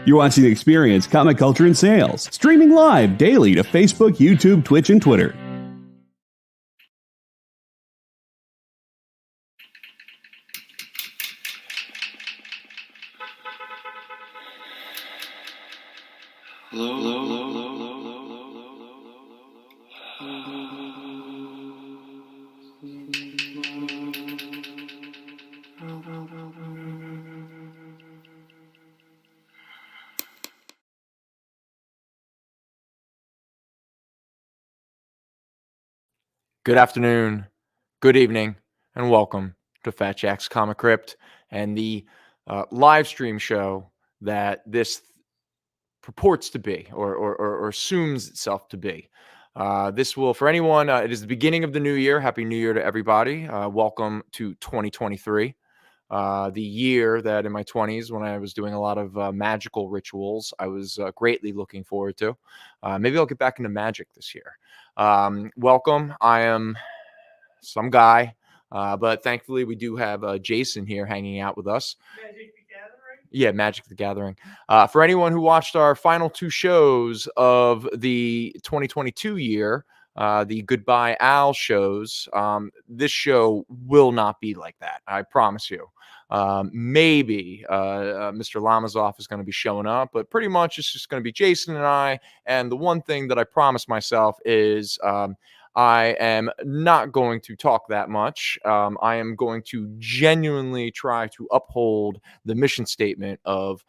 You're watching Experience Comic Culture and Sales, streaming live daily to Facebook, YouTube, Twitch, and Twitter. Good afternoon, good evening, and welcome to Fat Jack's Comicrypt and the live stream show that this purports to be or assumes itself to be. This will, for anyone, it is the beginning of the new year. Happy New Year to everybody. Welcome to 2023. The year that in my 20s, when I was doing a lot of magical rituals, I was greatly looking forward to. Maybe I'll get back into magic this year. Welcome. I am some guy, but thankfully we do have Jason here hanging out with us. Magic the Gathering? Yeah, Magic the Gathering. For anyone who watched our final two shows of the 2022 year, the Goodbye Al shows, this show will not be like that. I promise you. Maybe Mr. Lamazov is going to be showing up, but pretty much it's just going to be Jason and I. And the one thing that I promised myself is I am not going to talk that much. I am going to genuinely try to uphold the mission statement of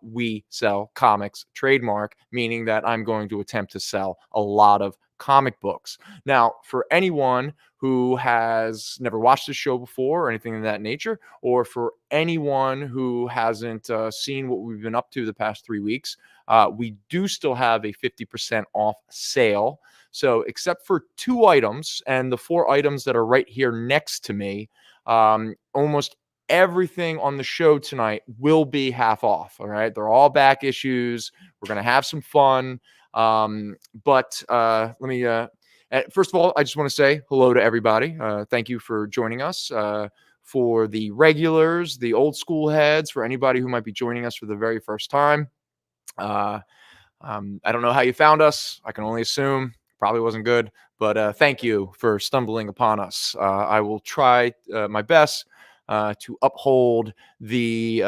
We Sell Comics trademark, meaning that I'm going to attempt to sell a lot of comic books. Now, for anyone who has never watched the show before or anything of that nature, or for anyone who hasn't seen what we've been up to the past 3 weeks, we do still have a 50% off sale. So except for 2 items and the 4 items that are right here next to me, almost everything on the show tonight will be half off. All right. They're all back issues. We're going to have some fun. But let me, first of all, I just want to say hello to everybody. Thank you for joining us. For the regulars, the old school heads, for anybody who might be joining us for the very first time. I don't know how you found us. I can only assume probably wasn't good, but thank you for stumbling upon us. I will try my best to uphold the,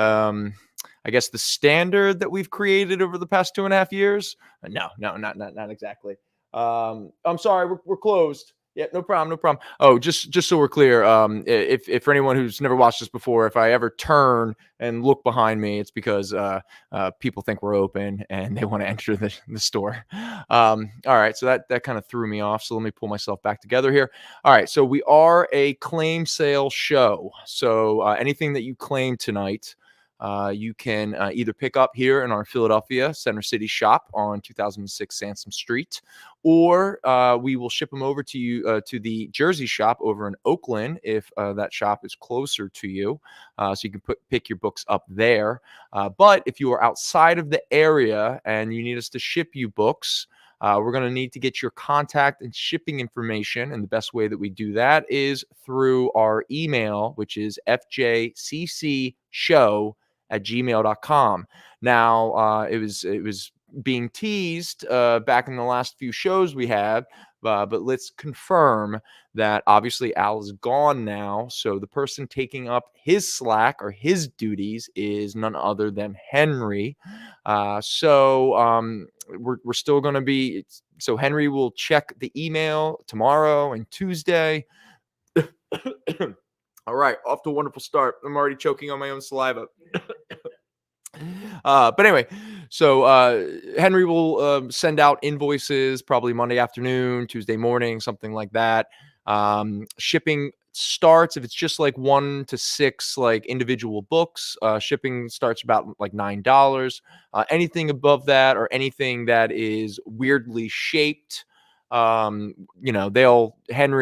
I guess, the standard that we've created over the past 2.5 years. No, not exactly. I'm sorry, we're closed. Yeah, no problem. Oh, just so we're clear, if for anyone who's never watched this before, if I ever turn and look behind me, it's because people think we're open and they want to enter the store. All right, so that kind of threw me off. So let me pull myself back together here. All right, so we are a claim sale show. So anything that you claim tonight, you can either pick up here in our Philadelphia Center City shop on 2006 Sansom Street, or we will ship them over to you to the Jersey shop over in Oakland if that shop is closer to you. So you can pick your books up there. But if you are outside of the area and you need us to ship you books, we're going to need to get your contact and shipping information. And the best way that we do that is through our email, which is fjccshow@gmail.com. Now, it was being teased back in the last few shows we had, but let's confirm that obviously Al is gone now. So the person taking up his slack or his duties is none other than Henry. So we're still going to be. So Henry will check the email tomorrow and Tuesday. All right, off to a wonderful start. I'm already choking on my own saliva. But anyway, so Henry will send out invoices probably Monday afternoon, Tuesday morning, something like that. Shipping starts, if it's just like 1 to 6 like individual books, shipping starts about like $9. Anything above that or anything that is weirdly shaped, Henry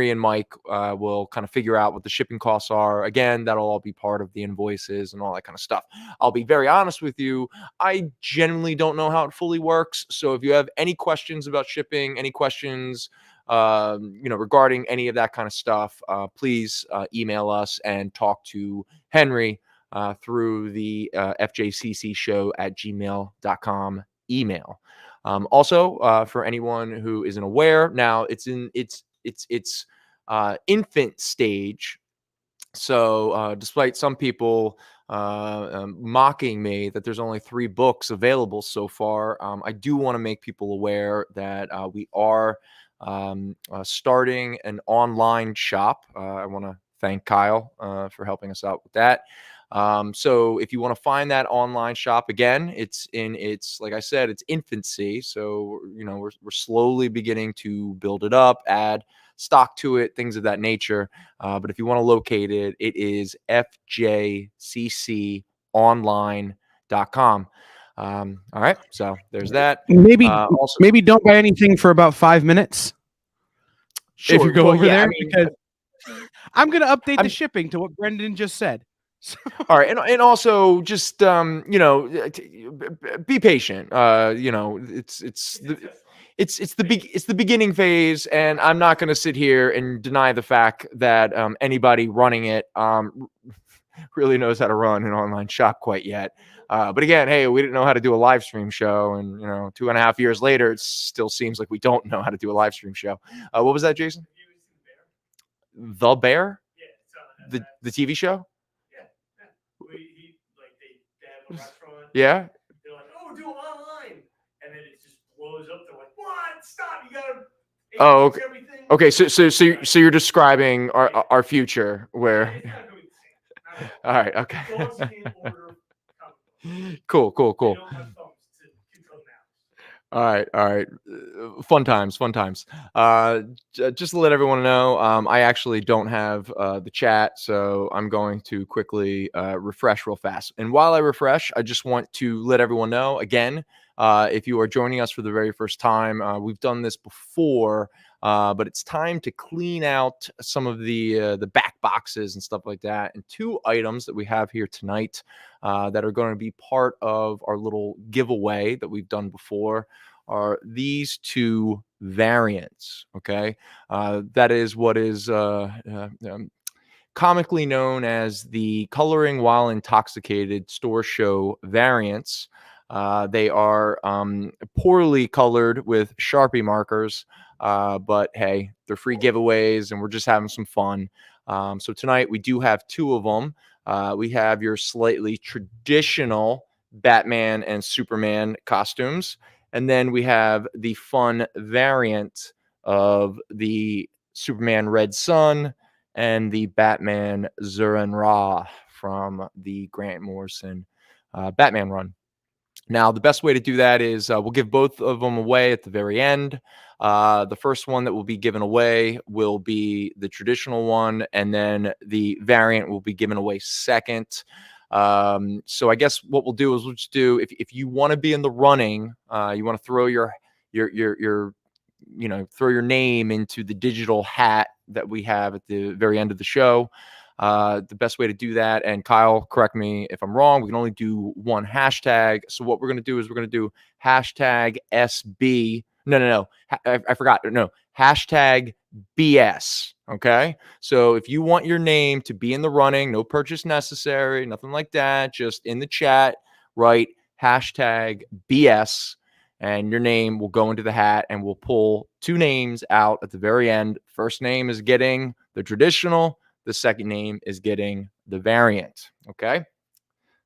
and Mike will kind of figure out what the shipping costs are. Again, that'll all be part of the invoices and all that kind of stuff. I'll be very honest with you. I genuinely don't know how it fully works. So if you have any questions about shipping, any questions, regarding any of that kind of stuff, please email us and talk to Henry. through the fjccshow@gmail.com email. Also, for anyone who isn't aware, now it's in its infant stage. So, despite some people mocking me that there's only 3 books available so far, I do want to make people aware that we are starting an online shop. I want to thank Kyle for helping us out with that. So if you want to find that online shop, again, it's in like I said, it's infancy. So, we're slowly beginning to build it up, add stock to it, things of that nature. But if you want to locate it, it is fjcconline.com. All right. So there's that. Maybe Also, maybe don't buy anything for about 5 minutes sure, if you go over there, I mean, because I'm going to update the shipping to what Brendan just said. So, all right, and also just be patient. It's the beginning phase, and I'm not going to sit here and deny the fact that anybody running it really knows how to run an online shop quite yet. But again, hey, we didn't know how to do a live stream show, and 2.5 years later, it still seems like we don't know how to do a live stream show. What was that, Jason? The Bear? Yeah, the TV show? They have a restaurant. Yeah. They're like, oh, do it online, and then it just blows up. They're like, what? Stop! You gotta. Oh, okay. Everything. Okay, so you're describing our future where. Yeah, it's not gonna be the same. All right. Okay. Dogs can't order Cool. They don't have thumbs to control mouse. All right. Fun times. Just to let everyone know, I actually don't have the chat, so I'm going to quickly refresh real fast. And while I refresh, I just want to let everyone know, again, if you are joining us for the very first time, we've done this before, but it's time to clean out some of the back boxes and stuff like that. And 2 items that we have here tonight that are going to be part of our little giveaway that we've done before are these 2 variants. Okay, that is what is comically known as the coloring while intoxicated store show variants. They are poorly colored with Sharpie markers, but hey, they're free giveaways and we're just having some fun. So tonight we do have 2 of them. We have your slightly traditional Batman and Superman costumes, and then we have the fun variant of the Superman Red Sun and the Batman Zuran Ra from the Grant Morrison Batman run. Now, the best way to do that is we'll give both of them away at the very end. The first one that will be given away will be the traditional one, and then the variant will be given away second. So I guess what we'll do is we'll just do, if you want to be in the running, you want to throw your throw your name into the digital hat that we have at the very end of the show. The best way to do that, and Kyle, correct me if I'm wrong, we can only do 1 hashtag. So what we're going to do is we're going to do hashtag SB. No. I forgot. No, hashtag BS. Okay. So if you want your name to be in the running, no purchase necessary, nothing like that, just in the chat, write hashtag BS, and your name will go into the hat, and we'll pull 2 names out at the very end. First name is getting the traditional. The second name is getting the variant. Okay.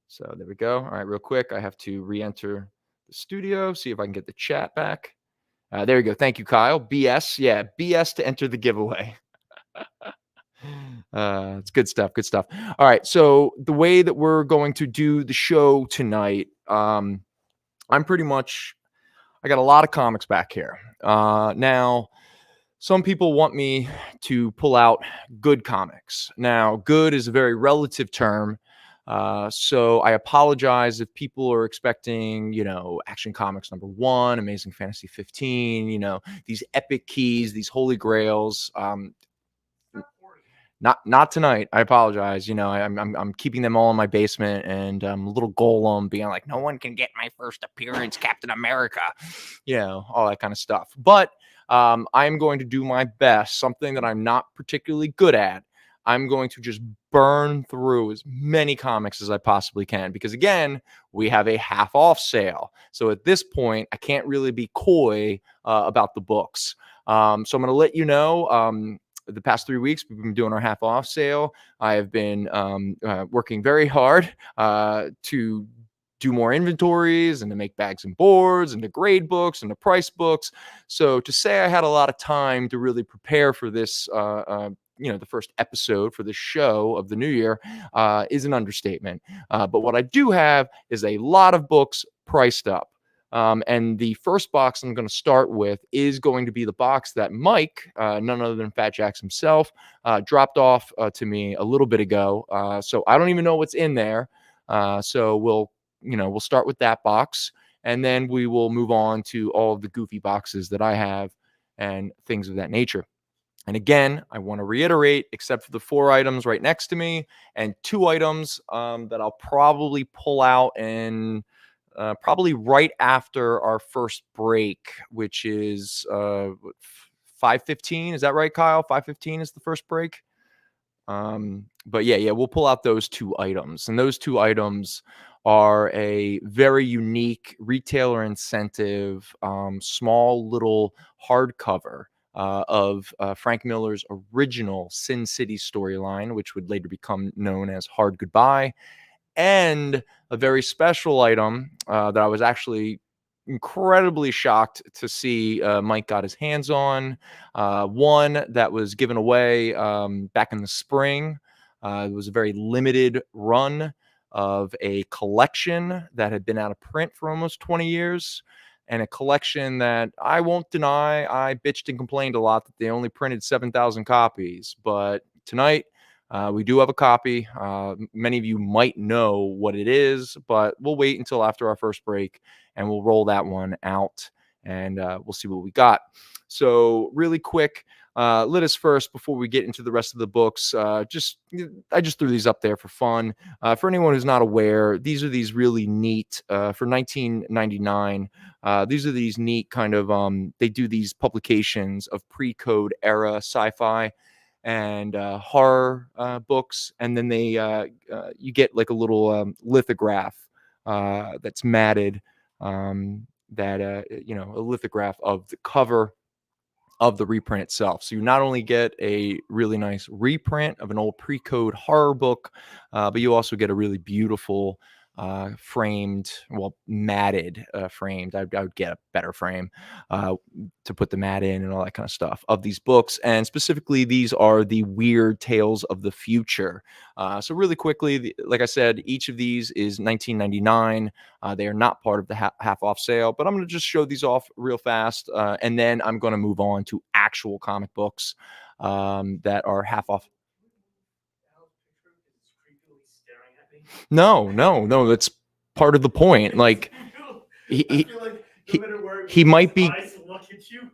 So there we go. All right, real quick, I have to re-enter the studio, see if I can get the chat back. There we go. Thank you, Kyle. BS. Yeah, BS to enter the giveaway. It's good stuff. All right. So the way that we're going to do the show tonight, I got a lot of comics back here. Now, some people want me to pull out good comics. Now, good is a very relative term. So I apologize if people are expecting, Action Comics #1, Amazing Fantasy 15, these epic keys, these holy grails. Not tonight. I apologize. I'm keeping them all in my basement, and little Golem being like, no one can get my first appearance, Captain America, all that kind of stuff. But I'm going to do my best, something that I'm not particularly good at. I'm going to just burn through as many comics as I possibly can, because again, we have a half off sale. So at this point, I can't really be coy about the books. So I'm going to let you know, the past 3 weeks, we've been doing our half off sale. I have been working very hard to do more inventories and to make bags and boards and to grade books and to price books. So to say I had a lot of time to really prepare for this, the first episode for the show of the new year is an understatement. But what I do have is a lot of books priced up. And the first box I'm going to start with is going to be the box that Mike, none other than Fat Jacks himself, dropped off to me a little bit ago. So I don't even know what's in there. So we'll start with that box, and then we will move on to all of the goofy boxes that I have and things of that nature. And again, I want to reiterate, except for the 4 items right next to me and 2 items that I'll probably pull out and probably right after our first break, which is 5:15. Is that right, Kyle? 5:15 is the first break. But yeah, we'll pull out those 2 items, and those 2 items are a very unique retailer incentive, small little hardcover of Frank Miller's original Sin City storyline, which would later become known as Hard Goodbye, and a very special item that I was actually incredibly shocked to see Mike got his hands on. One that was given away back in the spring. It was a very limited run of a collection that had been out of print for almost 20 years, and a collection that I won't deny I bitched and complained a lot that they only printed 7,000 copies. But tonight, we do have a copy. Many of you might know what it is, but we'll wait until after our first break and we'll roll that one out, and we'll see what we got. So really quick, let us first, before we get into the rest of the books, I just threw these up there for fun. For anyone who's not aware, these are these really neat, for 1999, these are these neat kind of, they do these publications of pre-code era sci-fi and horror books, and then they you get like a little lithograph that's matted, a lithograph of the cover of the reprint itself. So you not only get a really nice reprint of an old pre-code horror book, but you also get a really beautiful framed, matted, framed. I would get a better frame to put the mat in and all that kind of stuff of these books. And specifically, these are the Weird Tales of the Future. So really quickly, like I said, each of these is $19.99. They are not part of the half off sale, but I'm going to just show these off real fast. And then I'm going to move on to actual comic books that are half off. No, that's part of the point. Like he might be,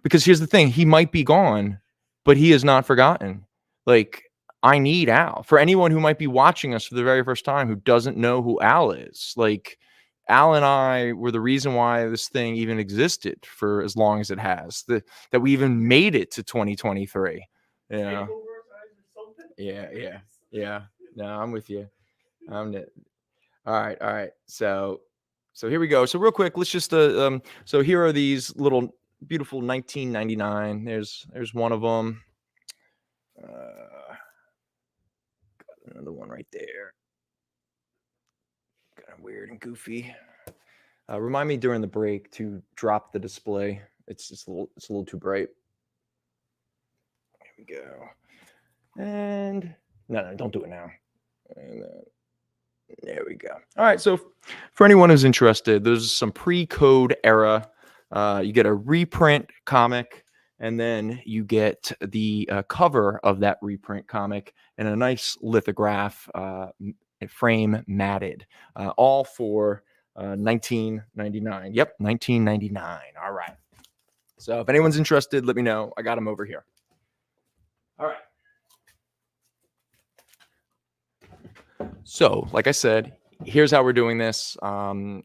because here's the thing, he might be gone, but he is not forgotten. Like, I need Al. For anyone who might be watching us for the very first time who doesn't know who Al is, like, Al and I were the reason why this thing even existed for as long as it has, that we even made it to 2023. Yeah. No, I'm with you. All right. So here we go. So real quick, let's just so here are these little beautiful 1999. There's one of them. Got another one right there. Kind of weird and goofy. Remind me during the break to drop the display. It's a little too bright. Here we go. And no, don't do it now. And there we go. All right. So for anyone who's interested, there's some pre-code era. You get a reprint comic, and then you get the cover of that reprint comic and a nice lithograph frame matted, all for $19.99. Yep, $19.99. All right. So if anyone's interested, let me know. I got them over here. All right. So, like I said, here's how we're doing this. I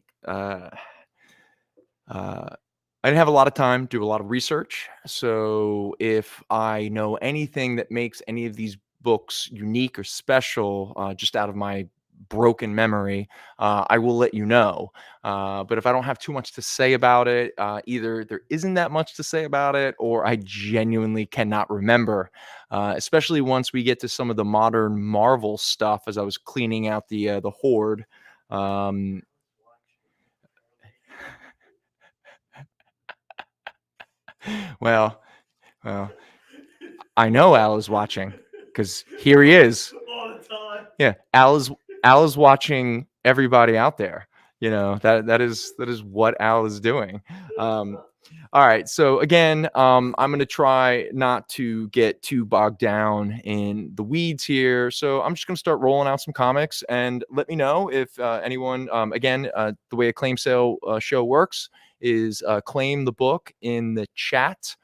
didn't have a lot of time to do a lot of research. So if I know anything that makes any of these books unique or special, just out of my broken memory, I will let you know. But if I don't have too much to say about it, either there isn't that much to say about it, or I genuinely cannot remember. Especially once we get to some of the modern Marvel stuff, as I was cleaning out the Horde. Well, I know Al is watching, because here he is. All the time. Yeah, Al is watching everybody out there. That is what Al is doing. All right, so again, I'm going to try not to get too bogged down in the weeds here. So I'm just going to start rolling out some comics, and let me know if anyone, again, the way a claim sale show works is claim the book in the chat.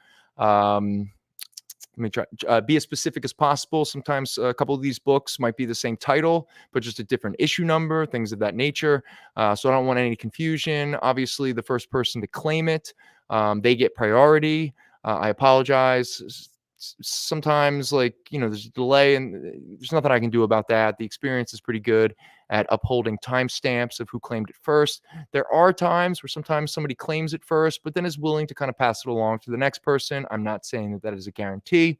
Let me try be as specific as possible. Sometimes a couple of these books might be the same title, but just a different issue number, things of that nature. So I don't want any confusion. Obviously, the first person to claim it, they get priority. I apologize. Sometimes, there's a delay, and there's nothing I can do about that. The experience is pretty good at upholding timestamps of who claimed it first. There are times where sometimes somebody claims it first, but then is willing to kind of pass it along to the next person. I'm not saying that that is a guarantee,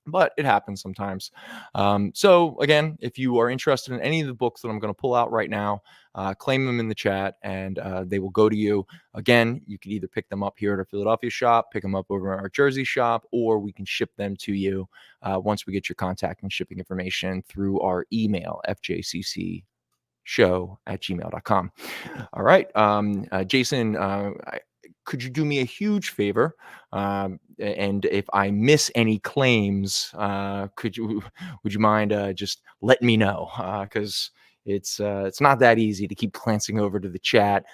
but it happens sometimes. So again, if you are interested in any of the books that I'm going to pull out right now, claim them in the chat, and they will go to you. Again, you can either pick them up here at our Philadelphia shop, pick them up over at our Jersey shop, or we can ship them to you once we get your contact and shipping information through our email, fjccshow@gmail.com. All right. Jason, could you do me a huge favor? And if I miss any claims, would you mind just letting me know? Because it's not that easy to keep glancing over to the chat.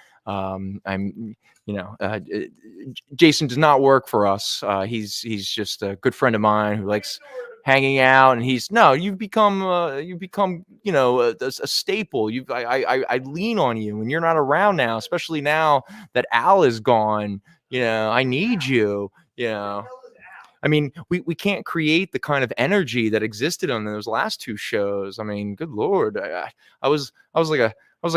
Jason does not work for us. He's just a good friend of mine who likes hanging out, and you've become a staple. I lean on you when you're not around now, especially now that Al is gone. I need you. I mean, we can't create the kind of energy that existed on those last two shows. I mean, good Lord, I was like a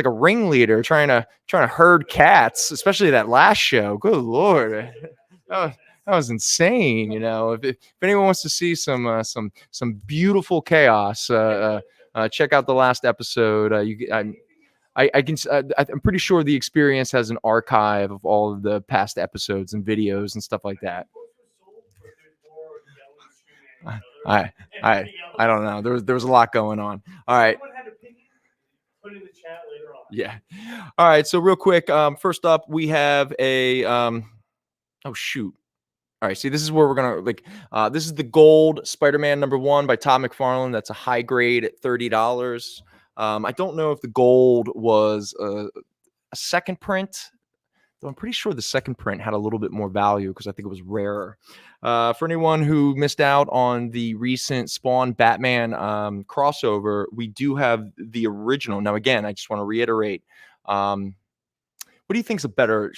ringleader trying to herd cats, especially that last show. Good Lord. That was insane. If anyone wants to see some beautiful chaos, check out the last episode. I'm pretty sure the experience has an archive of all of the past episodes and videos and stuff like that. I don't know. There was a lot going on. All right. Put in the chat later on. Yeah. All right. So real quick, first up, we have a oh shoot. All right, see, this is where we're gonna this is the gold Spider-Man #1 by Todd McFarlane. That's a high grade at $30. I don't know if the gold was a second print, though I'm pretty sure the second print had a little bit more value because I think it was rarer. For anyone who missed out on the recent Spawn Batman crossover, we do have the original. Now, again, I just want to reiterate, what do you think is a better?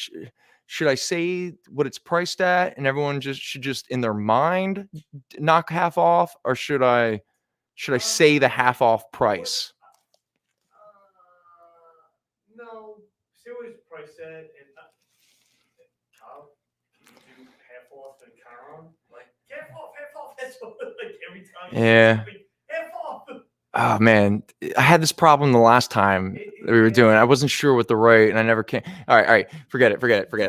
Should I say what it's priced at, and everyone should just in their mind knock half off, or should I say the half off price? No, see what his price at, and Kyle, can you do half off and Chiron? Like half off. That's what, like every time. Yeah. Half off. Oh man, I had this problem the last time that we were doing. I wasn't sure what the right, and I never came. All right. Forget it.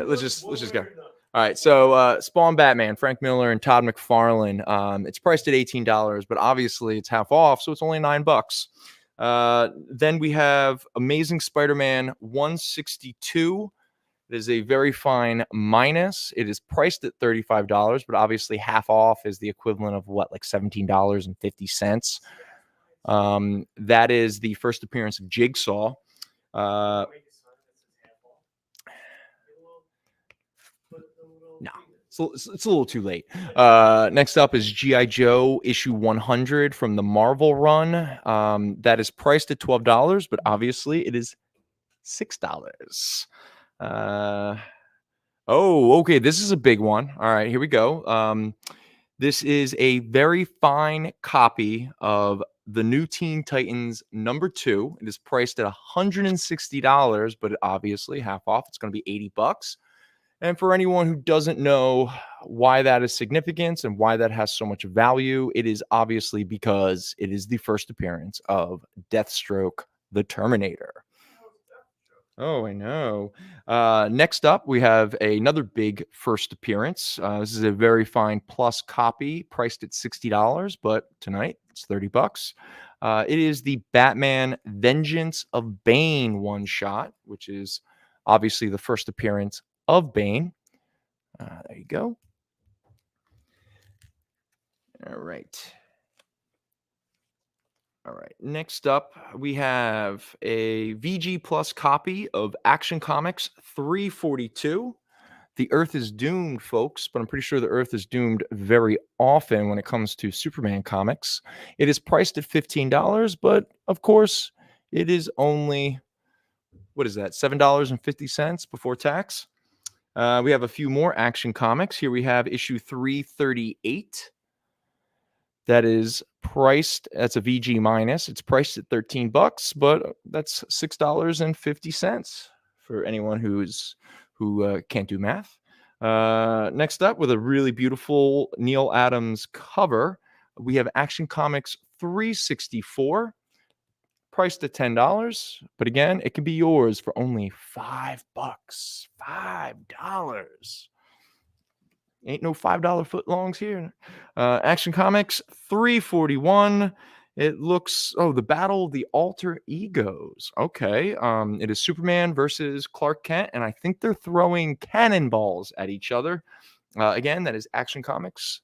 Let's just go. All right. So Spawn Batman, Frank Miller and Todd McFarlane. It's priced at $18, but obviously it's half off, so it's only $9. Then we have Amazing Spider-Man 162. It is a very fine minus. It is priced at $35, but obviously half off is the equivalent of what, like $17.50. That is the first appearance of Jigsaw. No, it's a little too late. Next up is G.I. Joe issue 100 from the Marvel run. That is priced at $12, but obviously it is $6. Okay, this is a big one. All right, here we go. This is a very fine copy of the new Teen Titans #2. It is priced at $160, but obviously half off. It's going to be $80. And for anyone who doesn't know why that is significant and why that has so much value, it is obviously because it is the first appearance of Deathstroke, the Terminator. Oh, I know. Next up, we have another big first appearance. This is a very fine plus copy, priced at $60, but tonight it's $30. It is the Batman Vengeance of Bane one-shot, which is obviously the first appearance of Bane. There you go. All right. All right. Next up, we have a VG Plus copy of Action Comics 342. The Earth is doomed, folks, but I'm pretty sure the Earth is doomed very often when it comes to Superman comics. It is priced at $15, but of course, it is only, what is that, $7.50 before tax. We have a few more Action Comics. Here we have issue 338. That is priced, that's a VG minus. It's priced at $13, but that's $6.50 for anyone who can't do math. Next up, with a really beautiful Neil Adams cover, we have Action Comics 364, priced at $10. But again, it can be yours for only $5. $5. Ain't no $5 footlongs here. Action Comics 341. It looks, the Battle of the Alter Egos. Okay. It is Superman versus Clark Kent, and I think they're throwing cannonballs at each other. Again, that is Action Comics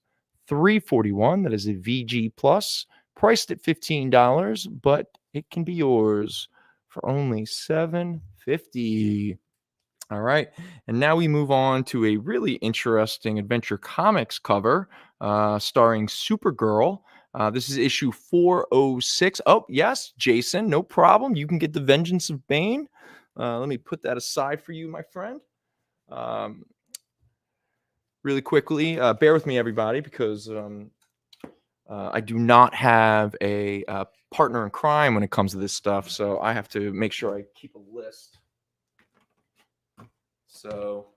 341. That is a VG plus, priced at $15, but it can be yours for only $7.50. All right. And now we move on to a really interesting Adventure Comics cover starring Supergirl. This is issue 406. Oh, yes, Jason, no problem. You can get the Vengeance of Bane. Let me put that aside for you, my friend. Really quickly, bear with me, everybody, because I do not have a partner in crime when it comes to this stuff. So I have to make sure I keep a list. So,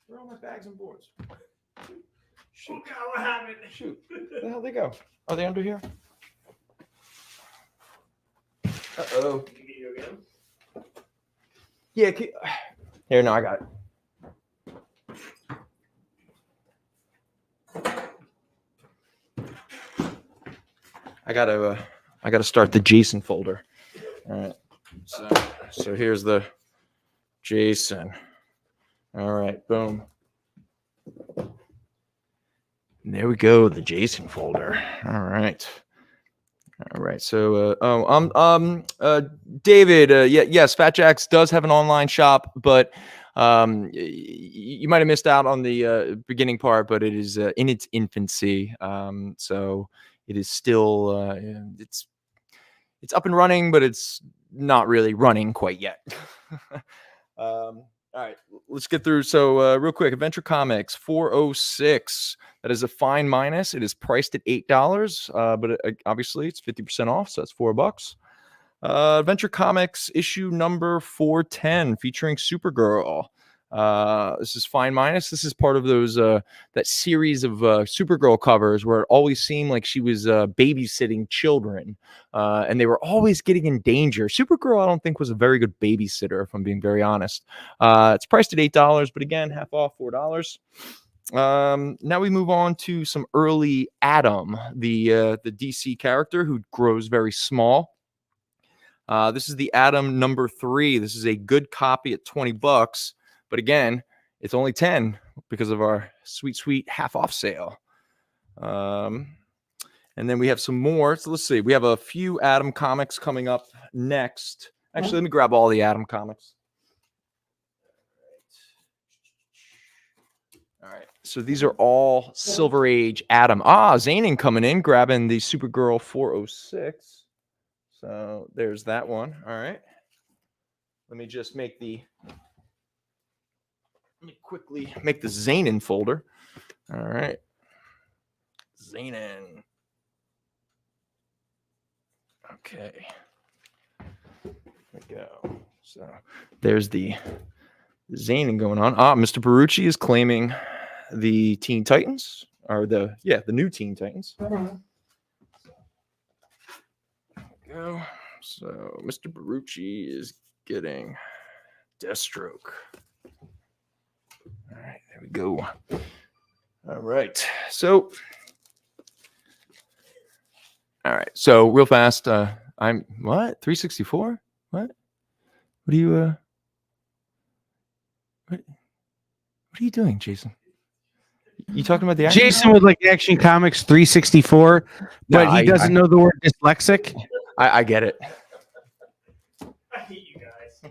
where are all my bags and boards? Shoot. Oh, God, what happened? Shoot. Where the hell they go? Are they under here? Uh-oh. Did you get you again? Yeah. Here, no, I got it. I gotta start the Jason folder. All right. So here's the Jason. All right, boom. There we go, the Jason folder. All right. So, David, yes, Fat Jacks does have an online shop, but you might have missed out on the beginning part, but it is in its infancy. So it is still it's up and running, but it's not really running quite yet. All right, let's get through. So real quick, Adventure Comics 406. That is a fine minus. It is priced at $8, but obviously it's 50% off, so that's $4. Adventure Comics issue number 410 featuring Supergirl. This is fine minus. This is part of those that series of Supergirl covers where it always seemed like she was babysitting children, and they were always getting in danger. Supergirl, I don't think, was a very good babysitter, if I'm being very honest. It's priced at $8, but again, half off, $4. Now we move on to some early Atom, the DC character who grows very small. This is the Atom number 3. This is a good copy at $20. But again, it's only 10 because of our sweet half off sale. And then we have some more. So let's see. We have a few Atom comics coming up next. Actually, let me grab all the Atom comics. All right. So these are all Silver Age Atom. Zanin coming in, grabbing the Supergirl 406. So there's that one. All right. Let me just make the Let me quickly make the Zanin folder. All right. Zanin. Okay. There we go. So there's the Zanin going on. Mr. Barucci is claiming the Teen Titans, or the new Teen Titans. There we go. So Mr. Barucci is getting Deathstroke. All right, there we go. All right. So real fast, I'm what? 364? What are you what are you doing, Jason? You talking about the Action Jason would like Action Comics 364, but he doesn't know the word dyslexic. I get it. I hate you guys.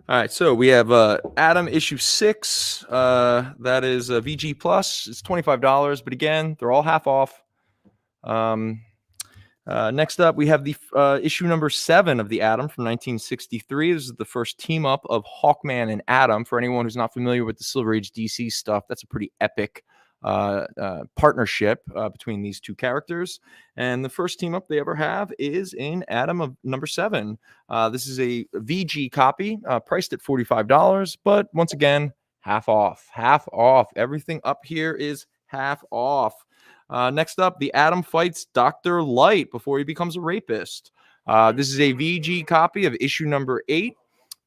All right. So we have Adam issue 6. That is VG Plus. It's $25, but again, they're all half off. Next up, we have the issue number 7 of the Atom from 1963. This is the first team up of Hawkman and Atom. For anyone who's not familiar with the Silver Age DC stuff, that's a pretty epic partnership between these two characters. And the first team up they ever have is in Atom of number 7. This is a VG copy, priced at $45, but once again, half off. Everything up here is half off. Next up, the Atom fights Dr. Light before he becomes a rapist. This is a VG copy of issue number 8,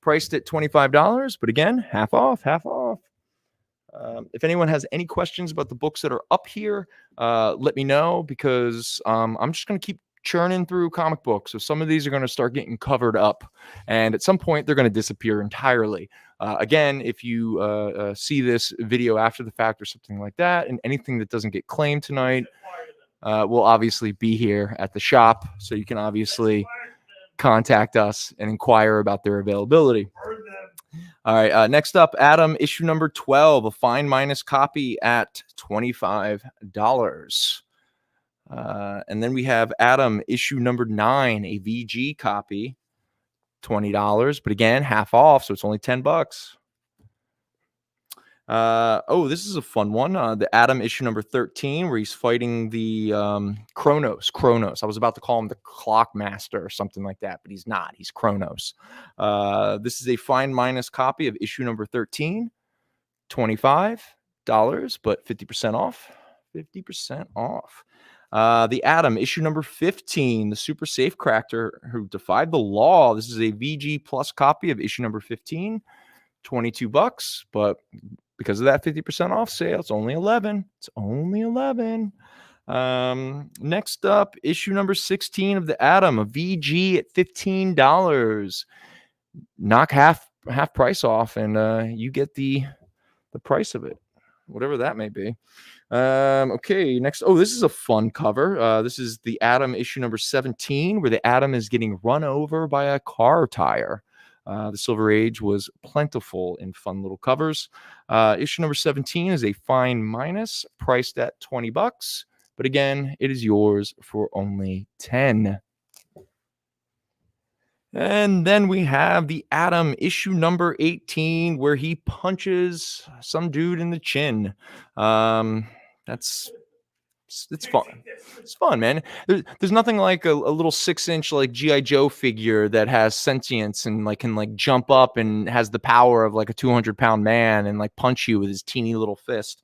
priced at $25, but again, half off. If anyone has any questions about the books that are up here, let me know, because I'm just going to keep churning through comic books. So some of these are going to start getting covered up, and at some point they're going to disappear entirely. Again, if you see this video after the fact or something like that, and anything that doesn't get claimed tonight will obviously be here at the shop, so you can obviously contact us and inquire about their availability. All right, next up, Atom issue number 12, a fine minus copy at $25. And then we have Atom issue number 9, a VG copy, $20, but again, half off, so it's only $10. This is a fun one. The Atom issue number 13, where he's fighting the Kronos. I was about to call him the Clock Master or something like that, but he's not. He's Kronos. This is a fine minus copy of issue number 13, $25, but 50% off. 50% off. The Atom issue number 15, the Super Safe Cracker who defied the law. This is a VG Plus copy of issue number 15, $22, but because of that 50% off sale, it's only 11. Next up, issue number 16 of the Atom, a VG at $15. Knock half price off, and you get the price of it, whatever that may be. Okay, next. This is a fun cover. This is the Atom issue number 17, where the Atom is getting run over by a car tire. The Silver Age was plentiful in fun little covers. Issue number 17 is a fine minus, priced at $20, but again, it is yours for only $10. And then we have the Atom issue number 18, where he punches some dude in the chin. It's fun. It's fun, man. There's nothing like a little 6-inch like G.I. Joe figure that has sentience and can jump up and has the power of like a 200-pound man and punch you with his teeny little fist.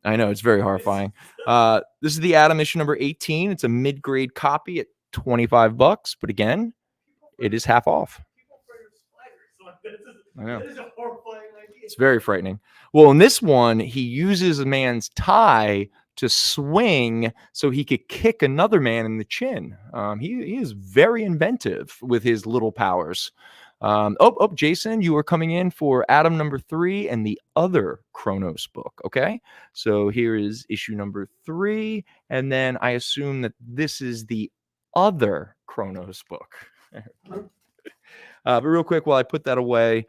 I know, it's very horrifying. This is the Atom issue number 18. It's a mid-grade copy at $25, but again, it is half off. I know. It's very frightening. Well, in this one, he uses a man's tie to swing so he could kick another man in the chin. He is very inventive with his little powers. Jason, you are coming in for Atom number 3 and the other Kronos book. Okay, so here is issue number 3, and then I assume that this is the other Kronos book. But real quick, while I put that away,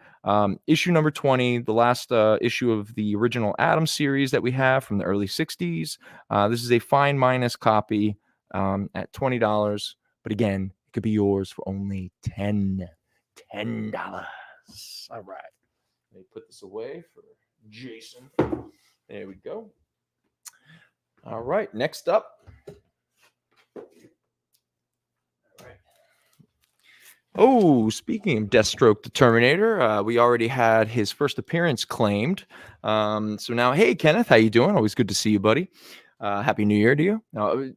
issue number 20, the last issue of the original Atom series that we have from the early 60s. This is a fine minus copy at $20, but again, it could be yours for only $10. $10. All right. Let me put this away for Jason. There we go. All right. Next up. Oh, speaking of Deathstroke the Terminator, we already had his first appearance claimed. So now, hey, Kenneth, how you doing? Always good to see you, buddy. Happy New Year to you.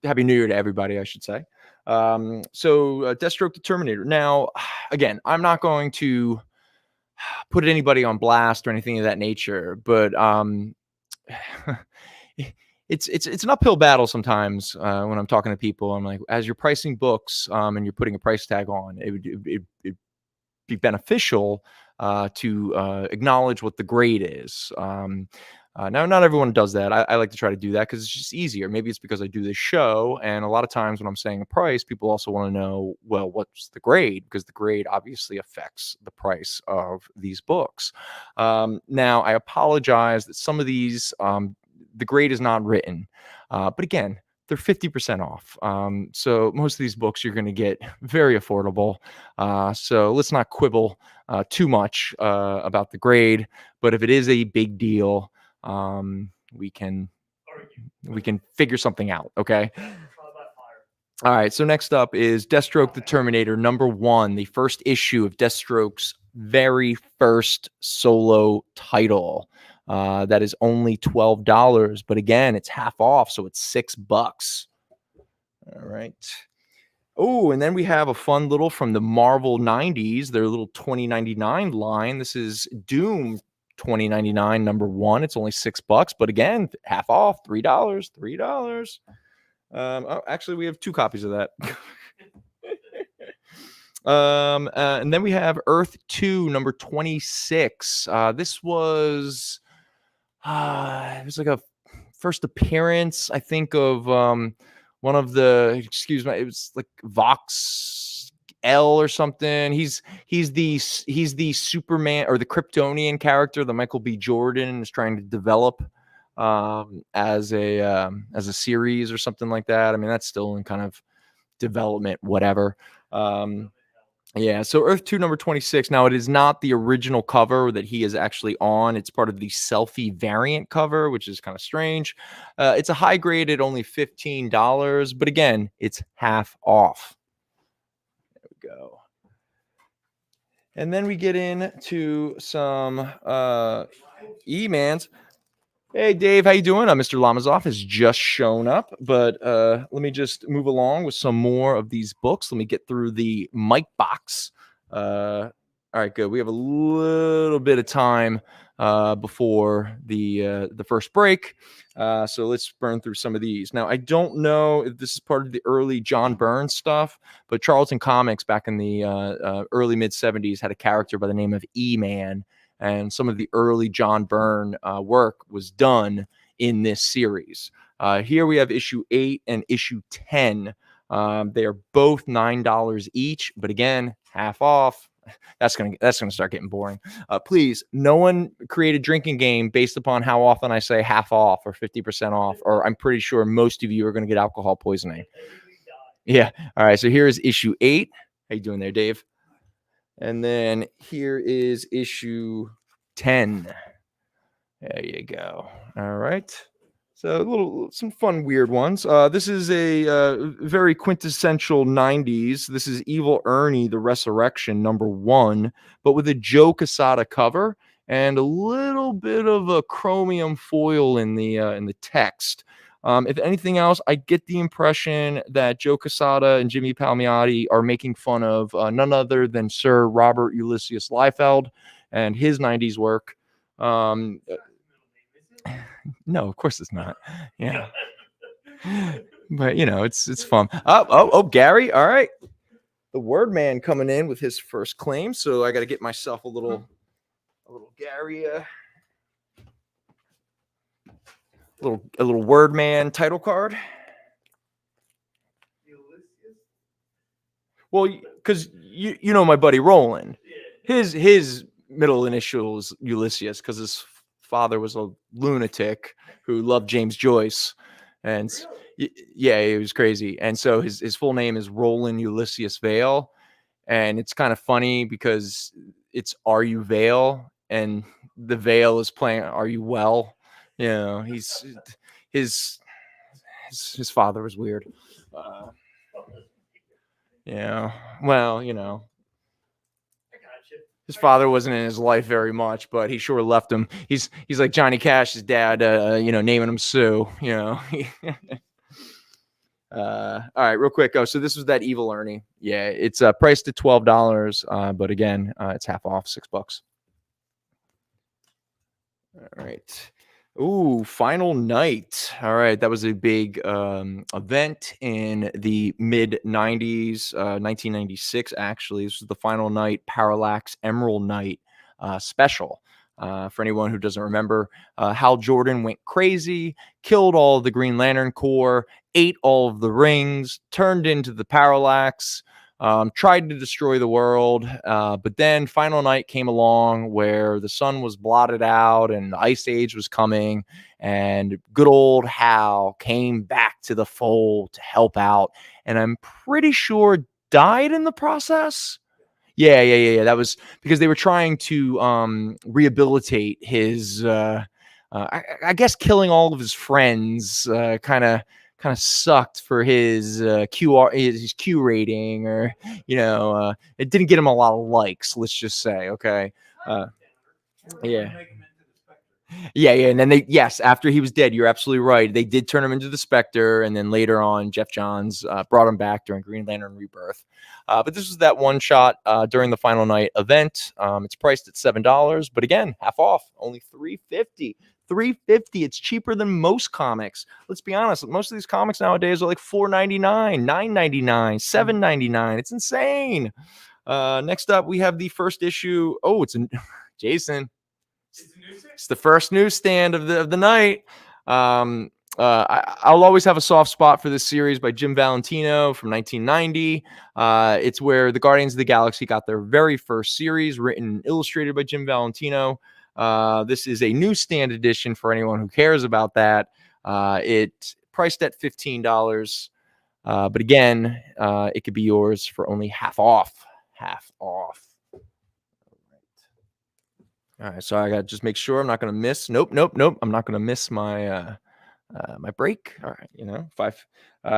Happy New Year to everybody, I should say. Deathstroke the Terminator. Now, again, I'm not going to put anybody on blast or anything of that nature, but it's an uphill battle sometimes when I'm talking to people. I'm like, as you're pricing books and you're putting a price tag on, it'd be beneficial to acknowledge what the grade is. Now, not everyone does that. I like to try to do that because it's just easier. Maybe it's because I do this show, and a lot of times when I'm saying a price, people also want to know, well, what's the grade? Because the grade obviously affects the price of these books. Now, I apologize that some of these, the grade is not written. But again, they're 50% off. So most of these books you're going to get very affordable. So let's not quibble too much about the grade. But if it is a big deal, we can figure something out. Okay. All right. So next up is Deathstroke the Terminator #1, the first issue of Deathstroke's very first solo title. That is only $12, but again, it's half off, so it's $6. All right. Oh, and then we have a fun little from the Marvel 90s, their little 2099 line. This is Doom 2099 #1. It's only $6, but again, half off, $3. Actually, we have 2 copies of that. And then we have Earth 2 #26. This was it was like a first appearance, I think, of one of the, it was like Vox L or something. He's the Superman or the Kryptonian character that Michael B. Jordan is trying to develop as a series or something like that. I mean, that's still in kind of development, whatever. Yeah, so Earth 2 #26. Now, it is not the original cover that he is actually on. It's part of the selfie variant cover, which is kind of strange. It's a high grade at only $15, but again, it's half off. There we go. And then we get into some E-Mans. Hey, Dave, how you doing? Mr. Lamazov has just shown up, but let me just move along with some more of these books. Let me get through the mic box. All right, good. We have a little bit of time before the first break, so let's burn through some of these. Now, I don't know if this is part of the early John Byrne stuff, but Charlton Comics back in the early mid-'70s had a character by the name of E-Man. And some of the early John Byrne work was done in this series. Here we have issue 8 and issue 10. They are both $9 each, but again, half off. That's gonna start getting boring. Please, no one create a drinking game based upon how often I say half off or 50% off, or I'm pretty sure most of you are going to get alcohol poisoning. Yeah. All right. So here is issue 8. How you doing there, Dave? And then here is issue 10. There you go. All right. So some fun, weird ones. This is a very quintessential 90s. This is Evil Ernie, The Resurrection, #1, but with a Joe Quesada cover and a little bit of a chromium foil in the text. If anything else, I get the impression that Joe Quesada and Jimmy Palmiotti are making fun of none other than Sir Robert Ulysses Liefeld and his 90s work. No, of course it's not. Yeah. But, it's fun. Oh, Gary. All right. The Word Man coming in with his first claim. So I got to get myself a little Gary, a little Word Man title card. Well, because you know my buddy Roland, his middle initial is Ulysses because his father was a lunatic who loved James Joyce, and yeah, it was crazy. And so his full name is Roland Ulysses Vale, and it's kind of funny because it's Are You Vale, and the Vale is playing Are You Well. You know, his father was weird. Yeah, well, you know, I got you. his father wasn't in his life very much, but he sure left him. He's like Johnny Cash's dad, you know, naming him Sue. You know. All right, real quick. Oh, so this was that Evil Ernie. Yeah, it's priced at $12, but again, it's half off, $6. All right. Ooh, Final Night. All right, that was a big event in the mid 90s, 1996 actually. This was the Final Night Parallax Emerald Night special. For anyone who doesn't remember, Hal Jordan went crazy, killed all of the Green Lantern Corps, ate all of the rings, turned into the Parallax, tried to destroy the world. But then Final Night came along where the sun was blotted out and the Ice Age was coming. And good old Hal came back to the fold to help out. And I'm pretty sure died in the process. Yeah. That was because they were trying to rehabilitate his, I guess killing all of his friends kind of sucked for his his Q rating, or you know, it didn't get him a lot of likes. Let's just say, okay, yeah. Yeah, and then after he was dead, you're absolutely right. They did turn him into the Spectre, and then later on, Jeff Johns brought him back during Green Lantern Rebirth. But this was that one shot during the Final Night event. It's priced at $7, but again, half off, only $3.50. $3.50. It's cheaper than most comics. Let's be honest. Most of these comics nowadays are like $4.99, $9.99, $7.99. It's insane. Next up, we have the first issue. Oh, Jason. It's the first newsstand of the night. I'll always have a soft spot for this series by Jim Valentino from 1990. It's where the Guardians of the Galaxy got their very first series, written and illustrated by Jim Valentino. This is a newsstand edition for anyone who cares about that. It's priced at $15. But again, it could be yours for only half off. Half off. All right, so I got to just make sure I'm not going to miss. Nope. I'm not going to miss my my break. All right, 5.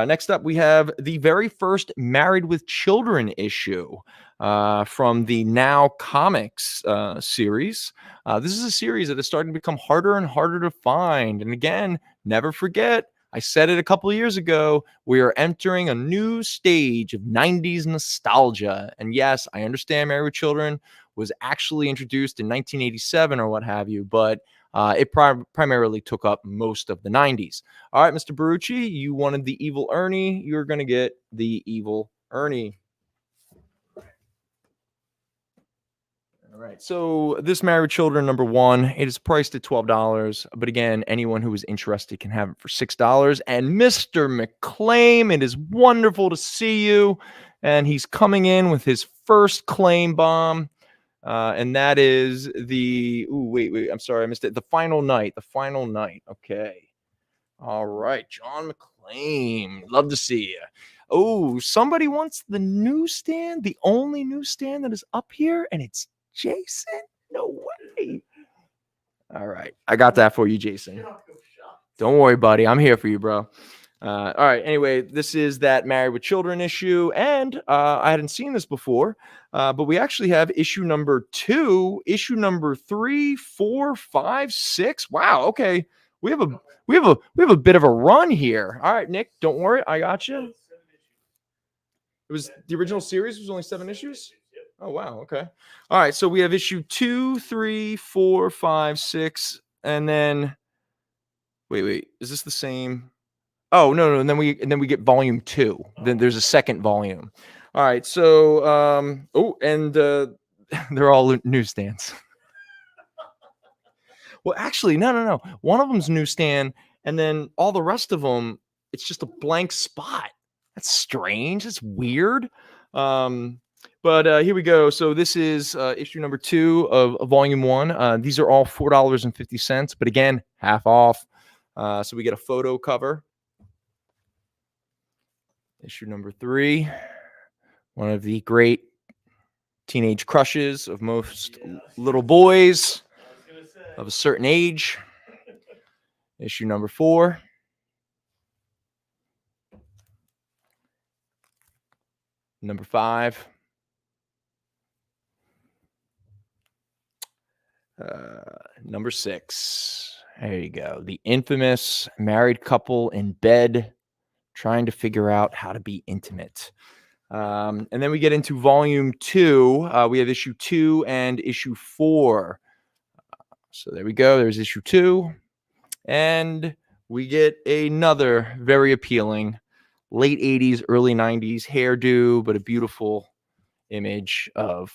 Next up, we have the very first Married with Children issue from the Now Comics series. This is a series that is starting to become harder and harder to find. And again, never forget, I said it a couple of years ago, we are entering a new stage of 90s nostalgia. And yes, I understand Married with Children was actually introduced in 1987 or what have you, but it primarily took up most of the 90s. All right, Mr. Barucci, you wanted the Evil Ernie. You're going to get the Evil Ernie. All right, so this Married with Children #1, it is priced at $12, but again, anyone who is interested can have it for $6. And Mr. McClaim, it is wonderful to see you, and he's coming in with his first claim bomb. And that is the wait, I'm sorry, I missed it. The Final Night. Okay. All right, John McClain. Love to see you. Oh, somebody wants the newsstand, the only newsstand that is up here, and it's Jason. No way. All right, I got that for you, Jason. Don't worry, buddy. I'm here for you, bro. All right. Anyway, this is that Married with Children issue, and I hadn't seen this before, but we actually have issue #2, issue #3, 4, 5, 6. Wow. Okay, we have a bit of a run here. All right, Nick, don't worry, I got you. It was the original series was only 7 issues. Oh wow. Okay. All right. So we have issue 2, 3, 4, 5, 6, and then wait. Is this the same? Oh no, and then we get volume 2. Then there's a second volume. All right, so they're all newsstands. Well, actually, no. One of them's newsstand, and then all the rest of them, it's just a blank spot. That's strange. That's weird. But here we go. So this is issue #2 of volume 1. These are all $4.50, but again, half off. So we get a photo cover. Issue #3, one of the great teenage crushes of most little boys of a certain age. Issue number 4. Number 5. Number 6. There you go. The infamous married couple in bed trying to figure out how to be intimate. And then we get into volume 2. We have issue 2 and issue 4. So there we go. There's issue 2. And we get another very appealing late 80s, early 90s hairdo, but a beautiful image of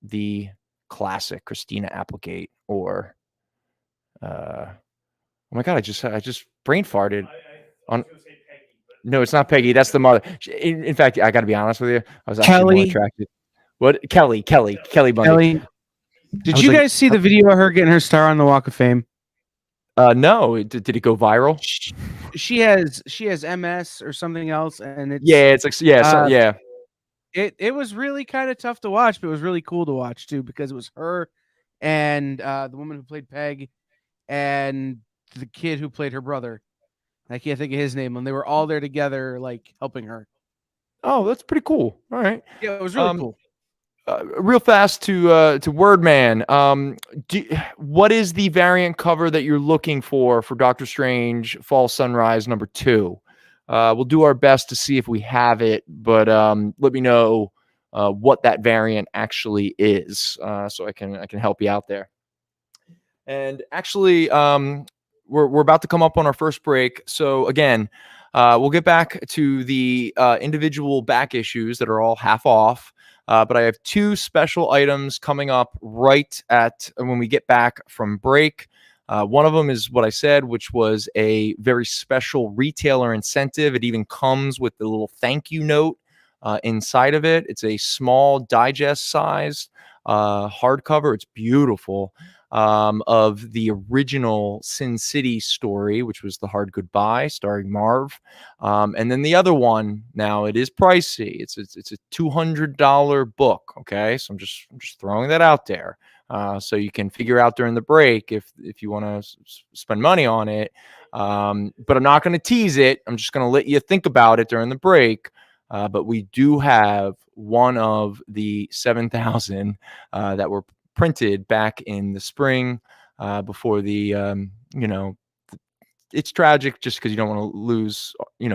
the classic Christina Applegate, or oh my god, I just brain farted on. No, it's not Peggy. That's the mother. In fact, I got to be honest with you. I was actually more attracted. What? Kelly Bundy. Kelly. Did you guys see the video of her getting her star on the Walk of Fame? No. Did it go viral? She has MS or something else, and it's it's like yeah. It was really kind of tough to watch, but it was really cool to watch too, because it was her and the woman who played Peg and the kid who played her brother. I can't think of his name, and they were all there together, like helping her. Oh, that's pretty cool. All right. Yeah, it was really cool. Real fast to Wordman. What is the variant cover that you're looking for Doctor Strange Fall Sunrise number 2? We'll do our best to see if we have it, but let me know what that variant actually is, so I can help you out there. And actually, we're about to come up on our first break. So again, we'll get back to the individual back issues that are all half off. But I have 2 special items coming up right at when we get back from break. One of them is what I said, which was a very special retailer incentive. It even comes with the little thank you note inside of it. It's a small digest size hardcover. It's beautiful. Of the original Sin City story, which was The Hard Goodbye, starring Marv. And then the other one, now it is pricey. It's a $200 book. Okay, so I'm just throwing that out there, so you can figure out during the break if you want to spend money on it. But I'm not going to tease it. I'm just going to let you think about it during the break. But we do have one of the 7,000 that were printed back in the spring before the it's tragic just because you don't want to lose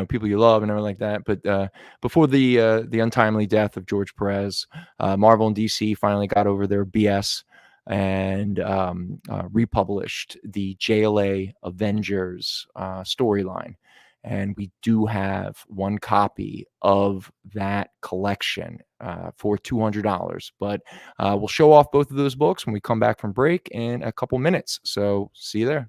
people you love and everything like that, but before the untimely death of George Perez, Marvel and DC finally got over their BS and republished the JLA Avengers storyline. And we do have one copy of that collection for $200. But we'll show off both of those books when we come back from break in a couple minutes. So see you there.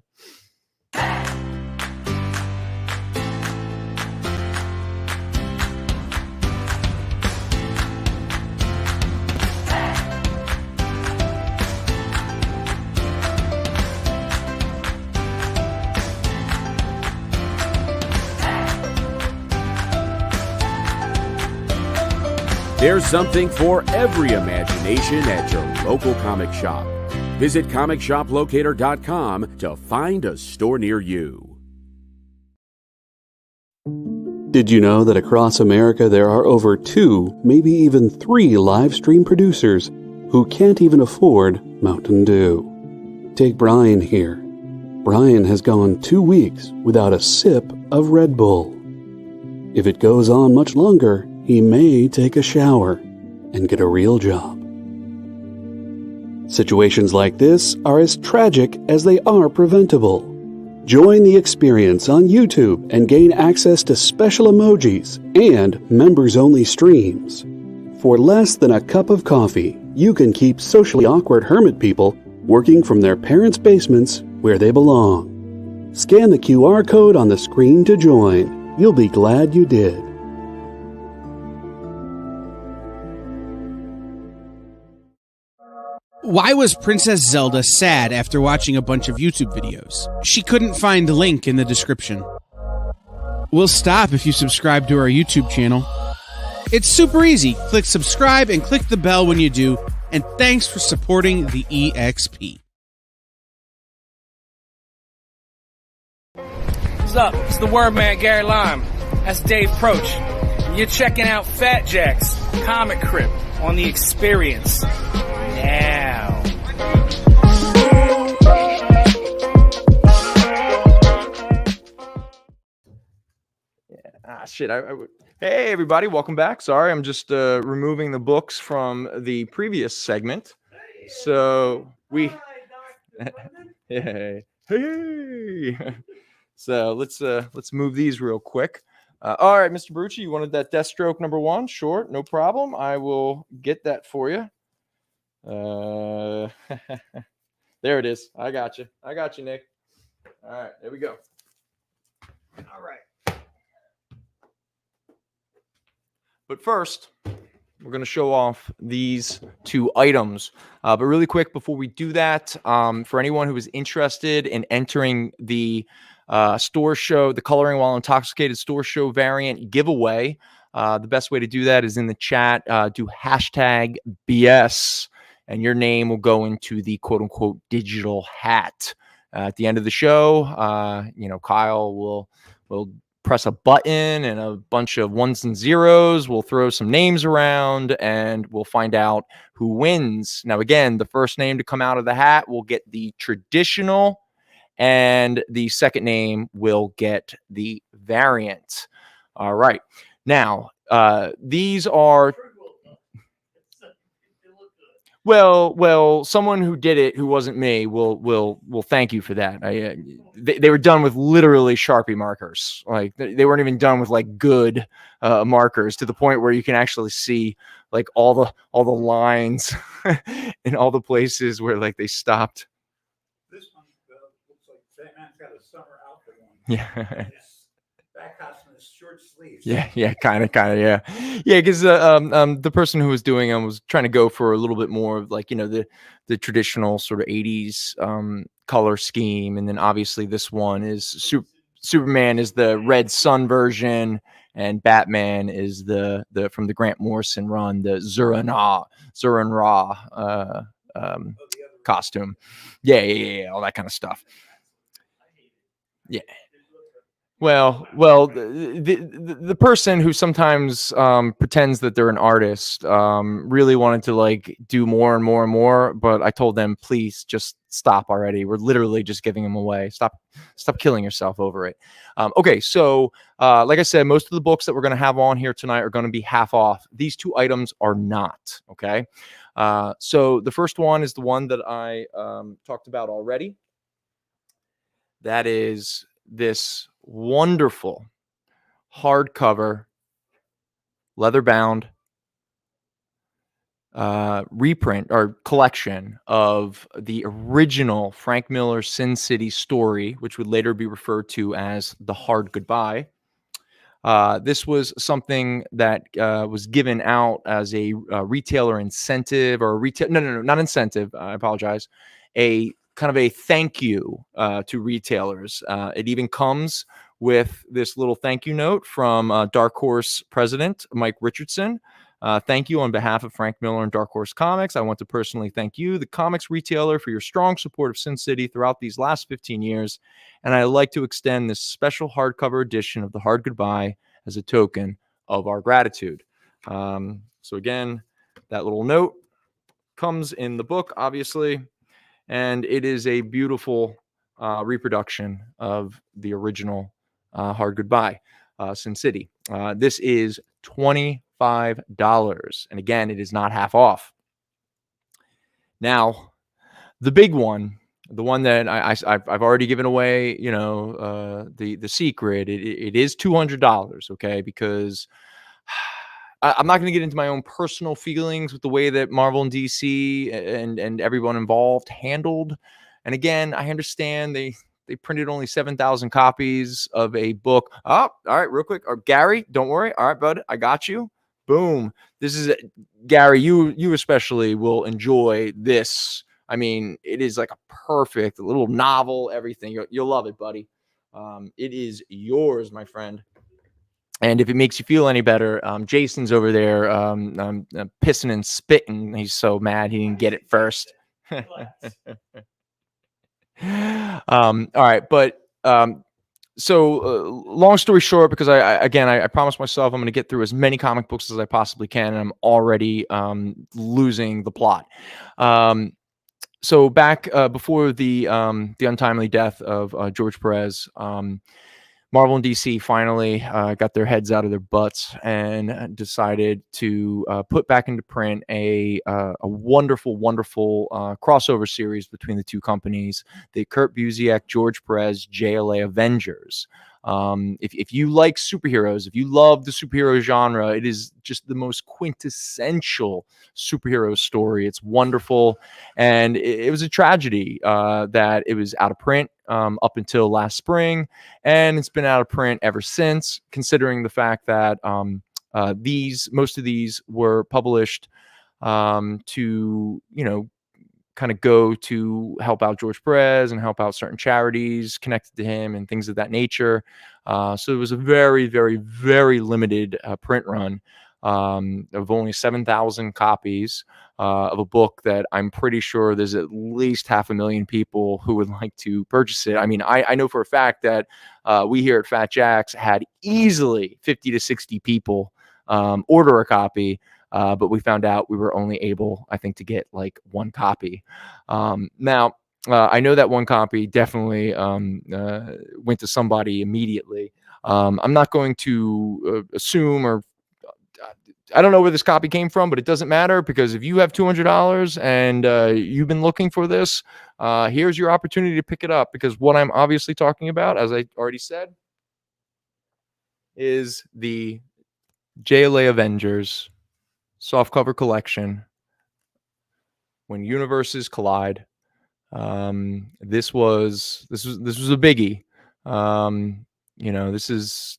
There's something for every imagination at your local comic shop. Visit ComicShopLocator.com to find a store near you. Did you know that across America there are over 2, maybe even 3 live stream producers who can't even afford Mountain Dew? Take Brian here. Brian has gone 2 weeks without a sip of Red Bull. If it goes on much longer, he may take a shower and get a real job. Situations like this are as tragic as they are preventable. Join the experience on YouTube and gain access to special emojis and members-only streams. For less than a cup of coffee, you can keep socially awkward hermit people working from their parents' basements where they belong. Scan the QR code on the screen to join. You'll be glad you did. Why was Princess Zelda sad after watching a bunch of YouTube videos? She couldn't find a link in the description. We'll stop if you subscribe to our YouTube channel. It's super easy. Click subscribe and click the bell when you do. And thanks for supporting the EXP. What's up? It's the Word Man, Gary Lime. That's Dave Proch. And you're checking out Fat Jack's Comicrypt on the Experience. Now. Shit. Hey, everybody. Welcome back. Sorry, I'm just removing the books from the previous segment. So we... Hey. So let's move these real quick. All right, Mr. Brucci, you wanted that Deathstroke #1? Sure, no problem. I will get that for you. There it is. I got you, Nick. All right, there we go. All right. But first, we're going to show off these two items. But really quick, before we do that, for anyone who is interested in entering the store show, the Coloring While Intoxicated store show variant giveaway, the best way to do that is in the chat. Do hashtag BS, and your name will go into the quote-unquote digital hat. At the end of the show, Kyle will press a button and a bunch of ones and zeros. We'll throw some names around and we'll find out who wins. Now, again, the first name to come out of the hat will get the traditional, and the second name will get the variant. All right. Now, these are... Well, someone who did it, who wasn't me, will thank you for that. They were done with literally Sharpie markers. Like they weren't even done with like good markers, to the point where you can actually see like all the lines in all the places where like they stopped. This one looks like Batman's got a summer outfit on. Yeah. Back house in his short sleeves. Yeah, kind of, yeah. Because the person who was doing them was trying to go for a little bit more of like, the traditional sort of 80s color scheme, and then obviously this one is Superman is the Red Sun version, and Batman is the from the Grant Morrison run, the Zuran Ra costume. Yeah, all that kind of stuff. Yeah. Well, the person who sometimes pretends that they're an artist really wanted to like do more and more and more, but I told them, please just stop already. We're literally just giving them away. Stop killing yourself over it. Okay, so like I said, most of the books that we're going to have on here tonight are going to be half off. These two items are not. Okay, so the first one is the one that I talked about already. That is this wonderful hardcover, leather-bound reprint or collection of the original Frank Miller Sin City story, which would later be referred to as The Hard Goodbye. This was something that was given out as a retailer incentive, or not incentive. I apologize. A kind of a thank you to retailers. It even comes with this little thank you note from Dark Horse president Mike Richardson. Thank you on behalf of Frank Miller and Dark Horse Comics. I want to personally thank you, the comics retailer, for your strong support of Sin City throughout these last 15 years. And I'd like to extend this special hardcover edition of The Hard Goodbye as a token of our gratitude. So again, that little note comes in the book, obviously, and it is a beautiful reproduction of the original Hard Goodbye, Sin City. This is $25, and again, it is not half off. Now, the big one, the one that I've already given away, the secret. It is $200, okay? Because I'm not going to get into my own personal feelings with the way that Marvel and DC and everyone involved handled. And again, I understand they printed only 7,000 copies of a book. Oh, all right, real quick. Gary, don't worry. All right, bud, I got you. Boom. This is Gary. You especially will enjoy this. I mean, it is like a perfect little novel. Everything you'll love it, buddy. It is yours, my friend. And if it makes you feel any better, Jason's over there pissing and spitting. He's so mad he didn't get it first. All right, but so long story short, because I promised myself I'm going to get through as many comic books as I possibly can, and I'm already losing the plot. So back before the untimely death of George Perez, Marvel and DC finally got their heads out of their butts and decided to put back into print a wonderful, wonderful crossover series between the two companies, the Kurt Busiek, George Perez JLA Avengers. If you like superheroes, if you love the superhero genre, it is just the most quintessential superhero story. It's wonderful. And it was a tragedy that it was out of print up until last spring. And it's been out of print ever since, considering the fact that most of these were published to, kind of go to help out George Perez and help out certain charities connected to him and things of that nature. So it was a very, very, very limited print run of only 7,000 copies of a book that I'm pretty sure there's at least 500,000 people who would like to purchase it. I mean, I know for a fact that we here at Fat Jack's had easily 50 to 60 people order a copy. But we found out we were only able, I think, to get like one copy. Now, I know that one copy definitely went to somebody immediately. I'm not going to assume, or I don't know where this copy came from, but it doesn't matter, because if you have $200 and you've been looking for this, here's your opportunity to pick it up. Because what I'm obviously talking about, as I already said, is the JLA Avengers softcover collection, When Universes Collide. This was a biggie. This is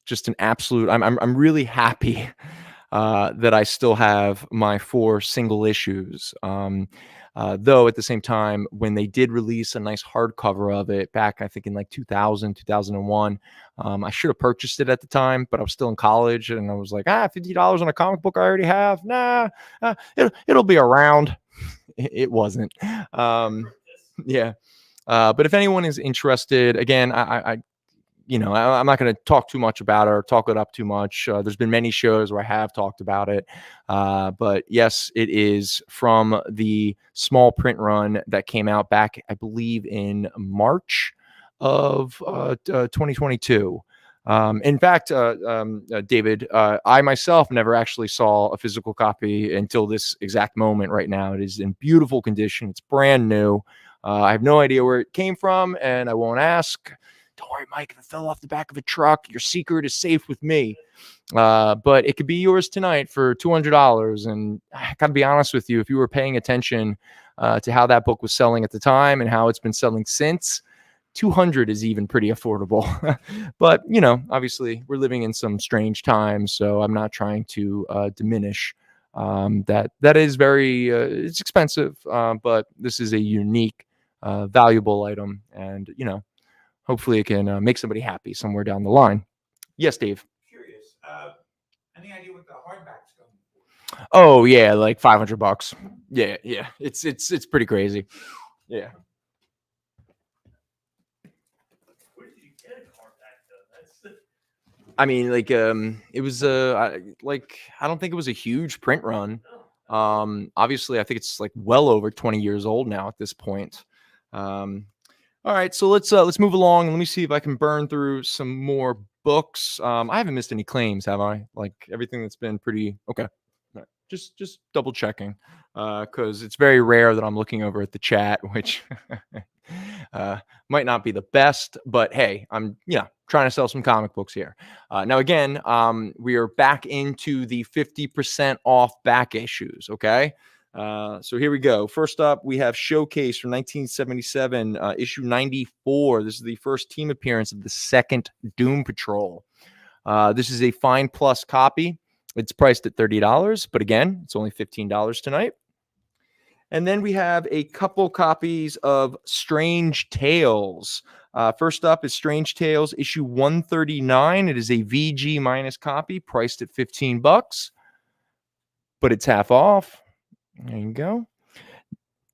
just an absolute. I'm really happy that I still have my 4 single issues. Though at the same time, when they did release a nice hardcover of it back, I think in like 2000, 2001, I should have purchased it at the time, but I was still in college and I was like, $50 on a comic book I already have. Nah, it'll be around. It wasn't. Yeah. But if anyone is interested, again, I'm not going to talk too much about it or talk it up too much. There's been many shows where I have talked about it. But yes, it is from the small print run that came out back, I believe, in March of 2022. In fact, David, I myself never actually saw a physical copy until this exact moment right now. It is in beautiful condition. It's brand new. I have no idea where it came from, and I won't ask. Don't worry, Mike, if it fell off the back of a truck, your secret is safe with me. But it could be yours tonight for $200. And I got to be honest with you, if you were paying attention to how that book was selling at the time and how it's been selling since, 200 is even pretty affordable. But, obviously we're living in some strange times, so I'm not trying to diminish that is very, it's expensive, but this is a unique, valuable item. And, hopefully it can make somebody happy somewhere down the line. Yes, Dave. Curious. Any idea what the hardback's going for? Oh yeah, like $500. Yeah. It's pretty crazy. Yeah. Where did you get a hardback though? That's I mean, like, it was I don't think it was a huge print run. Obviously, I think it's like well over 20 years old now at this point. All right, so let's move along and let me see if I can burn through some more books. I haven't missed any claims, have I? Like everything that's been pretty okay. All right. Just double checking, because it's very rare that I'm looking over at the chat, which might not be the best, but hey, I'm trying to sell some comic books here. Now again, we are back into the 50% off back issues. Okay. So here we go. First up, we have Showcase from 1977, issue 94. This is the first team appearance of the second Doom Patrol. This is a Fine Plus copy. It's priced at $30, but again, it's only $15 tonight. And then we have a couple copies of Strange Tales. First up is Strange Tales issue 139. It is a VG minus copy, priced at $15, but it's half off. There you go.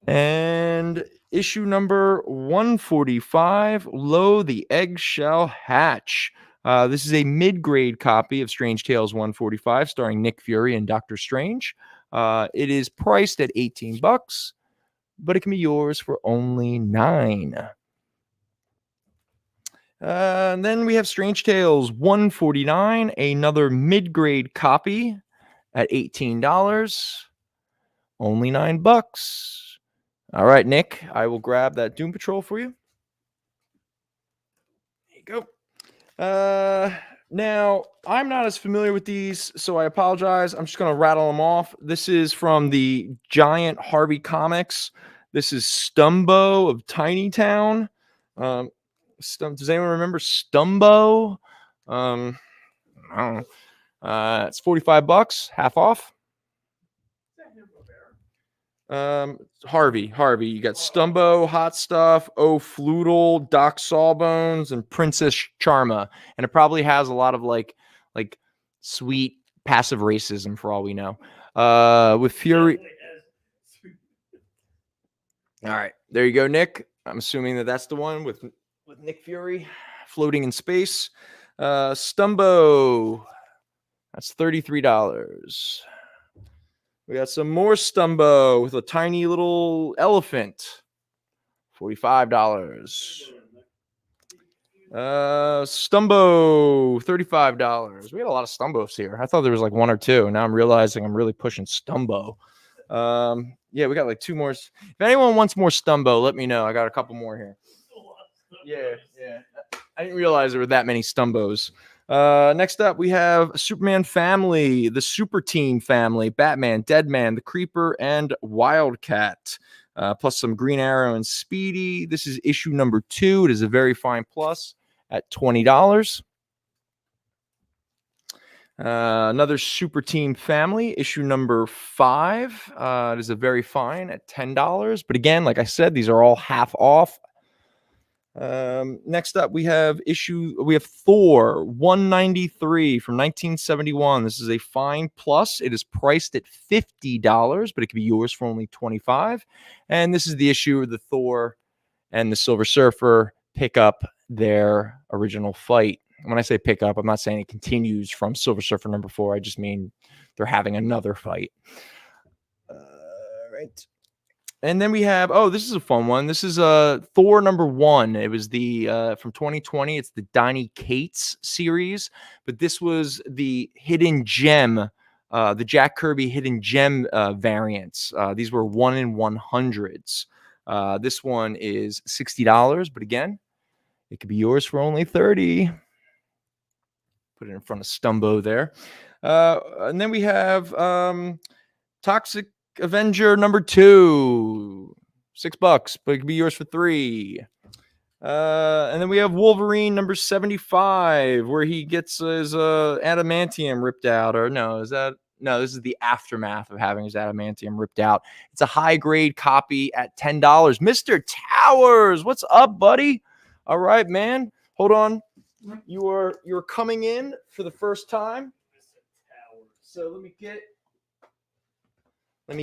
And issue number 145, Lo, the Eggshell Hatch. This is a mid-grade copy of Strange Tales 145, starring Nick Fury and Doctor Strange. It is priced at $18, but it can be yours for only $9. And then we have Strange Tales 149, another mid-grade copy at $18, only $9. All right, Nick, I will grab that Doom Patrol for you. There you go. Now, I'm not as familiar with these, so I apologize. I'm just going to rattle them off. This is from the Giant Harvey Comics. This is Stumbo of Tiny Town. Does anyone remember Stumbo? I don't know. It's $45, half off. Harvey. You got Stumbo, Hot Stuff, Oh Floodle, Doc Sawbones, and Princess Charma. And it probably has a lot of like sweet passive racism for all we know. With Fury. All right, there you go, Nick. I'm assuming that's the one with Nick Fury floating in space. Stumbo. That's $33. We got some more Stumbo with a tiny little elephant. $45. Stumbo, $35. We had a lot of Stumbos here. I thought there was like one or two. Now I'm realizing I'm really pushing Stumbo. Yeah, we got like two more. If anyone wants more Stumbo, let me know. I got a couple more here. Yeah. I didn't realize there were that many Stumbos. Next up, we have Superman Family, the Super Team Family, Batman, Deadman, the Creeper, and Wildcat, plus some Green Arrow and Speedy. This is issue number 2. It is a very fine plus at $20. Another Super Team Family, issue number 5. It is a very fine at $10. But again, like I said, these are all half off. Next up, we have Thor 193 from 1971. This is a fine plus. It is priced at $50, but it can be yours for only $25. And this is the issue of the Thor and the Silver Surfer pick up their original fight. When I say pick up, I'm not saying it continues from Silver Surfer number 4. I just mean they're having another fight. Right. And then we have, this is a fun one. This is Thor number 1. It was the from 2020. It's the Donny Cates series, but this was the hidden gem, the Jack Kirby hidden gem variants. These were 1 in 100s. This one is $60, but again, it could be yours for only $30. Put it in front of Stumbo there. And then we have Toxic Avenger number 2, $6, but it could be yours for $3. And then we have Wolverine number 75, where he gets his adamantium ripped out. Or this is the aftermath of having his adamantium ripped out. It's a high grade copy at $10. Mr. Towers, what's up, buddy? All right, man. Hold on. You're coming in for the first time. So let me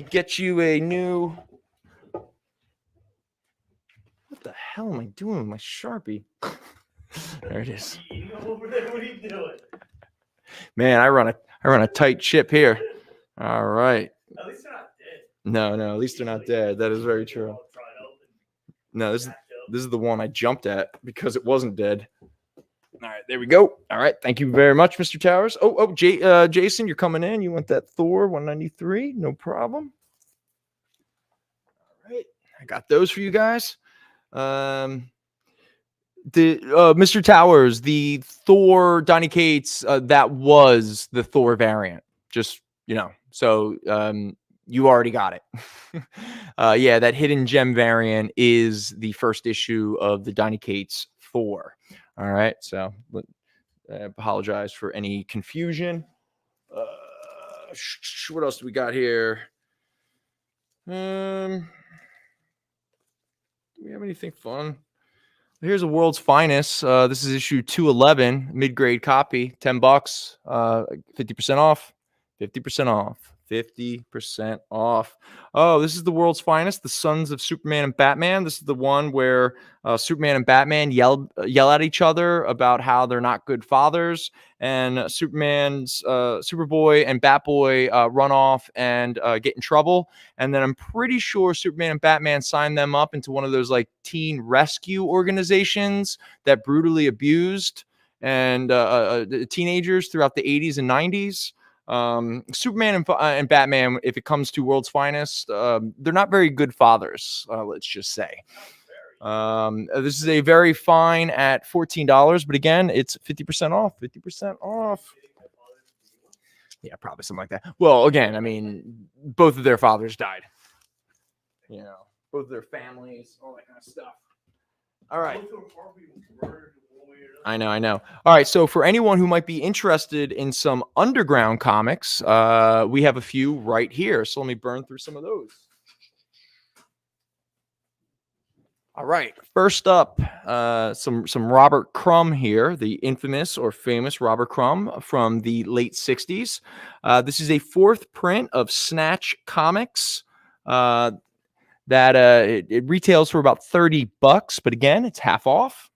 get you a new. What the hell am I doing with my Sharpie? There it is. Over there, what are you doing? Man, I run a tight ship here. All right. At least they're not dead. No, at least they're not dead. That is very true. No, this is the one I jumped at because it wasn't dead. All right, there we go. All right, thank you very much, Mr. Towers. Jason, you're coming in. You want that Thor 193? No problem. All right, I got those for you guys. Mr. Towers, the Thor Donny Cates, that was the Thor variant. Just so you already got it. Yeah, that hidden gem variant is the first issue of the Donny Cates Thor. All right, so I apologize for any confusion. What else do we got here? Do we have anything fun? Here's a World's Finest. This is issue 211, mid-grade copy, $10, 50% off, 50% off, 50% off. Oh, this is the World's Finest, the Sons of Superman and Batman. This is the one where Superman and Batman yell at each other about how they're not good fathers, and Superboy and Batboy run off and get in trouble. And then I'm pretty sure Superman and Batman signed them up into one of those like teen rescue organizations that brutally abused and teenagers throughout the 80s and 90s. Superman and Batman, if it comes to World's Finest, they're not very good fathers, let's just say. This is a very fine at $14, but again, it's 50% off. 50% off. Yeah, probably something like that. Well, again, I mean, both of their fathers died. You know, both of their families, all that kind of stuff. All right. I know. All right, so for anyone who might be interested in some underground comics, we have a few right here. So let me burn through some of those. All right, first up, some Robert Crumb here, the infamous or famous Robert Crumb from the late 60s. This is a fourth print of Snatch Comics that it retails for about $30, but again, it's half off.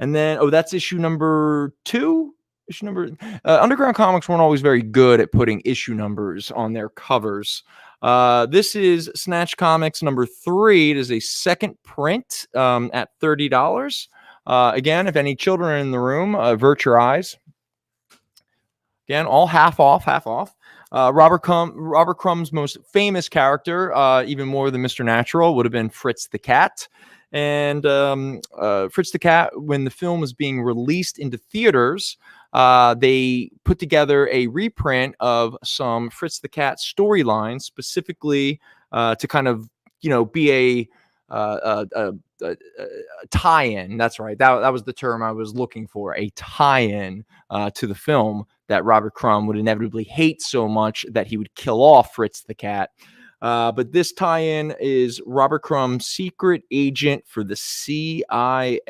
And then, that's issue number 2. Underground Comics weren't always very good at putting issue numbers on their covers. This is Snatch Comics number 3. It is a second print at $30. Again, if any children are in the room, avert your eyes. Again, all half off. Robert Crumb's most famous character, even more than Mr. Natural, would have been Fritz the Cat. And Fritz the Cat, when the film was being released into theaters, they put together a reprint of some Fritz the Cat storylines, specifically to kind of, be a tie-in. That's right. That was the term I was looking for, a tie-in to the film that Robert Crumb would inevitably hate so much that he would kill off Fritz the Cat. But this tie-in is Robert Crumb, secret agent for the CIA.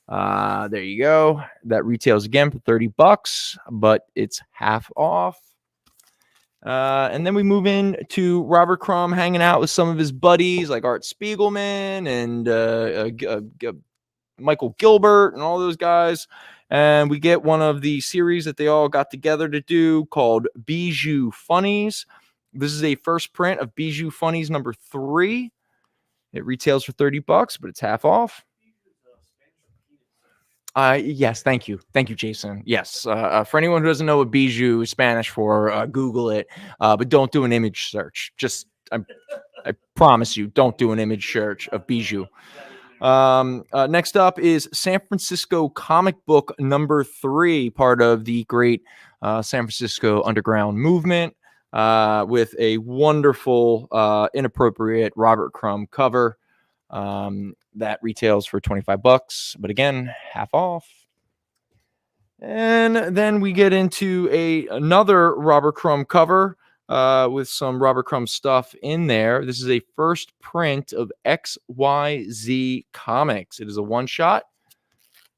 There you go. That retails again for $30, but it's half off. And then we move in to Robert Crumb hanging out with some of his buddies like Art Spiegelman and Michael Gilbert and all those guys. And we get one of the series that they all got together to do called Bijou Funnies. This is a first print of Bijou Funnies number 3. It retails for $30, but it's half off. Yes, thank you, Jason. Yes, for anyone who doesn't know what Bijou is Spanish for, Google it, but don't do an image search. I promise you, don't do an image search of Bijou. Next up is San Francisco Comic Book number 3, part of the great San Francisco underground movement. With a wonderful, inappropriate Robert Crumb cover that retails for $25, but again, half off. And then we get into another Robert Crumb cover with some Robert Crumb stuff in there. This is a first print of XYZ Comics. It is a one-shot,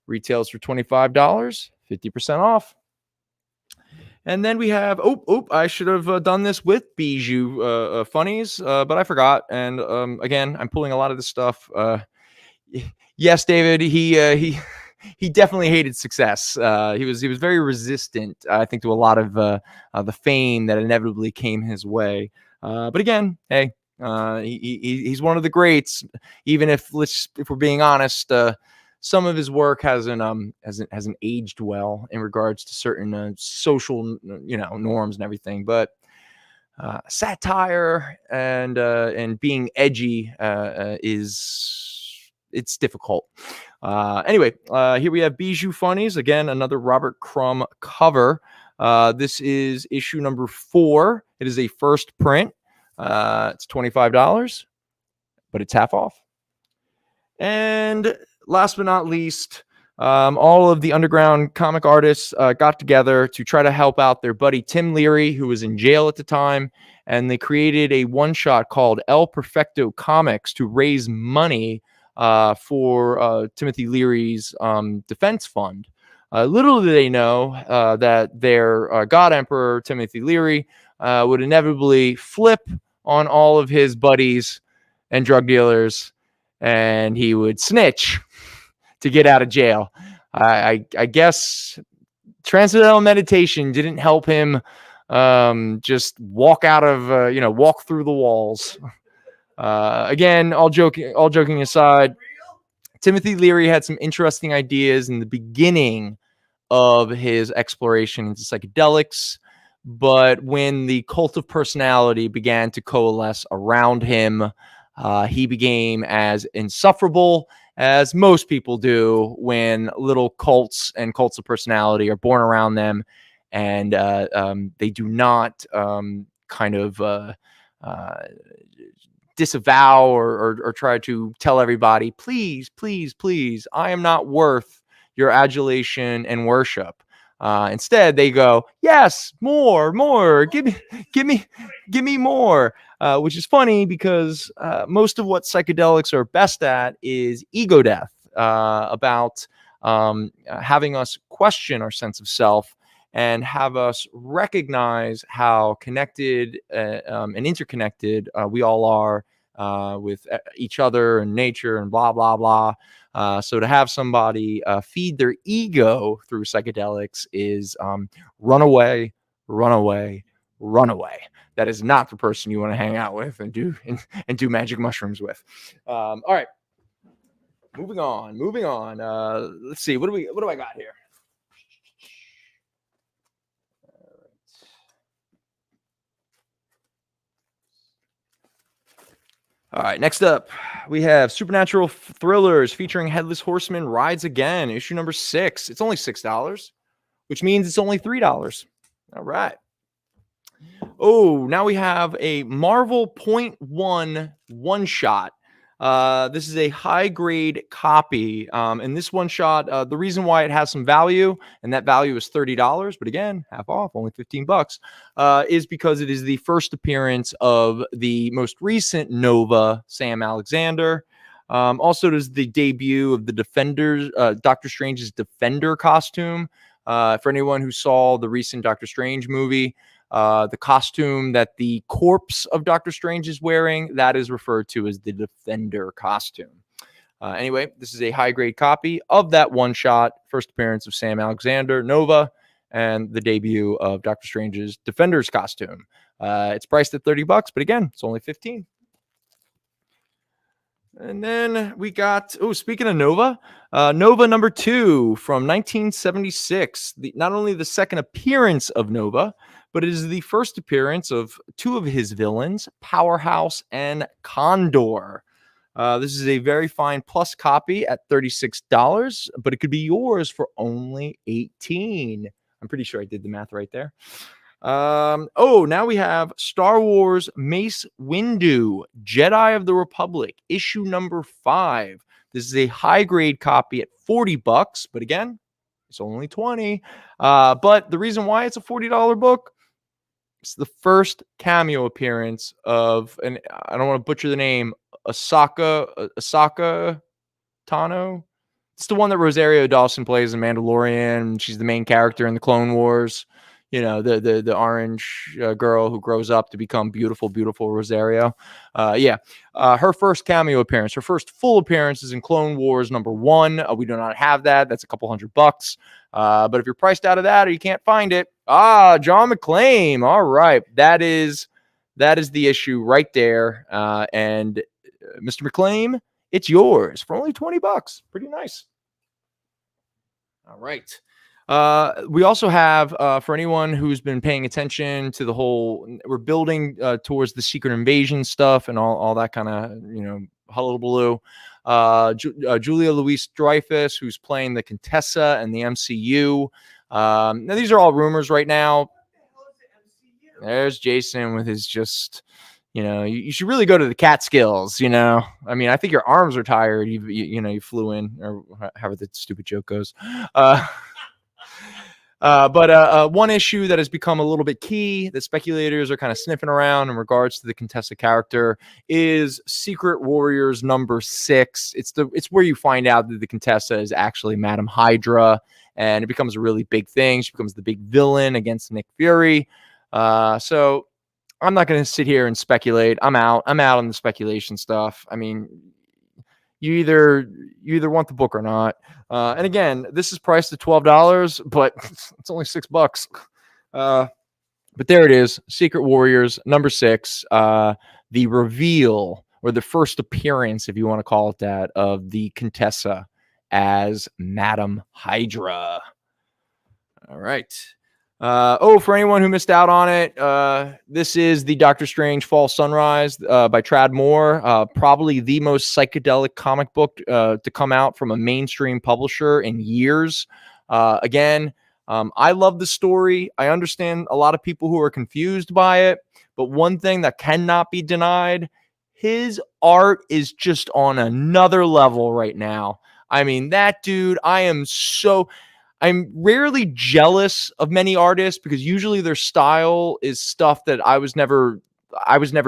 retails for $25, 50% off. And then we have, I should have done this with Bijou Funnies, but I forgot. And again, I'm pulling a lot of this stuff. Yes, David, he definitely hated success. He was very resistant, I think, to a lot of the fame that inevitably came his way. But again, hey, he's one of the greats. Even if we're being honest, some of his work hasn't aged well in regards to certain social norms and everything. But satire and being edgy it's difficult. Anyway, here we have Bijou Funnies, again, another Robert Crumb cover. This is issue number 4. It is a first print. It's $25, but it's half off. And last but not least, all of the underground comic artists got together to try to help out their buddy Tim Leary, who was in jail at the time, and they created a one-shot called El Perfecto Comics to raise money for Timothy Leary's defense fund. Little do they know that their God Emperor, Timothy Leary, would inevitably flip on all of his buddies and drug dealers, and he would snitch to get out of jail. I guess transcendental meditation didn't help him just walk out of, walk through the walls. Again, all joking aside, Timothy Leary had some interesting ideas in the beginning of his exploration into psychedelics, but when the cult of personality began to coalesce around him, he became as insufferable as most people do when little cults and cults of personality are born around them, and they do not disavow or try to tell everybody, please, please, please, I am not worth your adulation and worship. Instead, they go, yes, more, give me more, which is funny because most of what psychedelics are best at is ego death, about having us question our sense of self and have us recognize how connected and interconnected we all are with each other and nature and blah, blah, blah. So to have somebody feed their ego through psychedelics is run away, run away, run away. That is not the person you want to hang out with and do magic mushrooms with. All right. Moving on. Let's see. What do I got here? All right, next up, we have Supernatural Thrillers featuring Headless Horseman Rides Again, issue number 6. It's only $6, which means it's only $3. All right. Oh, now we have a Marvel .1 one-shot. This is a high-grade copy, and this one-shot, the reason why it has some value, and that value is $30, but again, half off, only $15, is because it is the first appearance of the most recent Nova, Sam Alexander. Also, it is the debut of the Defenders, Doctor Strange's Defender costume. For anyone who saw the recent Doctor Strange movie, the costume that the corpse of Doctor Strange is wearing, that is referred to as the Defender costume. Anyway, this is a high-grade copy of that one-shot, first appearance of Sam Alexander, Nova, and the debut of Doctor Strange's Defender's costume. It's priced at $30, but again, it's only $15. And then we got, speaking of Nova, Nova number 2 from 1976. Not only the second appearance of Nova, but it is the first appearance of 2 of his villains, Powerhouse and Condor. This is a very fine plus copy at $36, but it could be yours for only $18. I'm pretty sure I did the math right there. Now we have Star Wars Mace Windu, Jedi of the Republic, issue number 5. This is a high grade copy at $40, but again, it's only $20. But the reason why it's a $40 book, it's the first cameo appearance of, and I don't want to butcher the name, Ahsoka Tano. It's the one that Rosario Dawson plays in Mandalorian. She's the main character in the Clone Wars. You know, the orange girl who grows up to become beautiful, beautiful Rosario. Her first cameo appearance, her first full appearance is in Clone Wars number 1. We do not have that. That's a couple $100. But if you're priced out of that or you can't find it, John McClane. All right, that is the issue right there. And Mr. McClane, it's yours for only $20. Pretty nice. All right. We also have, for anyone who's been paying attention to the whole, we're building towards the Secret Invasion stuff and all that kind of, hullabaloo. Julia Louis-Dreyfus, who's playing the Contessa and the MCU. Now, these are all rumors right now. There's Jason with his just, you should really go to the Catskills, I mean, I think your arms are tired. You flew in, or however the stupid joke goes. But one issue that has become a little bit key that speculators are kind of sniffing around in regards to the Contessa character is Secret Warriors #6. It's where you find out that the Contessa is actually Madam Hydra, and it becomes a really big thing. She becomes the big villain against Nick Fury. So I'm not going to sit here and speculate. I'm out on the speculation stuff. I mean, you either want the book or not. And again, this is priced at $12, but it's only $6. But there it is, Secret Warriors #6, the reveal or the first appearance, if you want to call it that, of the Contessa as Madam Hydra. All right. For anyone who missed out on it, this is the Doctor Strange Fall Sunrise by Tradd Moore, probably the most psychedelic comic book to come out from a mainstream publisher in years. Again, I love the story. I understand a lot of people who are confused by it, but one thing that cannot be denied, his art is just on another level right now. I mean, that dude, I'm rarely jealous of many artists because usually their style is stuff that I was never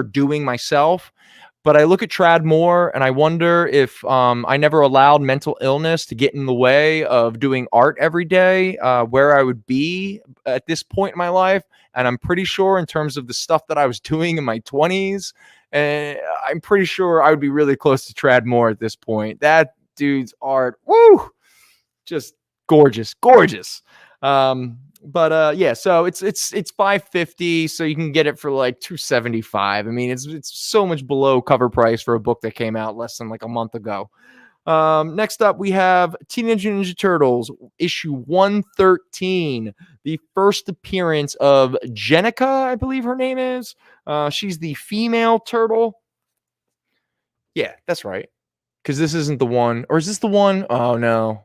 doing myself. But I look at Tradd Moore and I wonder if I never allowed mental illness to get in the way of doing art every day, where I would be at this point in my life. And I'm pretty sure in terms of the stuff that I was doing in my 20s, I'm pretty sure I would be really close to Tradd Moore at this point. That dude's art, woo, just gorgeous. Yeah, so it's $5.50, so you can get it for like $2.75. I mean, it's so much below cover price for a book that came out less than like a month ago. Next up, we have Teenage Ninja Turtles issue 113, the first appearance of Jennika, I believe her name is. She's the female turtle. Yeah, that's right. Because this isn't the one, or is this the one? Oh no.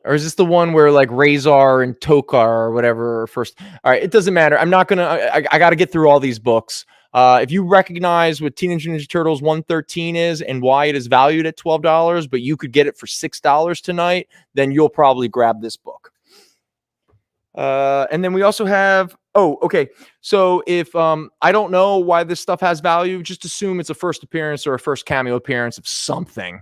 Or is this the one where like Razor and Tokar or whatever are first? All right, it doesn't matter. I'm not gonna. I got to get through all these books. If you recognize what Teenage Ninja Turtles 113 is and why it is valued at $12, but you could get it for $6 tonight, then you'll probably grab this book. And then we also have. Oh, okay. So if I don't know why this stuff has value, just assume it's a first appearance or a first cameo appearance of something.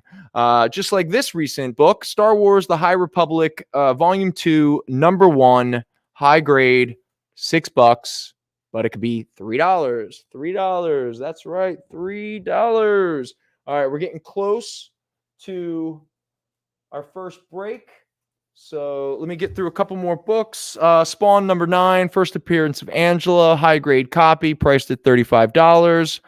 Just like this recent book, Star Wars: The High Republic, Volume 2, #1, high grade, $6, but it could be $3. $3. That's right, $3. All right, we're getting close to our first break. So let me get through a couple more books. Spawn #9, first appearance of Angela, high grade copy, priced at $35.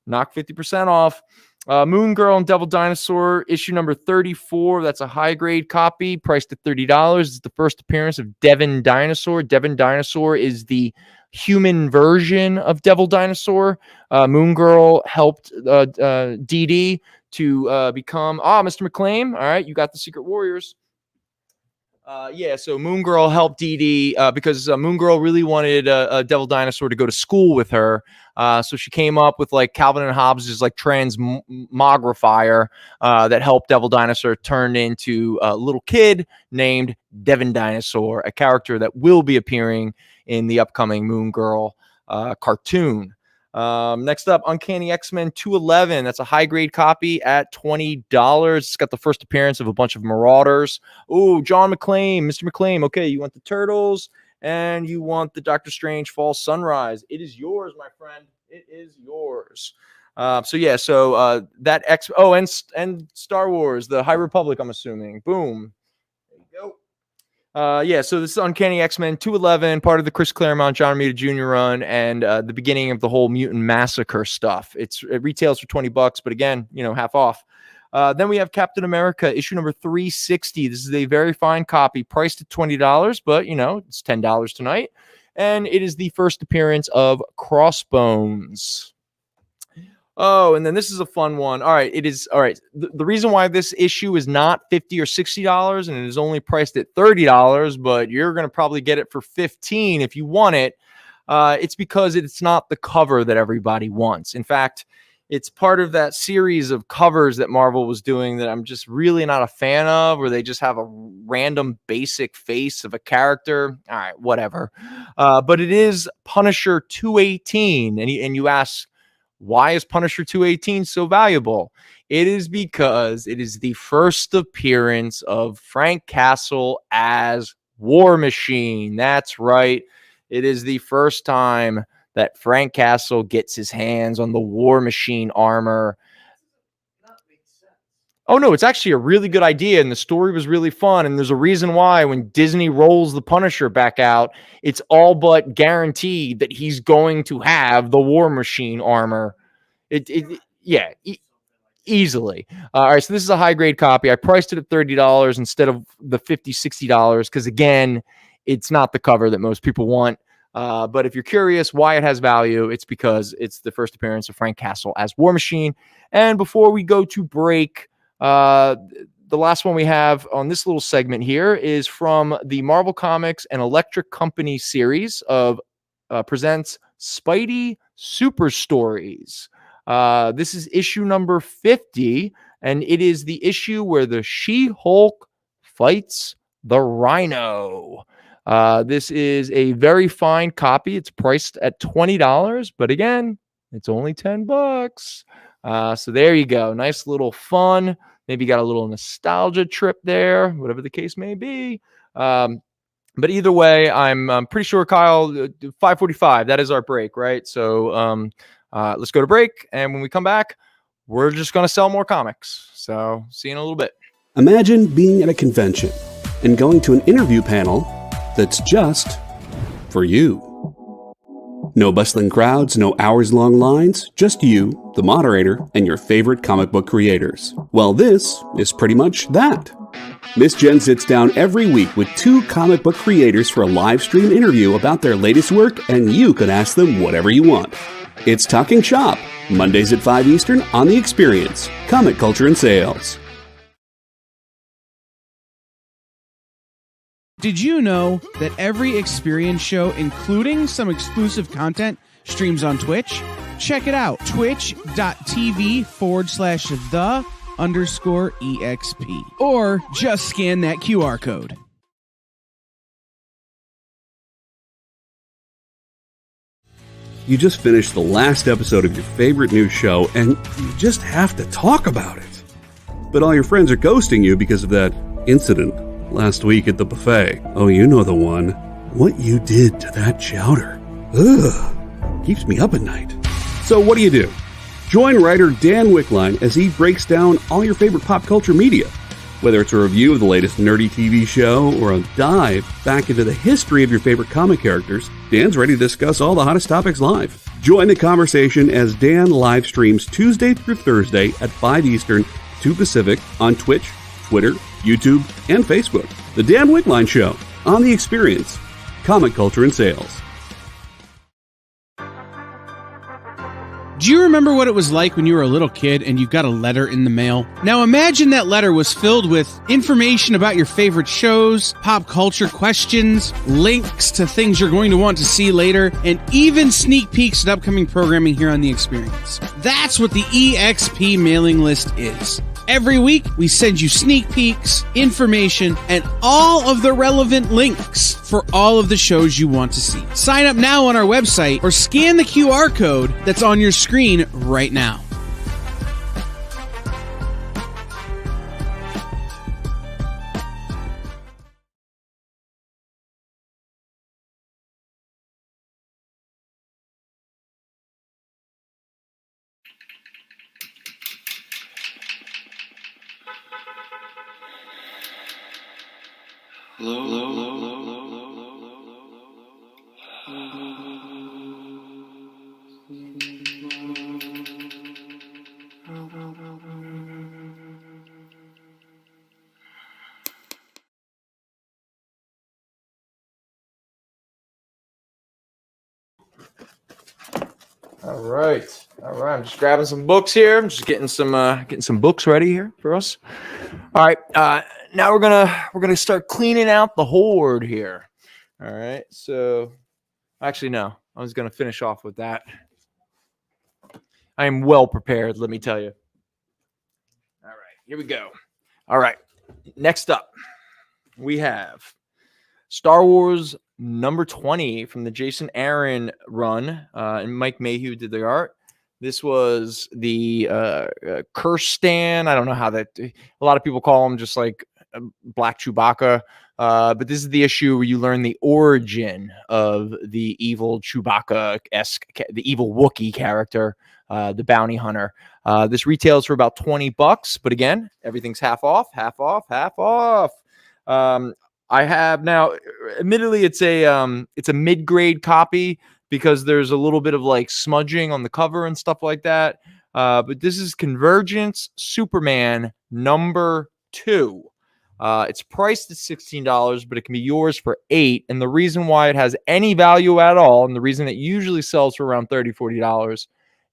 Knock 50% off. Moon Girl and Devil Dinosaur, issue number 34. That's a high grade copy, priced at $30. It's the first appearance of Devin Dinosaur. Devin Dinosaur is the human version of Devil Dinosaur. Moon Girl helped Dee Dee to become Mr. McClane. All right, you got the Secret Warriors. So Moon Girl helped Dee Dee because Moon Girl really wanted a Devil Dinosaur to go to school with her. So she came up with like Calvin and Hobbes's like transmogrifier that helped Devil Dinosaur turn into a little kid named Devin Dinosaur, a character that will be appearing in the upcoming Moon Girl cartoon. Next up, Uncanny X-Men 211. That's a high grade copy at $20. It's got the first appearance of a bunch of Marauders. Oh, John McClane, Mr. McClane. Okay, you want the Turtles and you want the Doctor Strange Fall Sunrise. It is yours, my friend. It is yours. That X. Oh, and Star Wars, the High Republic. I'm assuming. Boom. There you go. So this is Uncanny X-Men 211, part of the Chris Claremont, John Romita Jr. run, and the beginning of the whole Mutant Massacre stuff. It retails for $20, but again, half off. Then we have Captain America, issue number 360. This is a very fine copy, priced at $20, but it's $10 tonight. And it is the first appearance of Crossbones. Oh, and then this is a fun one. All right, it is. All right, the reason why this issue is not $50 or $60 and it is only priced at $30, but you're going to probably get it for $15 if you want it, it's because it's not the cover that everybody wants. In fact, It's part of that series of covers that Marvel was doing that I'm just really not a fan of, where they just have a random basic face of a character. All right, whatever. But it is Punisher 218. And you ask, why is Punisher 218 so valuable? It is because it is the first appearance of Frank Castle as War Machine. That's right. It is the first time that Frank Castle gets his hands on the War Machine armor. Oh, no, it's actually a really good idea, and the story was really fun, and there's a reason why when Disney rolls the Punisher back out, it's all but guaranteed that he's going to have the War Machine armor. Easily. All right, so this is a high-grade copy. I priced it at $30 instead of the $50, $60 because, again, it's not the cover that most people want. But if you're curious why it has value, it's because it's the first appearance of Frank Castle as War Machine. And before we go to break, the last one we have on this little segment here is from the Marvel Comics and Electric Company series of presents Spidey Super Stories. This is issue number 50, and it is the issue where the She-Hulk fights the Rhino. This is a very fine copy. It's priced at $20, but again, it's only $10. So there you go. Nice little fun. Maybe got a little nostalgia trip there, whatever the case may be. But either way, I'm pretty sure, Kyle, 5:45, that is our break, right? So let's go to break. And when we come back, we're just going to sell more comics. So see you in a little bit. Imagine being at a convention and going to an interview panel that's just for you. No bustling crowds, no hours-long lines, just you, the moderator, and your favorite comic book creators. Well, this is pretty much that. Miss Jen sits down every week with 2 comic book creators for a live stream interview about their latest work, and you can ask them whatever you want. It's Talking Shop, Mondays at 5 Eastern on The Experience, Comic Culture and Sales. Did you know that every Experience show, including some exclusive content, streams on Twitch? Check it out, twitch.tv/the_EXP. Or just scan that QR code. You just finished the last episode of your favorite new show, and you just have to talk about it. But all your friends are ghosting you because of that incident last week at the buffet. Oh, you know the one. What you did to that chowder. Ugh. Keeps me up at night. So what do? Join writer Dan Wickline as he breaks down all your favorite pop culture media. Whether it's a review of the latest nerdy TV show or a dive back into the history of your favorite comic characters, Dan's ready to discuss all the hottest topics live. Join the conversation as Dan live streams Tuesday through Thursday at 5 Eastern, 2 Pacific on Twitch, Twitter, YouTube, and Facebook. The Dan Wickline Show on The Experience, Comic Culture and Sales. Do you remember what it was like when you were a little kid and you got a letter in the mail? Now imagine that letter was filled with information about your favorite shows, pop culture questions, links to things you're going to want to see later, and even sneak peeks at upcoming programming here on The Experience. That's what the EXP mailing list is. Every week, we send you sneak peeks, information, and all of the relevant links for all of the shows you want to see. Sign up now on our website or scan the QR code that's on your screen right now. All right. I'm just grabbing some books here. I'm just getting some books ready here for us. All right. Now we're gonna start cleaning out the hoard here. All right. So, actually, no. I was gonna finish off with that. I am well prepared, let me tell you. All right, here we go. All right, next up, we have Star Wars number 20 from the Jason Aaron run, and Mike Mayhew did the art. This was the Curse Stand. I don't know how that. A lot of people call him just like Black Chewbacca, but this is the issue where you learn the origin of the evil Chewbacca-esque, the evil Wookiee character, the bounty hunter. This retails for about $20, but again, everything's half off. I have now, admittedly, it's a mid-grade copy because there's a little bit of like smudging on the cover and stuff like that. But this is Convergence Superman number 2. It's priced at $16, but it can be yours for $8. And the reason why it has any value at all, and the reason it usually sells for around $30, $40,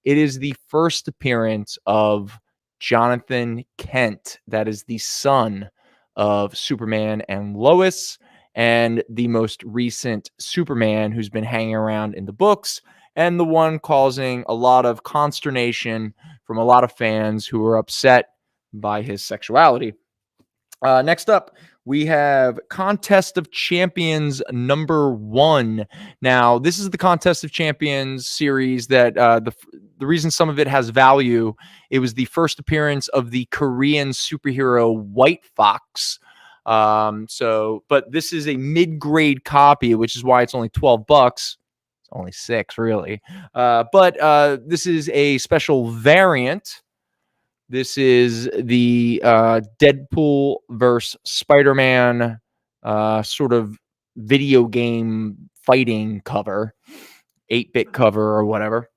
it is the first appearance of Jonathan Kent. That is the son of Superman and Lois, and the most recent Superman who's been hanging around in the books, and the one causing a lot of consternation from a lot of fans who are upset by his sexuality. Next up, we have Contest of Champions number 1. Now, this is the Contest of Champions series that the reason some of it has value, it was the first appearance of the Korean superhero White Fox. But this is a mid-grade copy, which is why it's only $12. It's only $6, really. But this is a special variant. This is the Deadpool versus Spider-Man sort of video game fighting cover, 8-bit cover or whatever.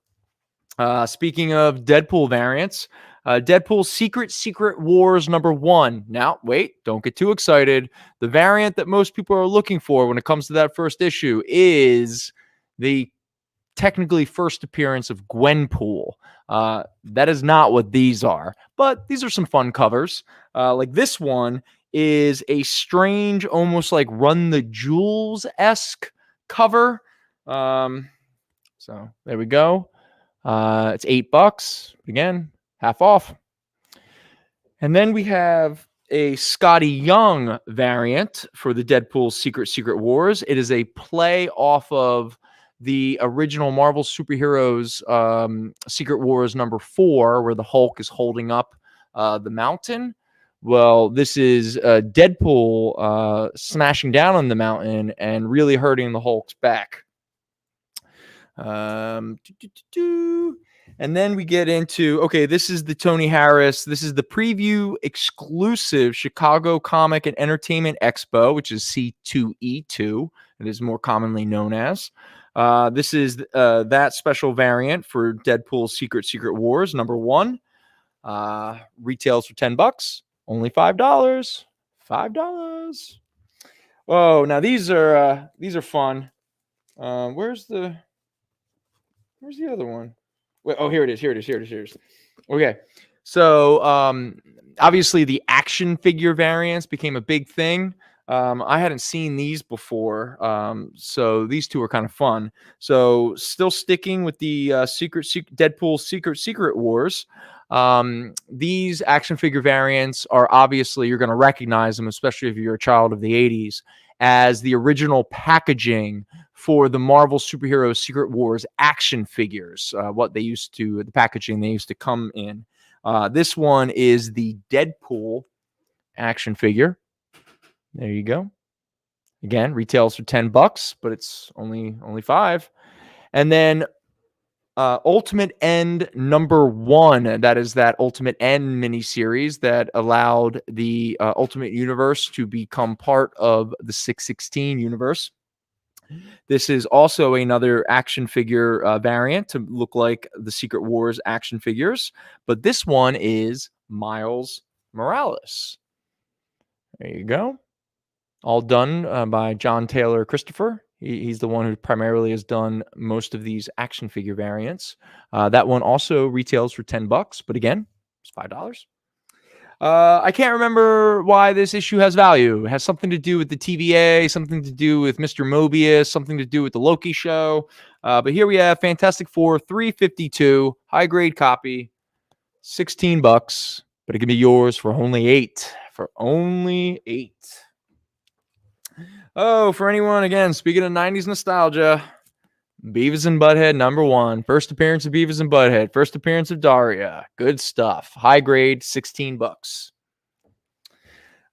Speaking of Deadpool variants, Deadpool Secret Wars number 1. Now, wait, don't get too excited. The variant that most people are looking for when it comes to that first issue is the technically first appearance of Gwenpool. That is not what these are, but these are some fun covers. Like this one is a strange, almost like Run the Jewels-esque cover. So there we go. It's $8. Again, half off. And then we have a Scotty Young variant for the Deadpool Secret Wars. It is a play off of the original Marvel Superheroes Secret Wars number 4, where the Hulk is holding up the mountain. Well, this is Deadpool smashing down on the mountain and really hurting the Hulk's back. And then we get into, okay, this is the Tony Harris. This is the preview exclusive Chicago Comic and Entertainment Expo, which is C2E2. It is more commonly known as. This is that special variant for Deadpool Secret Wars number 1. Retails for $10, only $5. $5. Whoa! Now these are fun. Where's the other one? Wait, oh, here it is. Okay, so obviously the action figure variants became a big thing. I hadn't seen these before, so these two are kind of fun. So still sticking with the Deadpool Secret Wars. These action figure variants are obviously, you're going to recognize them, especially if you're a child of the 80s, as the original packaging for the Marvel Superhero Secret Wars action figures. The packaging they used to come in. This one is the Deadpool action figure. There you go. Again, retails for $10, but it's only $5. And then Ultimate End number 1. That is that Ultimate End miniseries that allowed the Ultimate Universe to become part of the 616 universe. This is also another action figure variant to look like the Secret Wars action figures, but this one is Miles Morales. There you go. All done by John Taylor Christopher. He's the one who primarily has done most of these action figure variants. That one also retails for $10, but again, it's $5. I can't remember why this issue has value. It has something to do with the TVA, something to do with Mr. Mobius, something to do with the Loki show. But here we have Fantastic Four 352, high grade copy, $16, but it can be yours for only $8. For only $8. Oh, for anyone, again, speaking of 90s nostalgia, Beavis and Butthead #1. First appearance of Beavis and Butthead. First appearance of Daria. Good stuff. High grade, $16.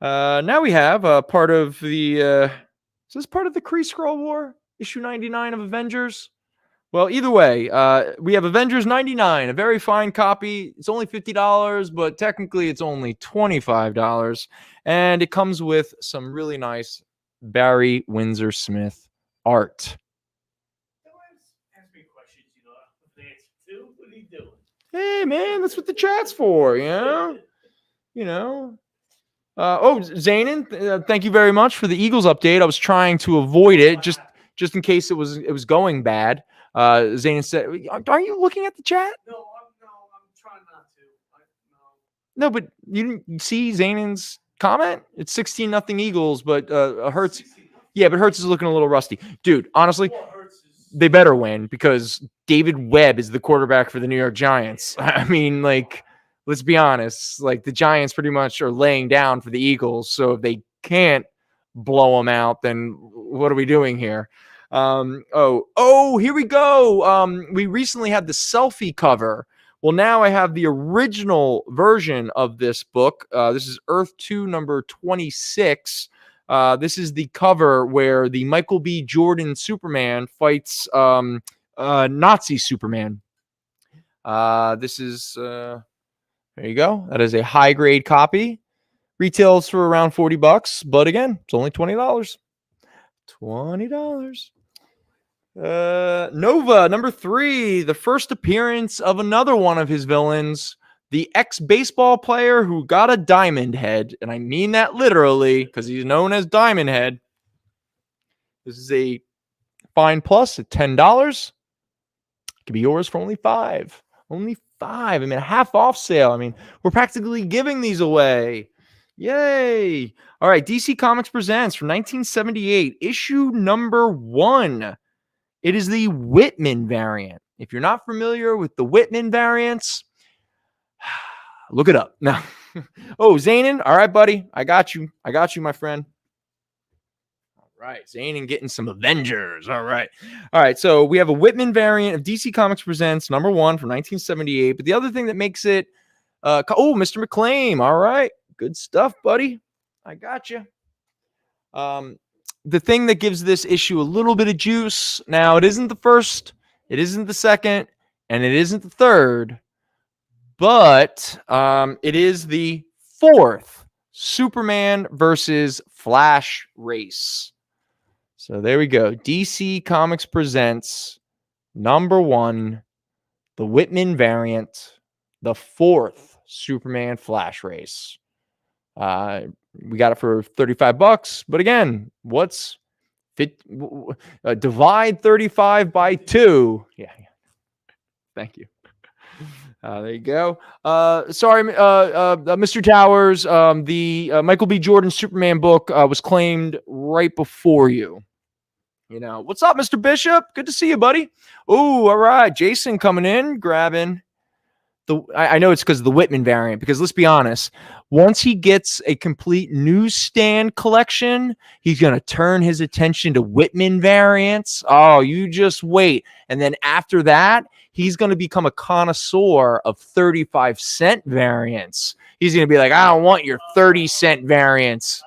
Now we have part of the... is this part of the Kree-Skrull War? Issue 99 of Avengers? Well, either way, we have Avengers 99, a very fine copy. It's only $50, but technically it's only $25. And it comes with some really nice Barry Windsor Smith art. Ask me questions, you know, the answer to. What are you doing? Hey, man, that's what the chat's for, you know? You know? Zanin, thank you very much for the Eagles update. I was trying to avoid it just in case it was going bad. Zanin said, "Are you looking at the chat?" No, I'm trying not to. No, but you didn't see Zanin's comment? It's 16-0 Eagles, but Hurts. Yeah, but Hurts is looking a little rusty, dude. Honestly, they better win because David Webb is the quarterback for the New York Giants. I mean, like, let's be honest. Like, the Giants pretty much are laying down for the Eagles. So if they can't blow them out, then what are we doing here? Here we go. We recently had the selfie cover. Well, now I have the original version of this book. This is Earth 2 number 26. This is the cover where the Michael B. Jordan Superman fights Nazi Superman. This is, there you go. That is a high grade copy. Retails for around $40, but again, it's only $20. $20. Nova number 3, the first appearance of another one of his villains, the ex-baseball player who got a diamond head, and I mean that literally because he's known as Diamond Head. This is a fine plus at $10. It can be yours for only $5. Only $5. I mean, a half off sale. I mean, we're practically giving these away. Yay! All right, DC Comics presents from 1978, issue number 1. It is the Whitman variant. If you're not familiar with the Whitman variants, look it up. Now, Zanin, all right, buddy. I got you, my friend. All right, Zanin getting some Avengers. All right. So we have a Whitman variant of DC Comics presents #1 from 1978. But the other thing that makes it, Mr. McClaim. All right, good stuff, buddy. I got you. The thing that gives this issue a little bit of juice. Now, it isn't the first, it isn't the second, and it isn't the third, but it is the 4th Superman versus Flash race. So there we go. DC Comics presents #1, the Whitman variant, the 4th Superman Flash race. We got it for $35, but again, divide 35 by 2. Yeah. Thank you. There you go. Sorry, Mr. Towers. The Michael B. Jordan Superman book was claimed right before you. You know, what's up, Mr. Bishop? Good to see you, buddy. Oh, all right. Jason coming in, grabbing. I know it's because of the Whitman variant, because let's be honest, once he gets a complete newsstand collection, he's going to turn his attention to Whitman variants. Oh, you just wait. And then after that, he's going to become a connoisseur of 35-cent variants. He's going to be like, I don't want your 30-cent variants.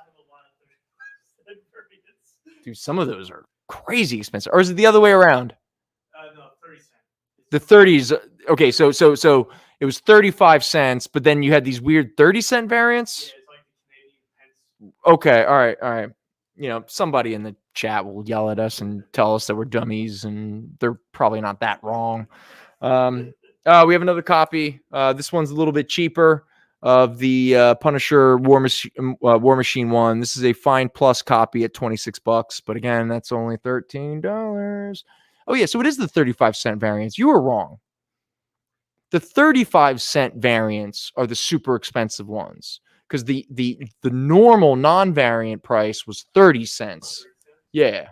Dude, some of those are crazy expensive. Or is it the other way around? No, 30 cents. The 30s. Okay, so it was 35 cents, but then you had these weird 30-cent variants. Yeah, it's like the Canadian pence. Okay, all right. You know, somebody in the chat will yell at us and tell us that we're dummies, and they're probably not that wrong. We have another copy. This one's a little bit cheaper of the Punisher War Machine 1. This is a fine plus copy at $26, but again, that's only $13. Oh yeah, so it is the 35-cent variants. You were wrong. The 35-cent variants are the super expensive ones. because the normal non-variant price was 30 cents. Yeah.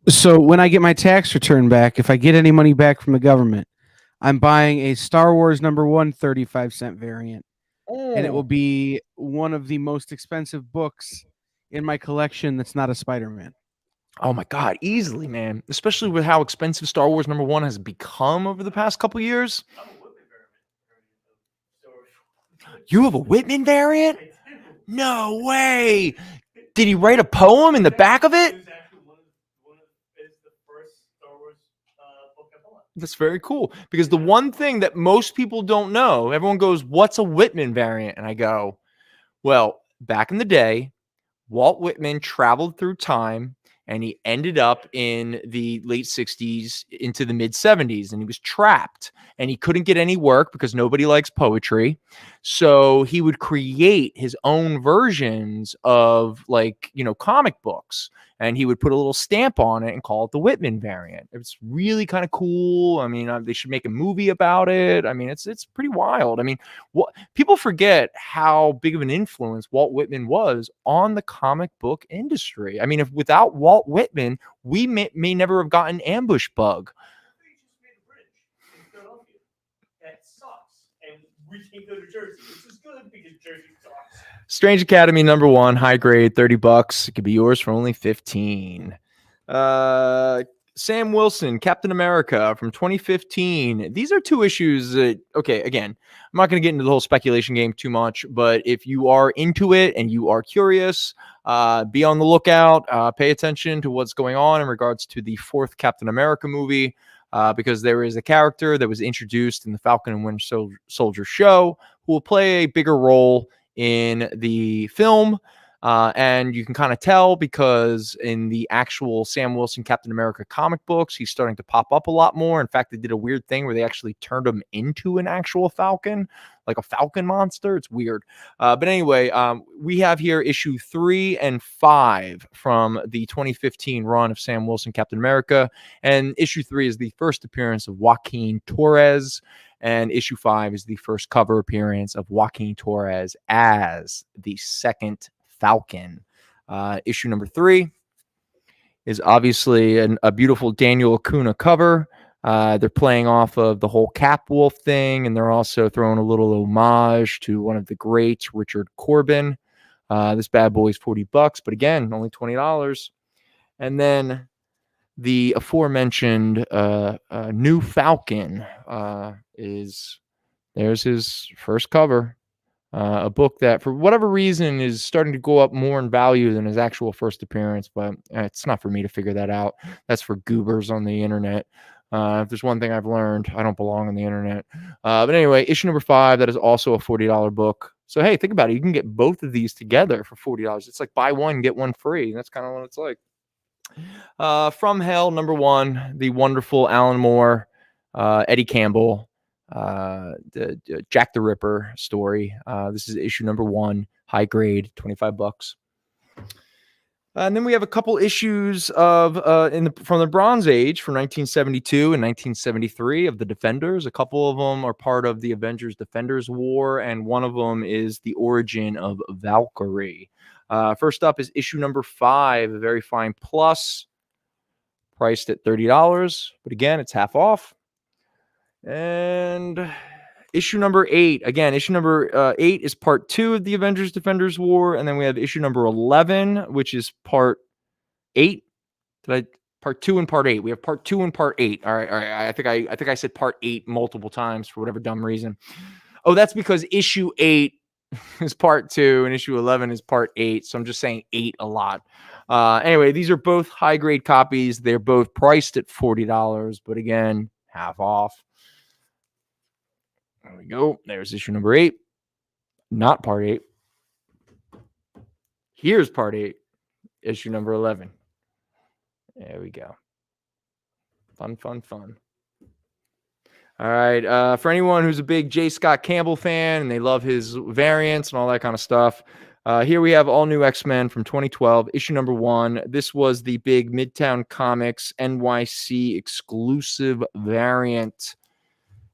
So when I get my tax return back, if I get any money back from the government, I'm buying a Star Wars #1 35-cent variant, and it will be one of the most expensive books in my collection that's not a Spider-Man. Oh my God, easily, man. Especially with how expensive Star Wars #1 has become over the past couple years. I'm a Whitman variant. You have a Whitman variant? I do. No way. Did he write a poem in the back of it? It was actually it's the first Star Wars book I bought. That's very cool. Because the one thing that most people don't know, everyone goes, what's a Whitman variant? And I go, well, back in the day, Walt Whitman traveled through time and he ended up in the late 60s into the mid 70s, and he was trapped and he couldn't get any work because nobody likes poetry. So he would create his own versions of, like, comic books, and he would put a little stamp on it and call it the Whitman variant. It's really kind of cool. I mean, they should make a movie about it. I mean, it's pretty wild. I mean, what people forget how big of an influence Walt Whitman was on the comic book industry. I mean, if without Walt Whitman, we may never have gotten Ambush Bug. They just made a bridge in Philadelphia. That sucks. And we can't go to Jersey, which is good because Jersey sucks. Strange Academy #1, high grade, $30. It could be yours for only 15. Sam Wilson, Captain America from 2015. These are two issues that, okay, again, I'm not going to get into the whole speculation game too much, but if you are into it and you are curious, be on the lookout. Pay attention to what's going on in regards to the fourth Captain America movie, because there is a character that was introduced in the Falcon and Winter Soldier show who will play a bigger role in the film. And you can kind of tell because in the actual Sam Wilson Captain America comic books, he's starting to pop up a lot more. In fact, they did a weird thing where they actually turned him into an actual Falcon, like a Falcon monster. It's weird. But anyway, we have here issue 3 and 5 from the 2015 run of Sam Wilson Captain America. And issue 3 is the first appearance of Joaquin Torres. And issue 5 is the first cover appearance of Joaquin Torres as the second Falcon. Issue number 3 is obviously a beautiful Daniel Acuna cover. They're playing off of the whole Cap Wolf thing, and they're also throwing a little homage to one of the greats, Richard Corbin. This bad boy is $40, but again, only $20. And then the aforementioned new Falcon there's his first cover. A book that, for whatever reason, is starting to go up more in value than his actual first appearance, but it's not for me to figure that out. That's for goobers on the internet. If there's one thing I've learned, I don't belong on the internet. But anyway, issue number 5, that is also a $40 book. So, hey, think about it. You can get both of these together for $40. It's like buy one, get one free. That's kind of what it's like. From Hell, #1, the wonderful Alan Moore, Eddie Campbell, the Jack the Ripper story. This is issue #1, high grade, $25. And then we have a couple issues of from the Bronze Age from 1972 and 1973 of the Defenders. A couple of them are part of the Avengers Defenders War, and one of them is the origin of Valkyrie. First up is issue number 5, a very fine plus, priced at $30, but again, it's half off. And issue number 8, again, issue number 8 is part 2 of the Avengers Defenders War, and then we have issue number 11, which is part 8. Part 2 and part 8. We have part 2 and part 8. All right. I think I said part 8 multiple times for whatever dumb reason. Oh, that's because issue 8 is part 2 and issue 11 is part 8. So I'm just saying 8 a lot. Anyway, these are both high grade copies. They're both priced at $40, but again, half off. There we go. There's issue number 8. Not part 8. Here's part 8. Issue number 11. There we go. Fun. All right. For anyone who's a big J. Scott Campbell fan and they love his variants and all that kind of stuff, here we have All New X-Men from 2012, issue number 1. This was the big Midtown Comics NYC exclusive variant.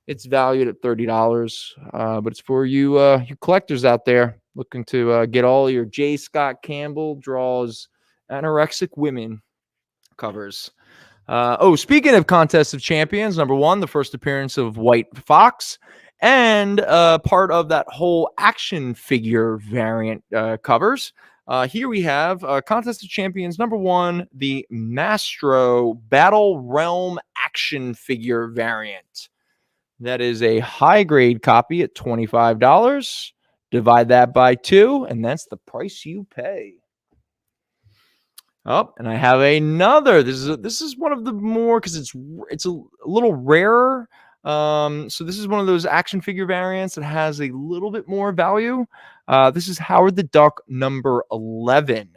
It's valued at $30, but it's for you collectors out there. Looking to get all your J. Scott Campbell draws anorexic women covers. Speaking of Contest of Champions, number 1, the first appearance of White Fox, and part of that whole action figure variant covers. Here we have Contest of Champions number 1, the Mastro Battle Realm action figure variant. That is a high grade copy at $25. Divide that by 2, and that's the price you pay. Oh, and I have another. This is one of the more, because it's a little rarer. So this is one of those action figure variants that has a little bit more value. This is Howard the Duck number 11.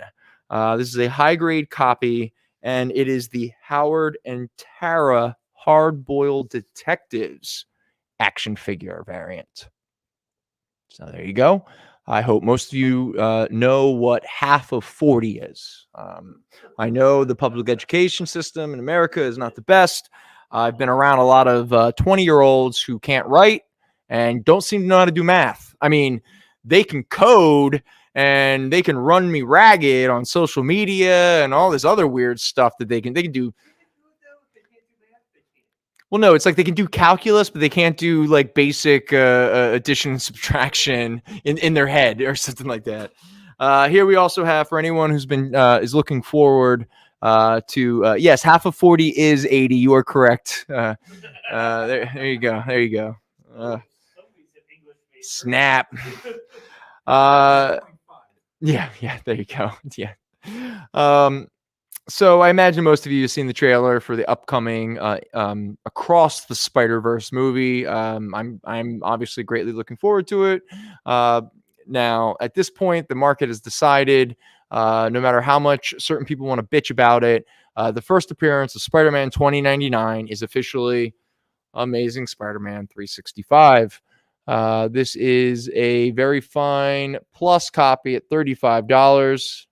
This is a high grade copy, and it is the Howard and Tara Hard-Boiled Detectives action figure variant. So there you go. I hope most of you know what half of 40 is. I know the public education system in America is not the best. I've been around a lot of 20-year-olds who can't write and don't seem to know how to do math. I mean, they can code and they can run me ragged on social media and all this other weird stuff that they can do. Well, no, it's like they can do calculus, but they can't do like basic addition and subtraction in their head or something like that. Here we also have, for anyone who's been is looking forward to yes, half of 40 is 80. You are correct. There you go. There you go. Snap. Yeah. There you go. Yeah. So I imagine most of you have seen the trailer for the upcoming Across the Spider-Verse movie. I'm obviously greatly looking forward to it. Now, at this point, the market has decided, no matter how much certain people want to bitch about it, the first appearance of Spider-Man 2099 is officially Amazing Spider-Man 365. This is a very fine plus copy at $35.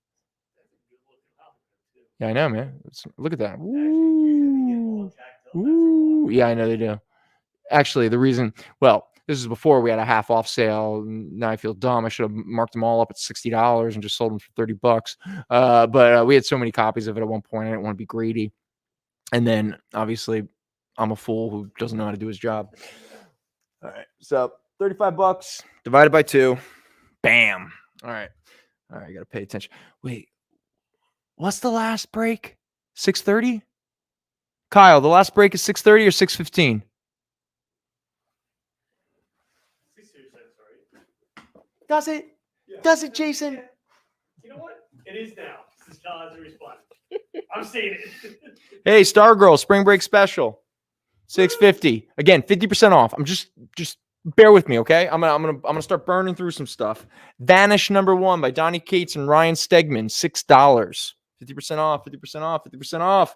Yeah, I know, man. Look at that. Ooh. Ooh. Yeah, I know they do. Actually, the reason, well, this is before we had a half off sale. Now I feel dumb. I should have marked them all up at $60 and just sold them for $30. But we had so many copies of it at one point. I didn't want to be greedy. And then, obviously, I'm a fool who doesn't know how to do his job. All right. So, $35 divided by 2. Bam. All right. You got to pay attention. Wait. What's the last break? 6:30? Kyle, the last break is 6:30 or 6:15? Does it? Yeah. Does it, Jason? You know what? It is now. This is Kyle as a response. I'm seeing it. Hey, Stargirl, spring break special. $6.50. Again, 50% off. I'm just bear with me, okay? I'm gonna start burning through some stuff. Vanish number 1 by Donny Cates and Ryan Stegman, $6. 50% off, 50% off, 50% off.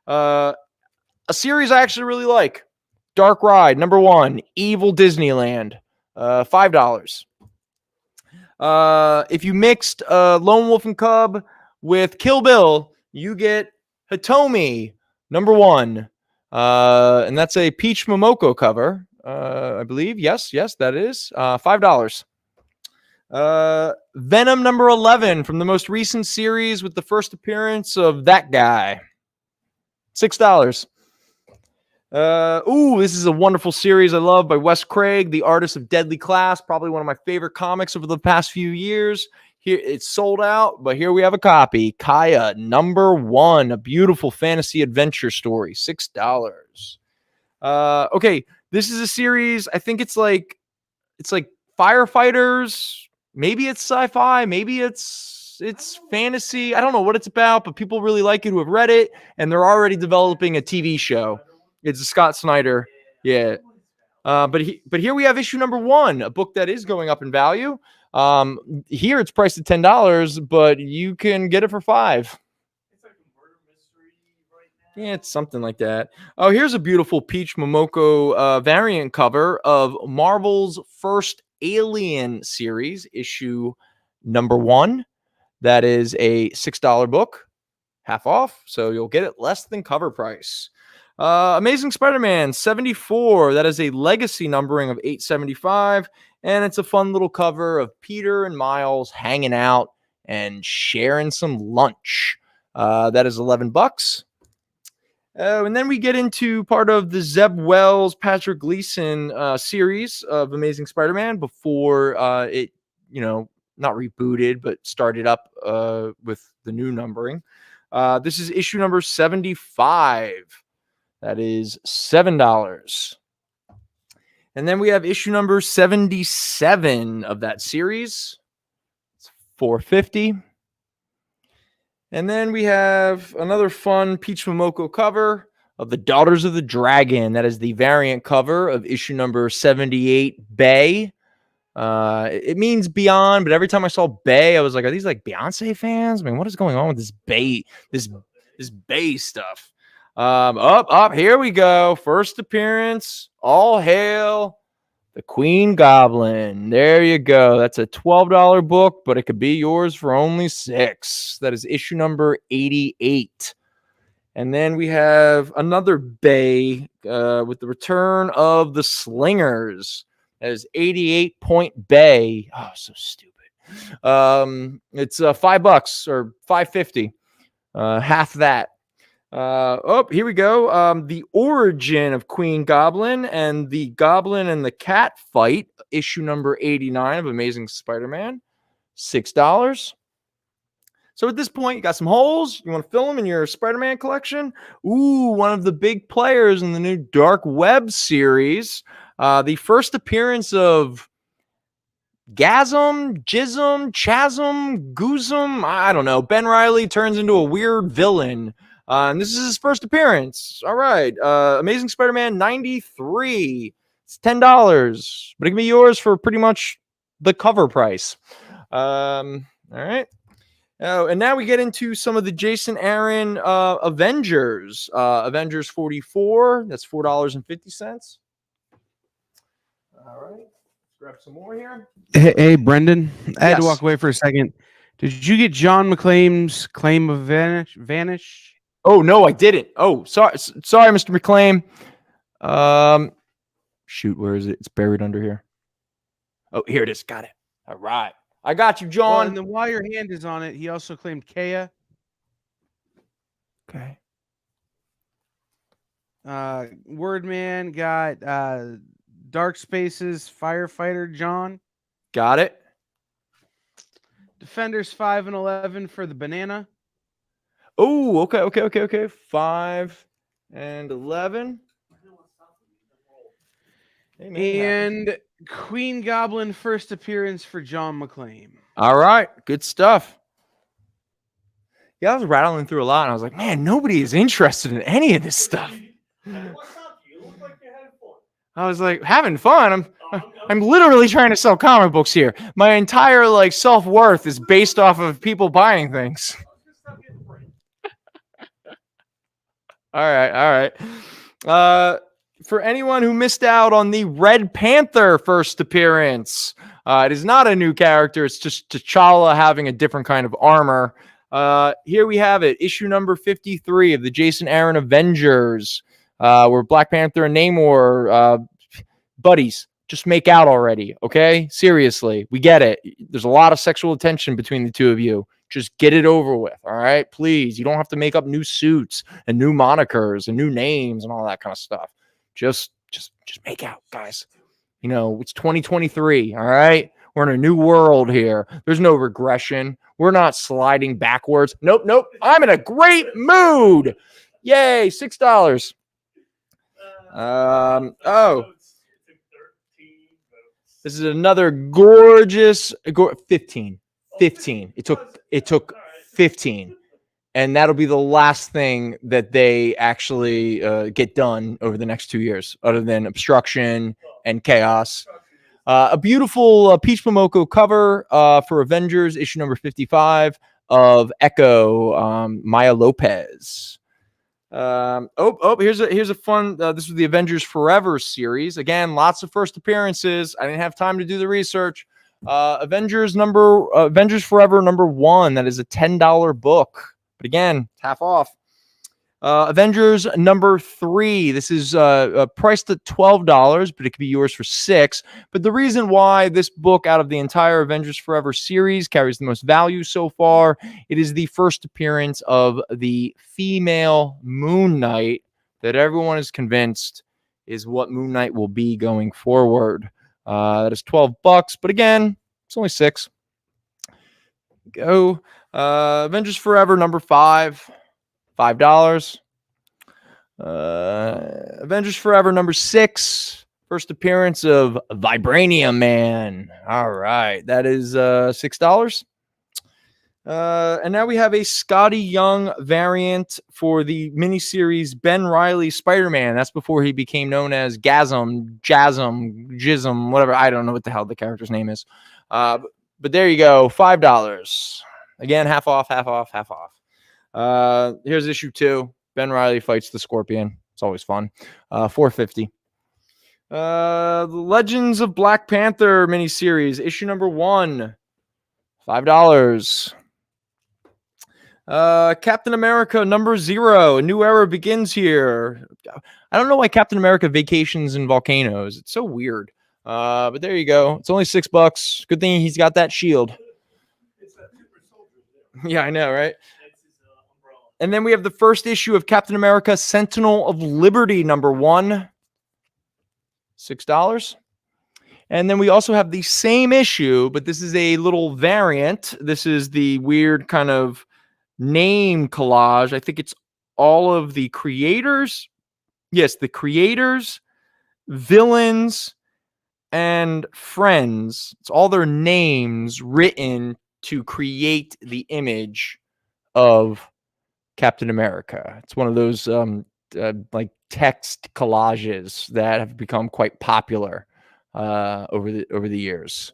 A series I actually really like. Dark Ride, number 1, Evil Disneyland, $5. If you mixed Lone Wolf and Cub with Kill Bill, you get Hitomi, number 1. And that's a Peach Momoko cover, I believe. Yes, that is. $5. Venom number 11 from the most recent series with the first appearance of that guy. $6. This is a wonderful series I love by Wes Craig, the artist of Deadly Class, probably one of my favorite comics over the past few years. Here it's sold out, but here we have a copy. Kaya number 1, a beautiful fantasy adventure story, $6. Okay, this is a series. I think it's like firefighters. Maybe it's sci-fi, maybe it's fantasy. I don't know what it's about, but people really like it who have read it, and they're already developing a TV show. It's a Scott Snyder. Yeah. But here we have issue number 1, a book that is going up in value. Here it's priced at $10, but you can get it for $5. It's like a murder mystery right now. Yeah, it's something like that. Oh, here's a beautiful Peach Momoko variant cover of Marvel's first Alien series, issue number 1. That is a $6 book, half off, so you'll get it less than cover price. Amazing Spider-Man 74. That is a legacy numbering of 875. And it's a fun little cover of Peter and Miles hanging out and sharing some lunch. That is $11. And then we get into part of the Zeb Wells, Patrick Gleason series of Amazing Spider-Man before it, not rebooted, but started up with the new numbering. This is issue number 75. That is $7. And then we have issue number 77 of that series. It's $4.50. And then we have another fun Peach Momoko cover of the Daughters of the Dragon. That is the variant cover of issue number 78, Bay. It means beyond, but every time I saw Bay, I was like, are these like Beyonce fans? I mean, what is going on with this Bay, this Bay stuff? Here we go. First appearance. All hail the Queen Goblin. There you go. That's a $12 book, but it could be yours for only $6. That is issue number 88. And then we have another Bay with the return of the Slingers. That is 88 Point Bay. Oh, so stupid. It's $5 or $5.50. Half that. Here we go. The origin of Queen Goblin and the Goblin and the Cat fight, issue number 89 of Amazing Spider-Man, $6. So at this point, you got some holes. You want to fill them in your Spider-Man collection? Ooh, one of the big players in the new Dark Web series. The first appearance of Gasm, Jism, Chasm, Goozum. I don't know. Ben Reilly turns into a weird villain. And this is his first appearance. All right. Amazing Spider-Man 93. It's $10, but it can be yours for pretty much the cover price. All right. Oh, and now we get into some of the Jason Aaron Avengers. Avengers 44. That's $4.50. All right. Let's grab some more here. Hey, Brendan. I had to Yes. walk away for a second. Did you get John McClane's claim of vanish? Oh, no, I didn't. Oh, sorry, Mr. McClain. Shoot, where is it? It's buried under here. Oh, here it is. Got it. All right. I got you, Well, John. and then while your hand is on it, he also claimed Kea. Okay. Wordman got Dark Spaces Firefighter John. Got it. Defenders 5 and 11 for the banana. Oh, okay. 5 and 11. Hey, man, And Queen Goblin first appearance for John McClane. all right. Good stuff. Yeah, I was rattling through a lot, and I was like, man, nobody is interested in any of this stuff. What's up? You look like you're having fun. I was like, having fun. I'm literally trying to sell comic books here. My entire self-worth is based off of people buying things. Just stop getting free. All right. For anyone who missed out on the Red Panther first appearance, it is not a new character. It's just T'Challa having a different kind of armor. Here we have it, issue number 53 of the Jason Aaron Avengers, where Black Panther and Namor, buddies, just make out already, okay? Seriously, we get it. There's a lot of sexual tension between the two of you. Just get it over with, all right? Please, you don't have to make up new suits and new monikers and new names and all that kind of stuff. Just make out, guys. It's 2023, all right? We're in a new world here. There's no regression. We're not sliding backwards. Nope. I'm in a great mood. Yay, $6. This is another gorgeous 15. It took 15. And that'll be the last thing that they actually get done over the next 2 years, other than obstruction and chaos. A beautiful Peach Momoko cover for Avengers, issue number 55 of Echo, Maya Lopez. Here's a fun. This was the Avengers Forever series. Again, lots of first appearances. I didn't have time to do the research. Avengers Forever #1. That is a $10 book. But again, it's half off. Avengers number 3. This is priced at $12, but it could be yours for $6. But the reason why this book out of the entire Avengers Forever series carries the most value so far, it is the first appearance of the female Moon Knight that everyone is convinced is what Moon Knight will be going forward. That is $12, but again, it's only 6. Go. Avengers Forever number 5. $5. Avengers Forever number 6. First appearance of Vibranium Man. All right. That is $6. And now we have a Scotty Young variant for the miniseries Ben Reilly Spider-Man. That's before he became known as Gasm, Jasm, Jism, whatever. I don't know what the hell the character's name is. But there you go. $5. Again, half off, half off, half off. Here's issue 2. Ben Reilly fights the Scorpion. It's always fun. $4.50. The Legends of Black Panther miniseries, issue number 1. $5. Captain America number 0. A new era begins here. I don't know why Captain America vacations in volcanoes. It's so weird. But there you go. It's only $6. Good thing he's got that shield. Yeah, I know, right? And then we have the first issue of Captain America Sentinel of Liberty number 1. $6. And then we also have the same issue, but this is a little variant. This is the weird kind of name collage. I think it's all of the creators. Yes, the creators, villains, and friends. It's all their names written to create the image of Captain America. It's one of those like text collages that have become quite popular over the years.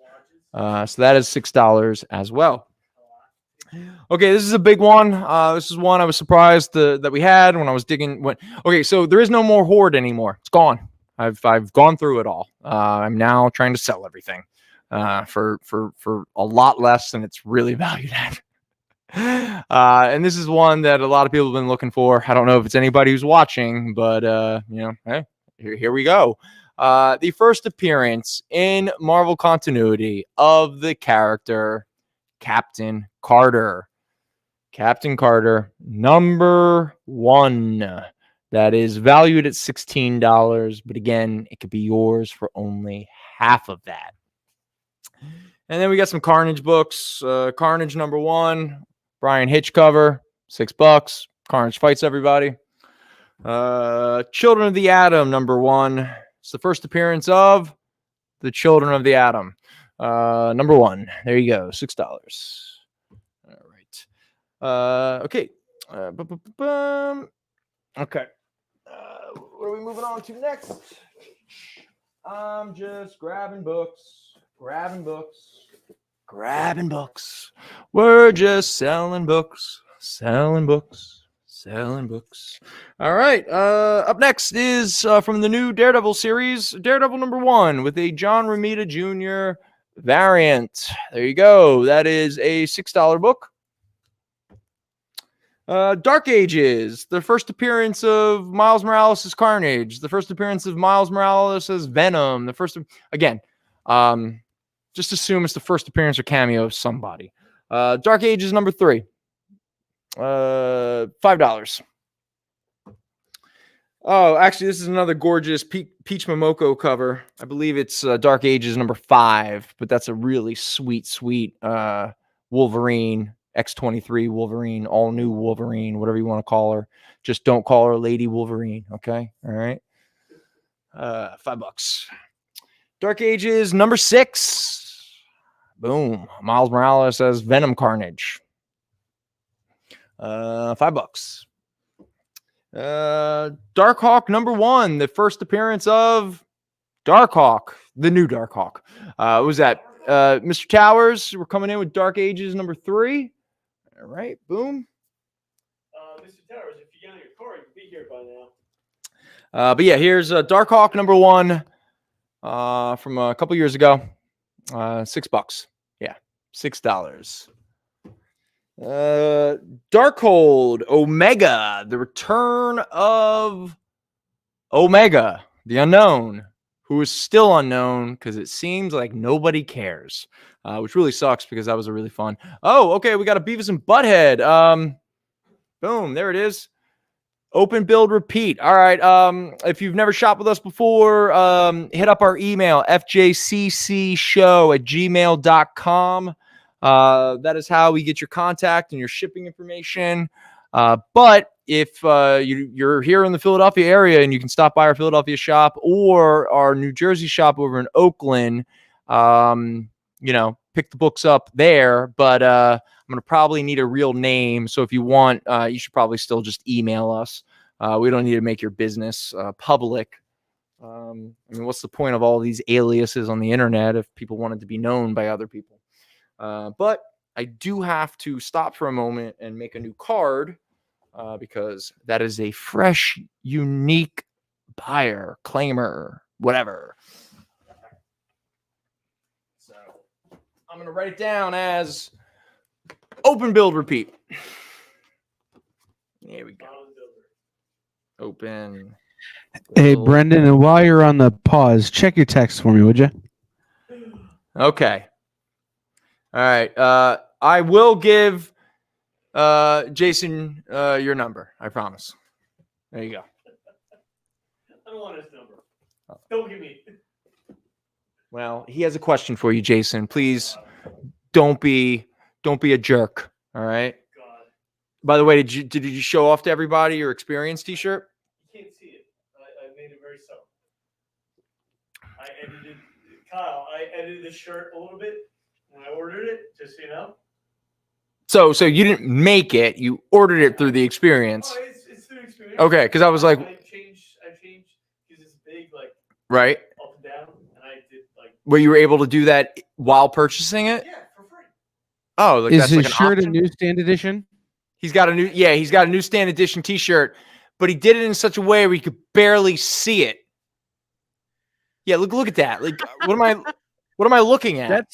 So that is $6 as well. Okay, this is a big one. This is one I was surprised that we had when I was digging. Okay, so there is no more Horde anymore. It's gone. I've gone through it all. I'm now trying to sell everything for a lot less than it's really valued at. And this is one that a lot of people have been looking for. I don't know if it's anybody who's watching, but hey, here we go. The first appearance in Marvel continuity of the character Captain Carter. Captain Carter, number 1. That is valued at $16, but again, it could be yours for only half of that. And then we got some Carnage books. Carnage number 1. Brian Hitch cover, $6. Carnage fights everybody. Children of the Atom, number 1. It's the first appearance of the Children of the Atom. Number 1. There you go, $6. All right. Okay. Okay. What are we moving on to next? I'm just grabbing books. We're just selling books. All right. Up next is from the new Daredevil series, Daredevil number 1 with a John Romita Jr. variant. There you go. That is a $6 book. Dark Ages, the first appearance of Miles Morales as Carnage, the first appearance of Miles Morales as Venom, the first, again, just assume it's the first appearance or cameo of somebody. Dark Ages number 3, $5. Oh, actually, this is another gorgeous Peach Momoko cover. I believe it's Dark Ages number 5, but that's a really sweet Wolverine, X-23 Wolverine, all new Wolverine, whatever you want to call her. Just don't call her Lady Wolverine, okay? All right. $5. Dark Ages number 6. Boom. Miles Morales as Venom Carnage. $5. Darkhawk number 1, the first appearance of Darkhawk, the new Darkhawk. What was that? Mr. Towers, we're coming in with Dark Ages number 3. All right, boom. Mr. Towers, if you get on your car, you'd be here by now. But yeah, here's Darkhawk number 1 from a couple years ago. $6. Yeah, $6. Darkhold Omega, the return of Omega, the unknown, who is still unknown because it seems like nobody cares, which really sucks because that was a really fun. Oh, okay, we got a Beavis and Butthead. Boom, there it is. Open, build, repeat. All right. If you've never shopped with us before, hit up our email, fjccshow@gmail.com. That is how we get your contact and your shipping information. But if you're here in the Philadelphia area and you can stop by our Philadelphia shop or our New Jersey shop over in Oakland, pick the books up there. But I'm going to probably need a real name. So if you want, you should probably still just email us. We don't need to make your business public. What's the point of all these aliases on the internet if people wanted to be known by other people? But I do have to stop for a moment and make a new card because that is a fresh, unique buyer, claimer, whatever. So I'm going to write it down as open, build, repeat. Here we go. Open. Hey, build. Brendan, and while you're on the pause, check your text for me, would you? Okay. All right. I will give Jason your number. I promise. There you go. I don't want his number. Don't give me. Well, he has a question for you, Jason. Please don't be a jerk. All right. God. By the way, did you show off to everybody your experience T-shirt? You can't see it. I made it very subtle. Kyle, I edited the shirt a little bit when I ordered it, just so you know. So you didn't make it. You ordered it through the experience. Oh, it's through experience. Okay, because I was like, I changed because it's big, like right. Up and down, and I did like. Where you were able to do that while purchasing it? Yeah, for free. Oh, like Is that's his like an shirt option? a newsstand edition? He's got a newsstand edition T-shirt, but he did it in such a way where you could barely see it. Yeah, look at that. Like, what am I looking at?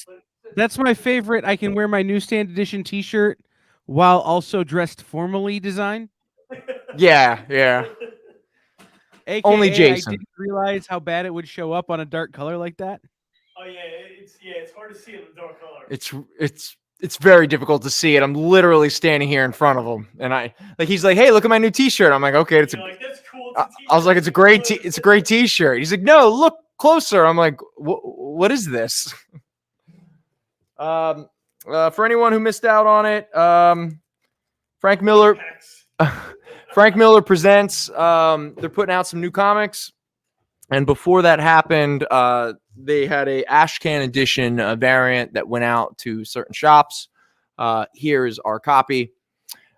That's my favorite. I can wear my newsstand edition T-shirt while also dressed formally design. Yeah. AKA, Only Jason. I didn't realize how bad it would show up on a dark color like that. Oh yeah, it's hard to see in the dark color. It's very difficult to see it. I'm literally standing here in front of him, and he's like, "Hey, look at my new T-shirt." I'm like, "Okay, That's cool. I was like, "It's a great T-shirt." He's like, "No, look closer." I'm like, "What is this?" For anyone who missed out on it, Frank Miller presents. They're putting out some new comics, and before that happened, they had a Ashcan edition variant that went out to certain shops. Here is our copy.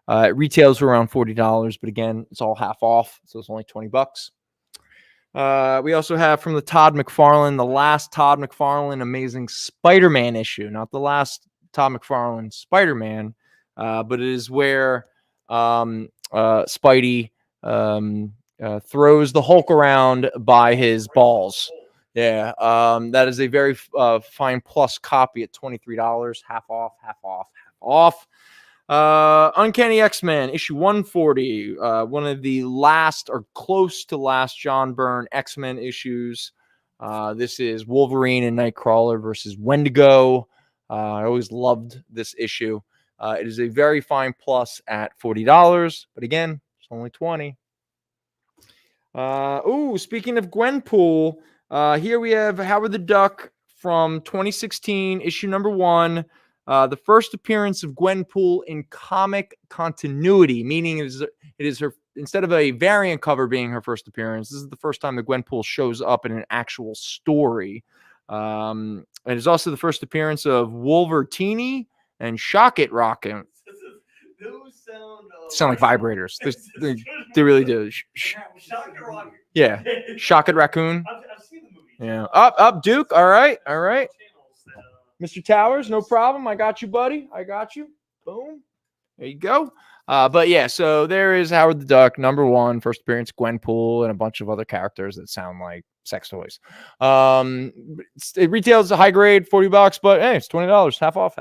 It retails for around $40, but again, it's all half off, so it's only $20. We also have from the Todd McFarlane, the last Todd McFarlane Amazing Spider-Man issue, not the last Todd McFarlane Spider-Man, but it is where Spidey throws the Hulk around by his balls. Yeah, that is a very fine plus copy at $23, half off. Uncanny X-Men issue 140, one of the last or close to last John Byrne X-Men issues. This is Wolverine and Nightcrawler versus Wendigo. I always loved this issue. It is a very fine plus at $40, but again, it's only $20. Speaking of Gwenpool, here we have Howard the Duck from 2016, issue number 1. The first appearance of Gwenpool in comic continuity, meaning it is her, instead of a variant cover being her first appearance, this is the first time that Gwenpool shows up in an actual story. It is also the first appearance of Wolvertini and Shock It Rockin'. Those sound like vibrators. They really do. Yeah. Shock It Raccoon. I've seen the movie. Yeah. Up, Duke. All right. Mr. Towers, no problem. I got you, buddy. I got you. Boom. There you go. But yeah, so there is Howard the Duck, number 1, first appearance, Gwenpool, and a bunch of other characters that sound like sex toys. It retails a high grade, $40, but hey, it's $20, half off.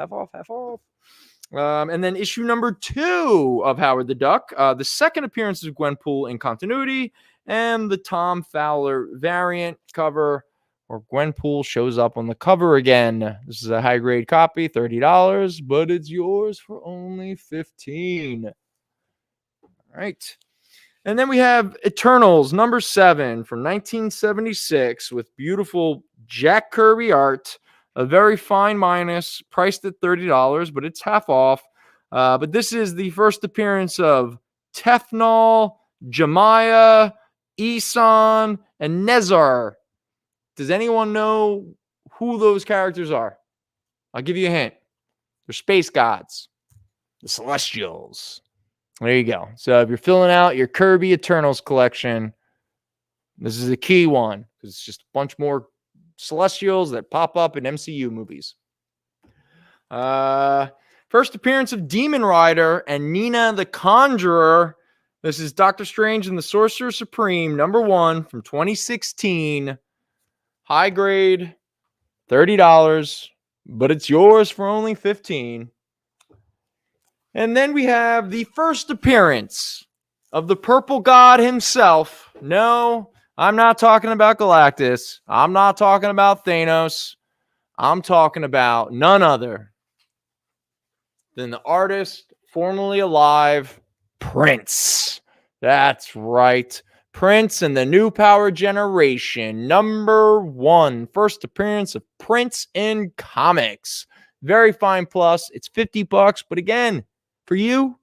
And then issue number 2 of Howard the Duck, the second appearance of Gwenpool in continuity, and the Tom Fowler variant cover, where Gwenpool shows up on the cover again. This is a high-grade copy, $30, but it's yours for only $15. All right. And then we have Eternals number 7 from 1976 with beautiful Jack Kirby art. A very fine minus, priced at $30, but it's half off. But this is the first appearance of Tefnol, Jemiah, Eson, and Nezar. Does anyone know who those characters are? I'll give you a hint. They're space gods, the Celestials. There you go. So if you're filling out your Kirby Eternals collection, this is a key one because it's just a bunch more Celestials that pop up in MCU movies. First appearance of Demon Rider and Nina the Conjurer. This is Doctor Strange and the Sorcerer Supreme, number 1 from 2016. High grade, $30, but it's yours for only $15. And then we have the first appearance of the Purple God himself. No, I'm not talking about Galactus. I'm not talking about Thanos. I'm talking about none other than the artist formerly alive, Prince. That's right. Prince and the New Power Generation, number 1. First appearance of Prince in comics. Very fine plus. It's $50, but again, for you,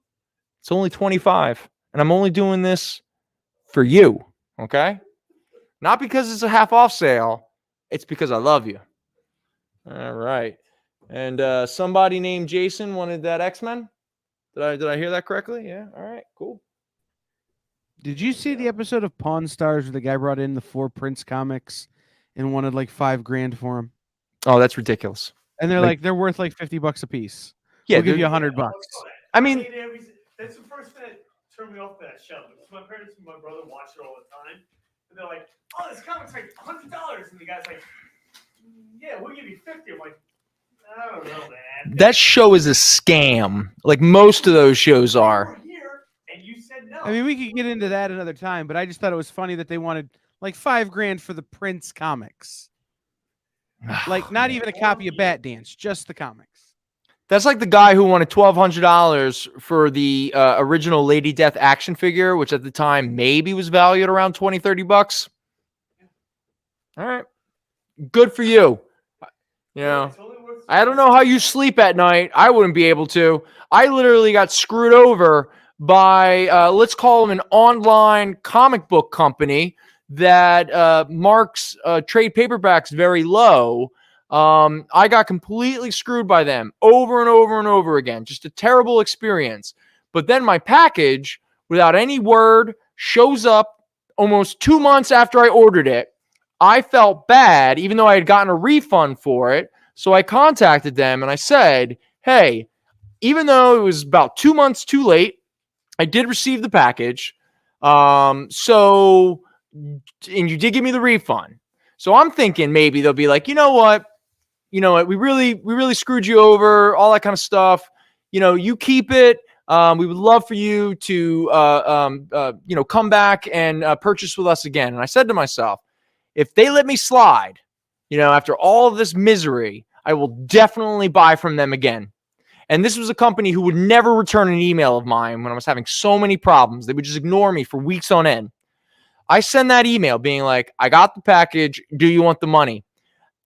it's only $25. And I'm only doing this for you, okay? Not because it's a half off sale. It's because I love you. All right. And somebody named Jason wanted that X-Men. Did I hear that correctly? Yeah. All right. Cool. Did you see the episode of Pawn Stars where the guy brought in the 4 Prince comics and wanted like $5,000 for them? Oh, that's ridiculous. And they're like they're worth like $50 a piece. Yeah, We'll give you $100. I mean, that's the first thing that turned me off that show. Because my parents and my brother watch it all the time. And they're like, oh, this comic's like $100. And the guy's like, yeah, we'll give you $50. I'm like, I don't know, man. That show is a scam. Like most of those shows are. Here, and you said no. I mean, we could get into that another time, but I just thought it was funny that they wanted like $5,000 for the Prince comics. Like not even a copy of Bat Dance, just the comics. That's like the guy who wanted $1,200 for the original Lady Death action figure, which at the time maybe was valued around $20-30. All right. Good for you. You know, I don't know how you sleep at night. I wouldn't be able to. I literally got screwed over by, let's call them an online comic book company that marks trade paperbacks very low. I got completely screwed by them over and over and over again. Just a terrible experience. But then my package, without any word, shows up almost 2 months after I ordered it. I felt bad, even though I had gotten a refund for it. So I contacted them and I said, hey, even though it was about 2 months too late, I did receive the package. And you did give me the refund. So I'm thinking maybe they'll be like, you know what? We really screwed you over, all that kind of stuff. You keep it. We would love for you to, come back and purchase with us again. And I said to myself, if they let me slide, after all of this misery, I will definitely buy from them again. And this was a company who would never return an email of mine when I was having so many problems. They would just ignore me for weeks on end. I send that email being like, I got the package. Do you want the money?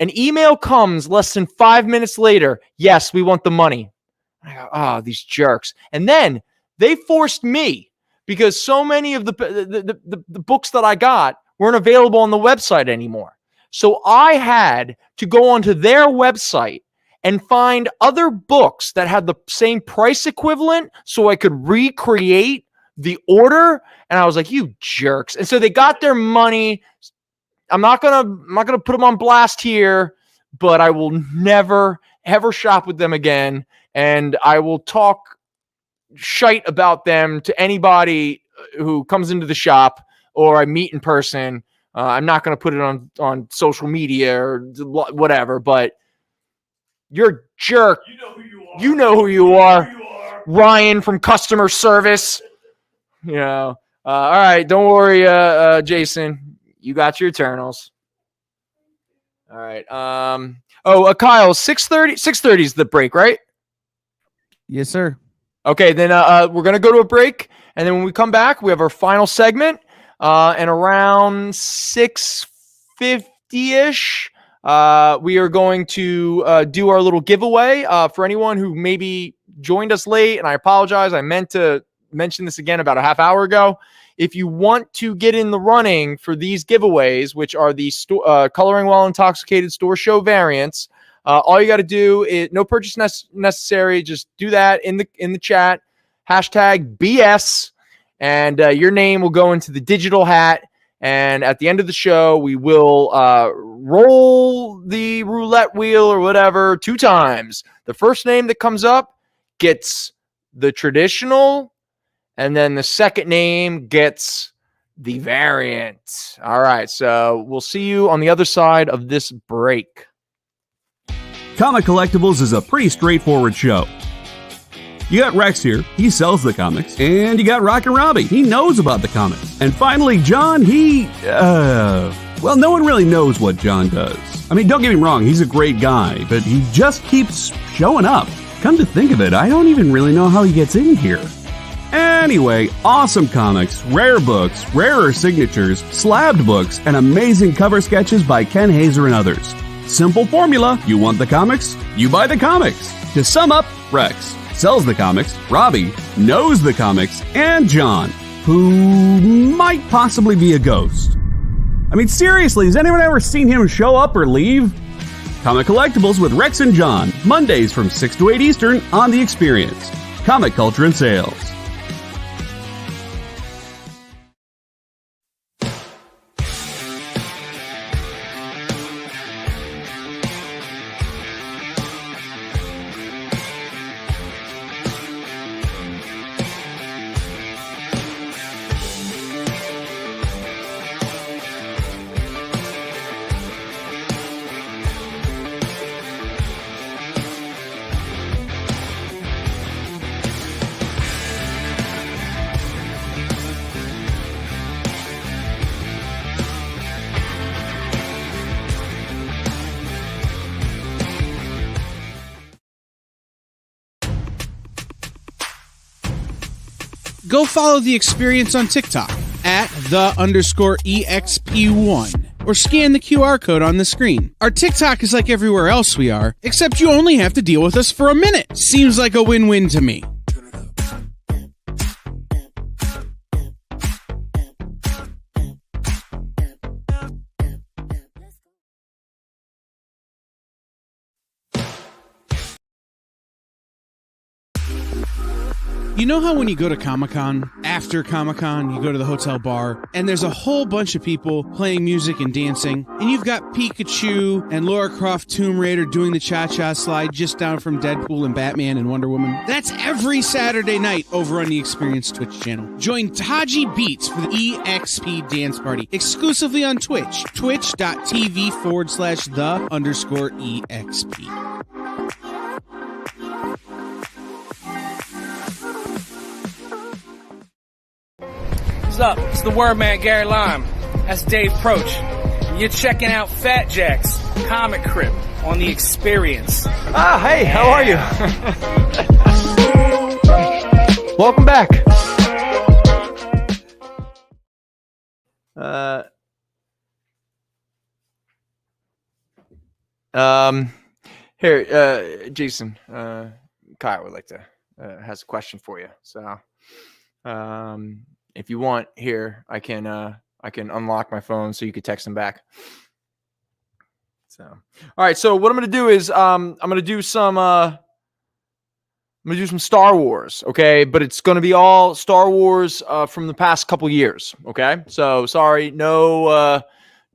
An email comes less than 5 minutes later. Yes, we want the money. I go, oh, these jerks. And then they forced me because so many of the books that I got weren't available on the website anymore. So I had to go onto their website and find other books that had the same price equivalent so I could recreate the order. And I was like, you jerks. And so they got their money. I'm not gonna put them on blast here, but I will never ever shop with them again. And I will talk shite about them to anybody who comes into the shop or I meet in person. I'm not going to put it on social media or whatever, but You're a jerk. You know who you are. You know who you are. Who you are. Ryan from customer service. You know. All right, don't worry, Jason. You got your Eternals. All right. Kyle, 6:30 is the break, right? Yes, sir. Okay, then we're gonna go to a break, and then when we come back, we have our final segment, and around 6:50-ish, we are going to do our little giveaway for anyone who maybe joined us late. And I apologize, I meant to mention this again about a half hour ago. If you want to get in the running for these giveaways, which are the Coloring While Intoxicated Store Show variants, all you got to do is no purchase necessary. Just do that in the chat. Hashtag BS, and your name will go into the digital hat. And at the end of the show, we will roll the roulette wheel or whatever 2 times. The first name that comes up gets the traditional, and then the second name gets the variant. All right, so we'll see you on the other side of this break. Comic Collectibles is a pretty straightforward show. You got Rex here, he sells the comics, and you got Rockin' Robbie, he knows about the comics. And finally, John, well, no one really knows what John does. I mean, don't get me wrong, he's a great guy, but he just keeps showing up. Come to think of it, I don't even really know how he gets in here. Anyway, awesome comics, rare books, rarer signatures, slabbed books, and amazing cover sketches by Ken Hazer and others. Simple formula, you want the comics, you buy the comics. To sum up, Rex sells the comics, Robbie knows the comics, and John, who might possibly be a ghost. I mean, seriously, has anyone ever seen him show up or leave? Comic Collectibles with Rex and John, Mondays from 6 to 8 Eastern on The Experience. Comic Culture and Sales. Go follow The Experience on TikTok at @the_EXP1 or scan the QR code on the screen. Our TikTok is like everywhere else we are, except you only have to deal with us for a minute. Seems like a win-win to me. You know how when you go to Comic-Con, after Comic-Con, you go to the hotel bar, and there's a whole bunch of people playing music and dancing, and you've got Pikachu and Lara Croft Tomb Raider doing the cha-cha slide just down from Deadpool and Batman and Wonder Woman? That's every Saturday night over on the Experience Twitch channel. Join Taji Beats for the EXP Dance Party, exclusively on Twitch, twitch.tv/the_EXP. What's up? It's the Word Man, Gary Lime. That's Dave Proch. And you're checking out Fat Jack's Comicrypt on The Experience. Hey, how are you? Welcome back. Here, Jason, Kyle would like to, has a question for you. So, if you want here, I can unlock my phone so you could text him back. So, all right. So what I'm going to do is, I'm going to do some Star Wars. Okay. But it's going to be all Star Wars, from the past couple years. Okay. So sorry, no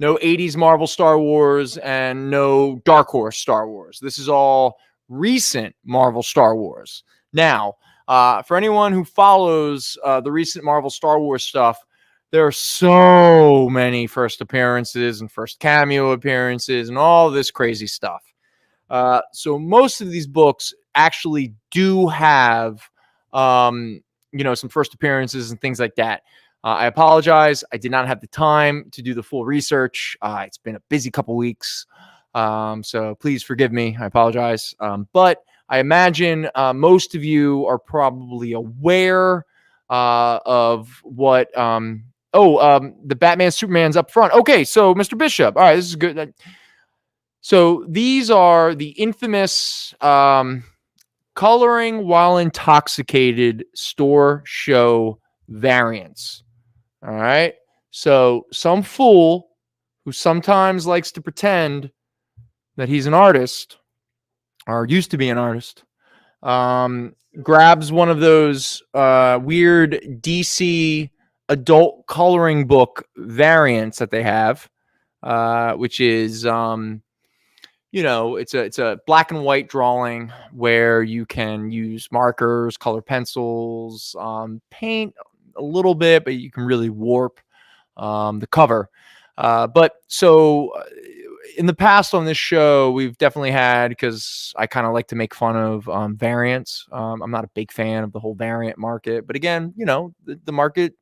80s Marvel Star Wars and no Dark Horse Star Wars. This is all recent Marvel Star Wars. Now, for anyone who follows the recent Marvel Star Wars stuff, there are so many first appearances and first cameo appearances and all this crazy stuff. So most of these books actually do have, some first appearances and things like that. I apologize. I did not have the time to do the full research. It's been a busy couple weeks. So please forgive me. I apologize. But I imagine most of you are probably aware of what the Batman Superman's up front. Okay, so Mr. Bishop. All right, this is good. So these are the infamous coloring while intoxicated store show variants. All right. So some fool who sometimes likes to pretend that he's an artist or used to be an artist grabs one of those weird DC adult coloring book variants that they have, which is it's a black and white drawing where you can use markers, color pencils, paint a little bit, but you can really warp the cover. But so in the past on this show, we've definitely had, because I kind of like to make fun of variants. I'm not a big fan of the whole variant market, but again, the market,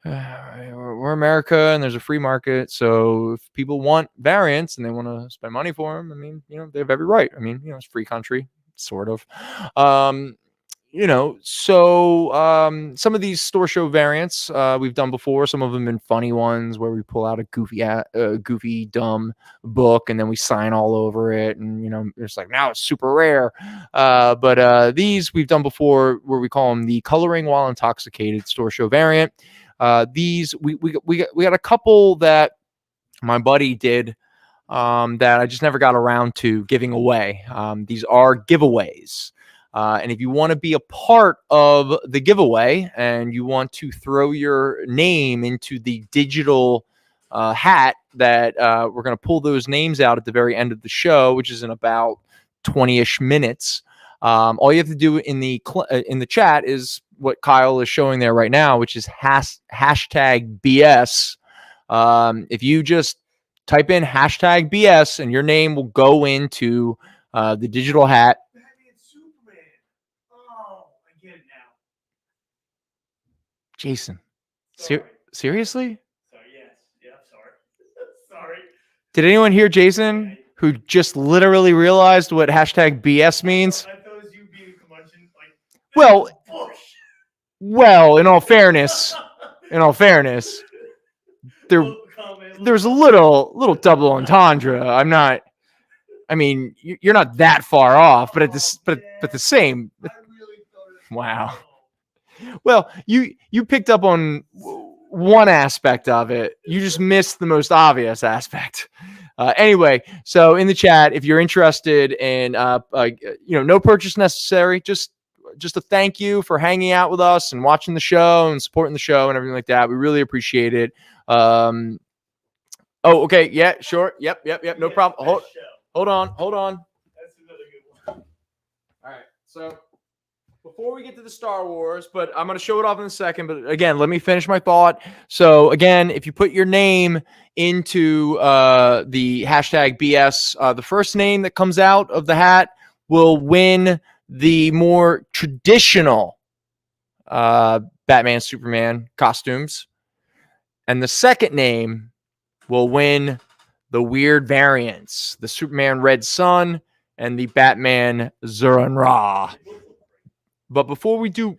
we're America and there's a free market. So if people want variants and they want to spend money for them, I mean, they have every right. I mean, it's a free country, sort of. Some of these store show variants we've done before. Some of them been funny ones where we pull out a goofy, dumb book and then we sign all over it, and it's like, now it's super rare. But these we've done before, where we call them the coloring while intoxicated store show variant. These we got a couple that my buddy did that I just never got around to giving away. These are giveaways. And if you want to be a part of the giveaway and you want to throw your name into the digital hat that we're going to pull those names out at the very end of the show, which is in about 20-ish minutes. All you have to do in the chat is what Kyle is showing there right now, which is hashtag BS. If you just type in hashtag BS and your name will go into the digital hat. Jason, seriously? Sorry, yes. Yeah, sorry. Sorry. Did anyone hear Jason, who just literally realized what hashtag BS means? I thought it was you being a curmudgeon. Well, in all fairness, there's a little double entendre. You're not that far off, but the same. Wow. Well, you picked up on one aspect of it. You just missed the most obvious aspect. Anyway, so in the chat, if you're interested in, no purchase necessary, just a thank you for hanging out with us and watching the show and supporting the show and everything like that. We really appreciate it. Okay. Yeah, sure. Yep. No problem. Hold on. That's another good one. All right. So before we get to the Star Wars, but I'm going to show it off in a second. But again, let me finish my thought. So again, if you put your name into the hashtag BS, the first name that comes out of the hat will win the more traditional Batman, Superman costumes. And the second name will win the weird variants, the Superman Red Sun and the Batman Zuran Ra. But before we do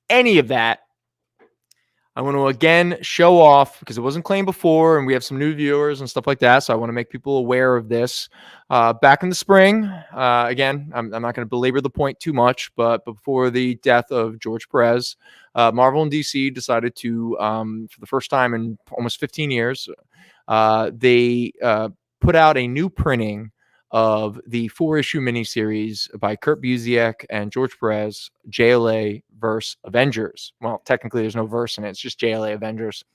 any of that, I want to again show off, because it wasn't claimed before and we have some new viewers and stuff like that. So I want to make people aware of this. Back in the spring, again, I'm not going to belabor the point too much, but before the death of George Perez, Marvel and DC decided to, for the first time in almost 15 years, they put out a new printing of the 4-issue miniseries by Kurt Busiek and George Perez, JLA verse Avengers. Well, technically there's no verse in it. It's just JLA Avengers.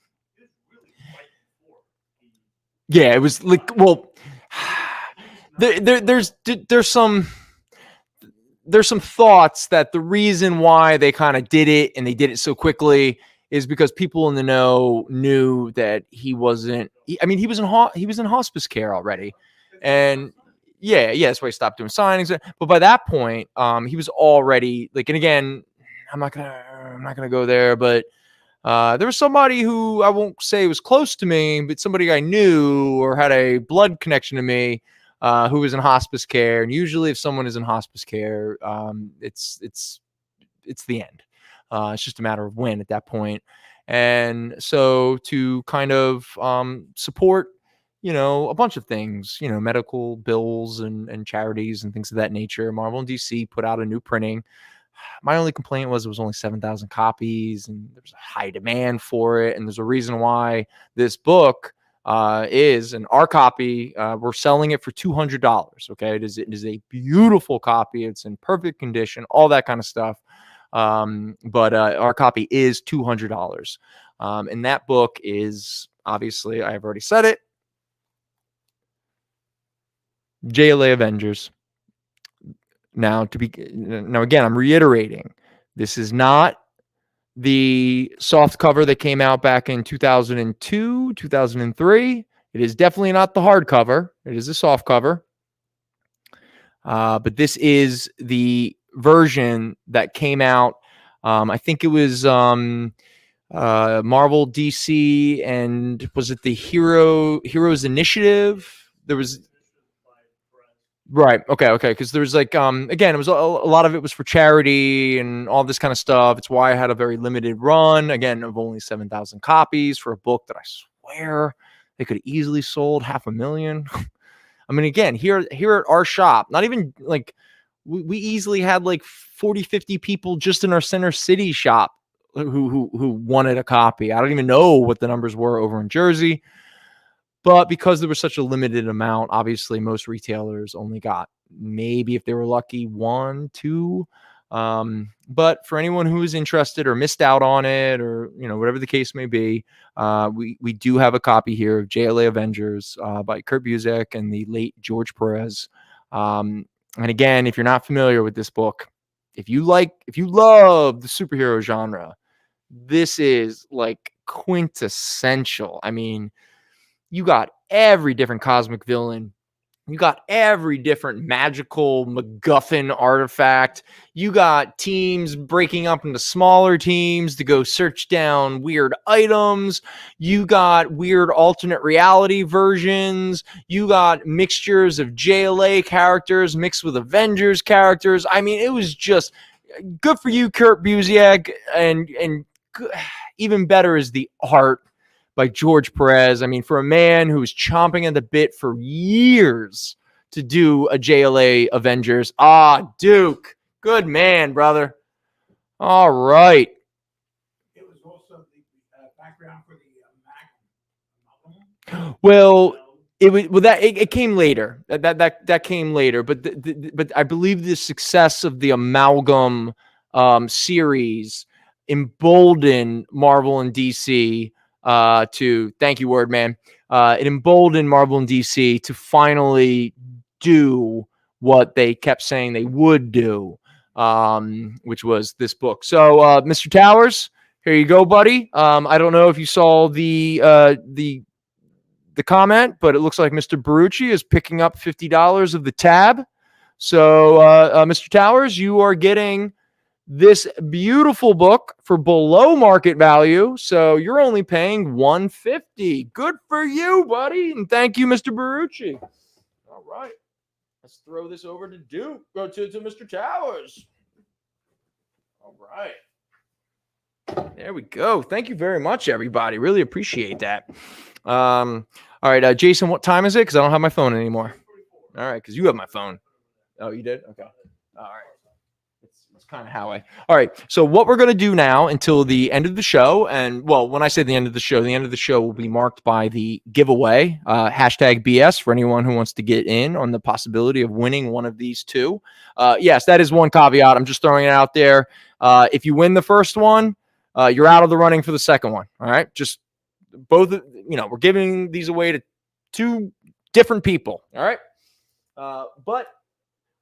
Yeah, it was like, well, there's some thoughts that the reason why they kind of did it and they did it so quickly is because people in the know knew that he was in hospice care already. And Yeah, that's why he stopped doing signings. But by that point, he was already like, and again, I'm not gonna go there, but there was somebody who I won't say was close to me, but somebody I knew or had a blood connection to me, who was in hospice care. And usually, if someone is in hospice care, it's the end. It's just a matter of when at that point. And so to kind of support, a bunch of things, medical bills and charities and things of that nature, Marvel and DC put out a new printing. My only complaint was it was only 7,000 copies and there's a high demand for it. And there's a reason why this book is an our copy. We're selling it for $200. Okay. It is a beautiful copy. It's in perfect condition, all that kind of stuff. But our copy is $200. And that book is obviously, I've already said it, JLA Avengers. Now again, I'm reiterating, this is not the soft cover that came out back in 2002, 2003. It is definitely not the hardcover. It is a soft cover. But this is the version that came out. I think it was Marvel, DC, and was it the Heroes Initiative? There was right. Okay. Because there was like again, it was a lot of it was for charity and all this kind of stuff. It's why I had a very limited run again of only 7,000 copies for a book that I swear they could have easily sold 500,000. I mean, again, here at our shop, not even like we easily had like 40, 50 people just in our Center City shop who wanted a copy. I don't even know what the numbers were over in Jersey, but because there was such a limited amount, obviously most retailers only got maybe, if they were lucky, 1, 2. But for anyone who is interested or missed out on it, or whatever the case may be, we do have a copy here of JLA Avengers by Kurt Busiek and the late George Perez. And again, if you're not familiar with this book, if you love the superhero genre, this is like quintessential. I mean, you got every different cosmic villain. You got every different magical MacGuffin artifact. You got teams breaking up into smaller teams to go search down weird items. You got weird alternate reality versions. You got mixtures of JLA characters mixed with Avengers characters. I mean, it was just good for you, Kurt Busiek. And even better is the art by George Perez. I mean, for a man who was chomping at the bit for years to do a JLA Avengers. Duke. Good man, brother. All right. It was also the background for the Well, it came later. That came later. But I believe the success of the Amalgam series emboldened Marvel and DC to thank you, word man. It emboldened Marvel and DC to finally do what they kept saying they would do, which was this book. So, Mr. Towers, here you go, buddy. I don't know if you saw the comment, but it looks like Mr. Barucci is picking up $50 of the tab. So, Mr. Towers, you are getting this beautiful book for below market value. So you're only paying $150. Good for you, buddy. And thank you, Mr. Barucci. All right. Let's throw this over to Duke. Go to Mr. Towers. All right. There we go. Thank you very much, everybody. Really appreciate that. All right, Jason, what time is it? Because I don't have my phone anymore. All right, because you have my phone. Oh, you did? Okay. All right. It's kind of how all right. So what we're going to do now until the end of the show, and well, when I say the end of the show will be marked by the giveaway, hashtag BS for anyone who wants to get in on the possibility of winning one of these two. Yes, that is one caveat. I'm just throwing it out there. If you win the first one, you're out of the running for the second one. All right. Just both, we're giving these away to two different people. All right. But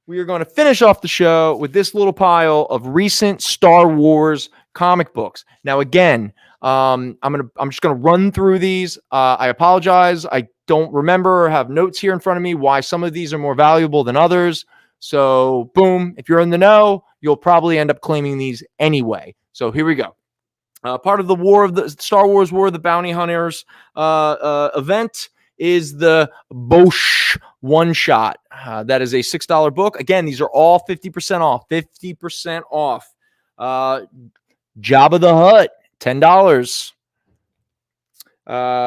we are going to finish off the show with this little pile of recent Star Wars comic books. Now, again, I'm just going to run through these. I apologize. I don't remember or have notes here in front of me why some of these are more valuable than others. So boom, if you're in the know, you'll probably end up claiming these anyway. So here we go. Part of the Star Wars War of the Bounty Hunters event is the Bosch one shot. That is a $6 book. Again, these are all 50% off. 50% off. Jabba the Hutt, $10.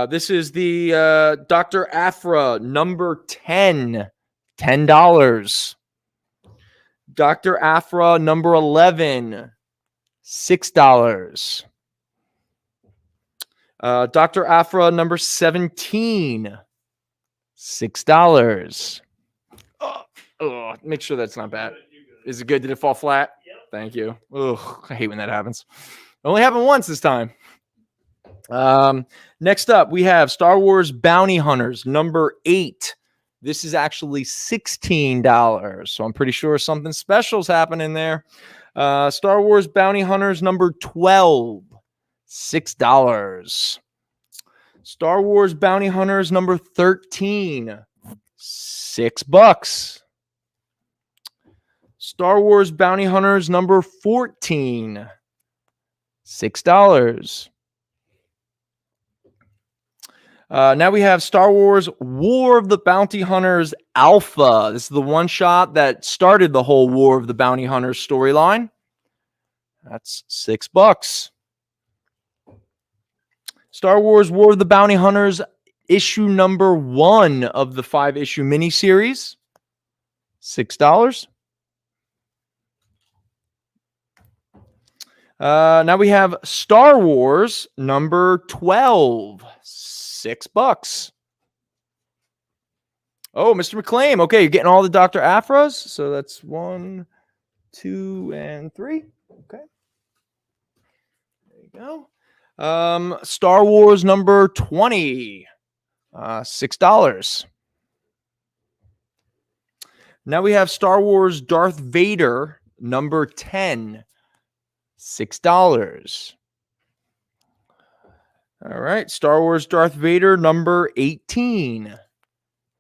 This is the Dr. Aphra number 10, $10. Dr. Aphra number 11, $6. Dr. Aphra number 17, $6. Make sure that's not bad. Is it good? Did it fall flat? Yep. Thank you. Ugh, I hate when that happens. It only happened once this time. Next up, we have Star Wars Bounty Hunters number 8. This is actually $16. So I'm pretty sure something special is happening there. Star Wars Bounty Hunters number 12. $6. Star Wars Bounty Hunters number 13, $6. Star Wars Bounty Hunters number 14, $6. Now we have Star Wars War of the Bounty Hunters Alpha. This is the one shot that started the whole War of the Bounty Hunters storyline. That's $6. Star Wars War of the Bounty Hunters issue number 1 of the 5-issue miniseries, $6. Now we have Star Wars number 12, $6. Oh, Mr. McClaim. Okay, you're getting all the Dr. Aphras. So that's 1, 2, and 3. Okay. There you go. Star Wars number 20, $6. Now we have Star Wars Darth Vader number 10, $6. All right, Star Wars Darth Vader number 18,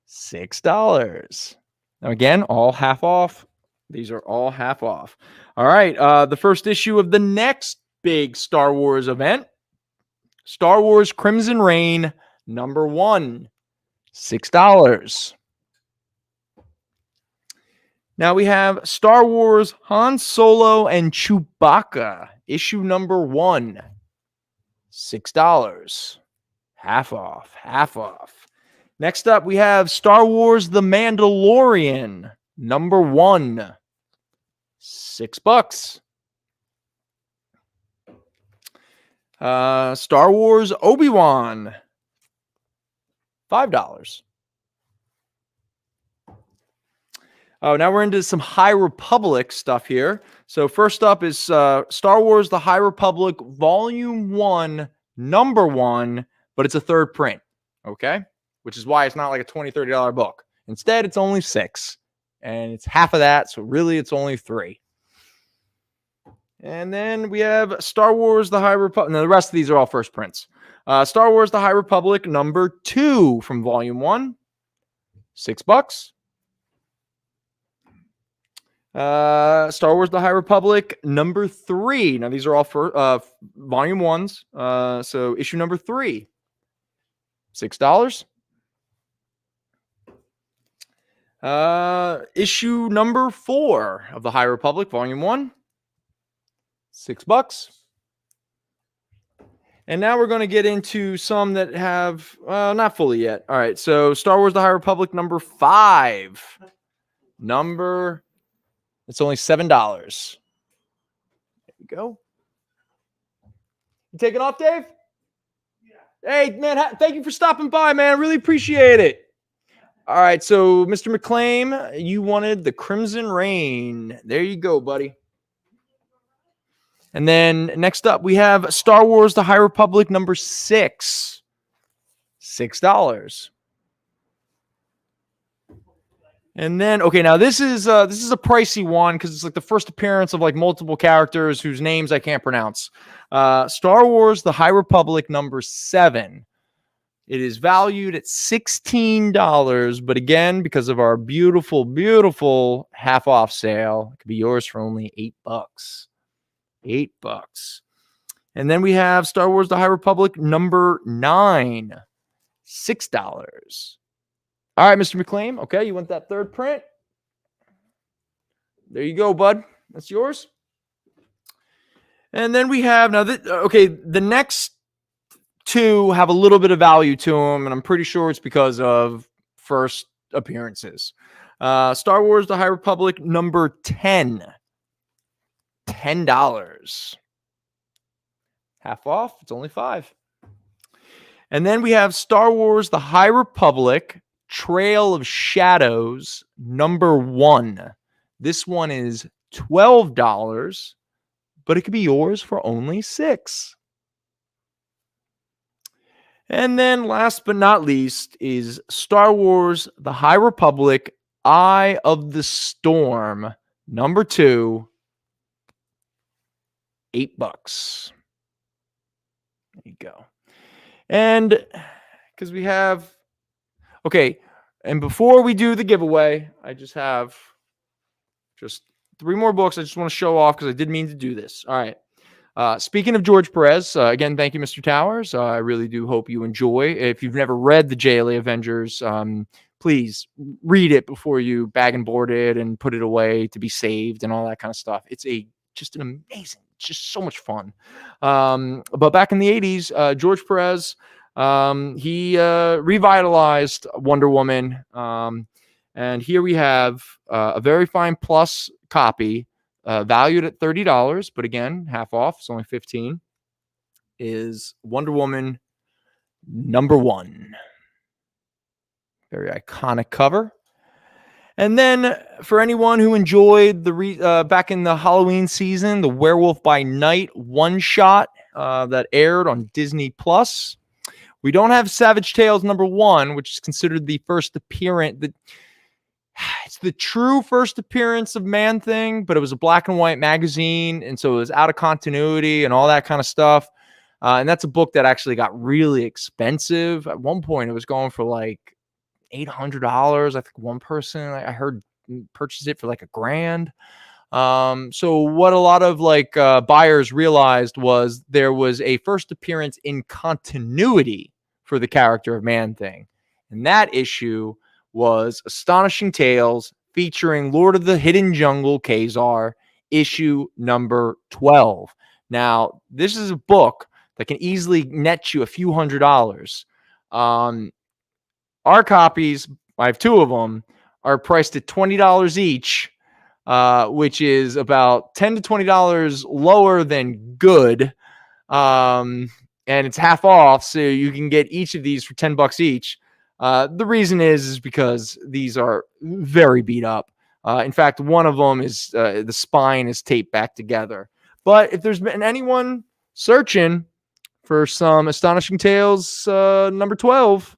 $6. Now again, all half off. These are all half off. All right, the first issue of the next big Star Wars event, Star Wars Crimson Reign number 1, $6. Now we have Star Wars Han Solo and Chewbacca, issue number 1, $6. Half off, half off. Next up, we have Star Wars The Mandalorian, number 1, $6. Star Wars Obi-Wan, $5. Oh, now we're into some High Republic stuff here. So first up is Star Wars The High Republic Volume 1, number 1, but it's a third print, okay? Which is why it's not like a $20, $30 book. Instead, it's only $6. And it's half of that, so really it's only $3. And then we have Star Wars The High Republic. Now, the rest of these are all first prints. Star Wars The High Republic number 2 from Volume 1, $6. Star Wars The High Republic number 3. Now, these are all for Volume 1s. So issue number 3, $6. Issue number 4 of The High Republic, Volume 1, $6. And now we're going to get into some that have, not fully yet. All right, so Star Wars The High Republic number 5. It's only $7. There you go. You taking off, Dave? Yeah. Hey, man, thank you for stopping by, man. I really appreciate it. All right, so Mr. McClaim, you wanted the Crimson Reign. There you go, buddy. And then next up, we have Star Wars The High Republic number 6, $6. And then, okay, now this is a pricey one because it's like the first appearance of like multiple characters whose names I can't pronounce. Star Wars The High Republic number 7, It is valued at $16, but again, because of our beautiful, beautiful half off sale, it could be yours for only $8. $8. And then we have Star Wars The High Republic number 9, $6. All right, Mr. McLean. Okay, you want that third print? There you go, bud. That's yours. And then we have now. The next two have a little bit of value to them, and I'm pretty sure it's because of first appearances. Star Wars The High Republic number 10, $10. Half off, it's only $5. And then we have Star Wars The High Republic Trail of Shadows number 1. This one is $12, but it could be yours for only $6. And then last but not least is Star Wars The High Republic Eye of the Storm number 2, $8. There you go. And because we have, okay, and before we do the giveaway, I just have 3 more books I just want to show off because I did mean to do this. All right. Speaking of George Perez, again, thank you, Mr. Towers. I really do hope you enjoy. If you've never read the JLA Avengers, please read it before you bag and board it and put it away to be saved and all that kind of stuff. It's just an amazing, just so much fun. But back in the 80s, George Perez, he revitalized Wonder Woman. And here we have a very fine plus copy, valued at $30, but again, half off. It's only $15. Is Wonder Woman number 1. Very iconic cover. And then for anyone who enjoyed the back in the Halloween season, the Werewolf by Night one-shot that aired on Disney Plus. We don't have Savage Tales number 1, which is considered the first appearance. It's the true first appearance of Man-Thing, but it was a black and white magazine, and so it was out of continuity and all that kind of stuff. And that's a book that actually got really expensive. At one point, it was going for like $800. I think one person I heard purchased it for like $1,000. So what a lot of buyers realized was there was a first appearance in continuity for the character of Man-Thing, and that issue was Astonishing Tales featuring Lord of the Hidden Jungle Kazar, issue number 12. Now, this is a book that can easily net you a few $100s. Our copies, I have 2 of them, are priced at $20 each, which is about $10 to $20 lower than good. And it's half off, so you can get each of these for $10 each. The reason is because these are very beat up. In fact, one of them is the spine is taped back together. But if there's been anyone searching for some Astonishing Tales number 12,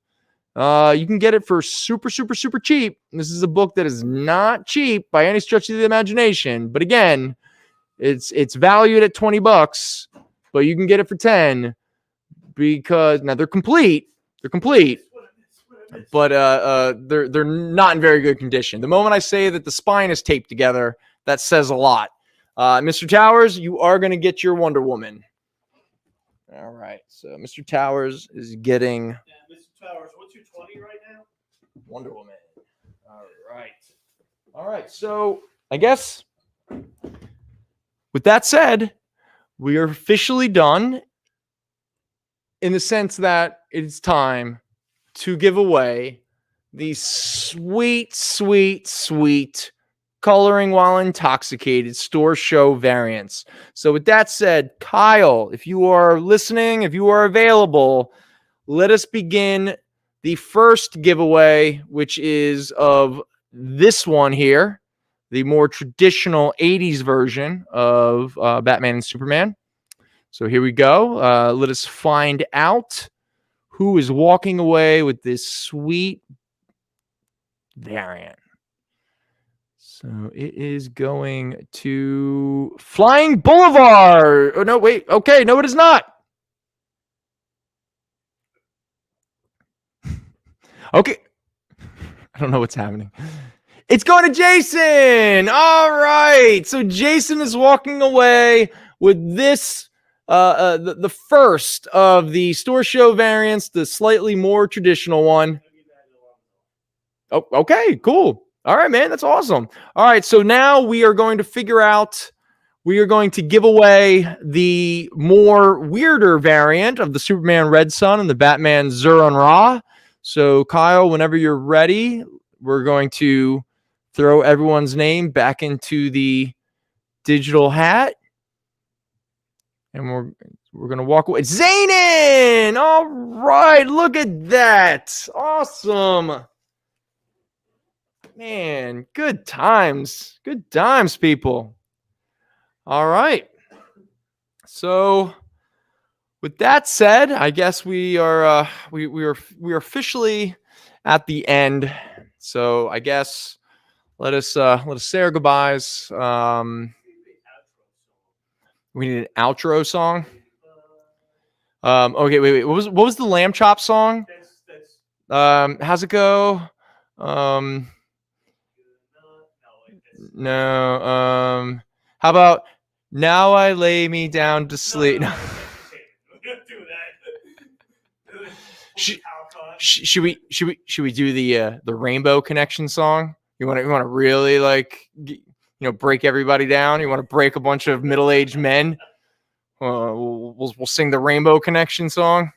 you can get it for super, super, super cheap. This is a book that is not cheap by any stretch of the imagination. But again, it's valued at $20, but you can get it for 10 because now they're complete. They're complete. But they're not in very good condition. The moment I say that the spine is taped together, that says a lot. Mr. Towers, you are going to get your Wonder Woman. All right. So Mr. Towers is getting. Yeah, Mr. Towers, what's your 20 right now? Wonder Woman. All right. All right. So I guess with that said, we are officially done in the sense that it's time to give away these sweet, sweet, sweet coloring while intoxicated store show variants. So with that said, Kyle, if you are listening, if you are available, let us begin the first giveaway, which is of this one here, the more traditional 80s version of Batman and Superman. So here we go. Let us find out who is walking away with this sweet variant. So it is going to Flying Boulevard. Oh, no, wait. Okay, no, it is not. Okay. I don't know what's happening. It's going to Jason. All right. So Jason is walking away with this, the first of the store show variants, the slightly more traditional one. Oh, okay, cool. All right, man. That's awesome. All right. So now we are going to give away the more weirder variant of the Superman Red Sun and the Batman Zur-En Ra. So Kyle, whenever you're ready, we're going to throw everyone's name back into the digital hat. And we're going to walk away. Zanin! All right, look at that. Awesome. Man, good times. Good times, people. All right. So with that said, I guess we are officially at the end. So I guess let us say our goodbyes. We need an outro song. Okay, wait. What was the lamb chop song? How's it go? No. How about now I lay me down to sleep? No. Should we do the Rainbow Connection song? You want to really break everybody down? You want to break a bunch of middle-aged men? We'll sing the Rainbow Connection song.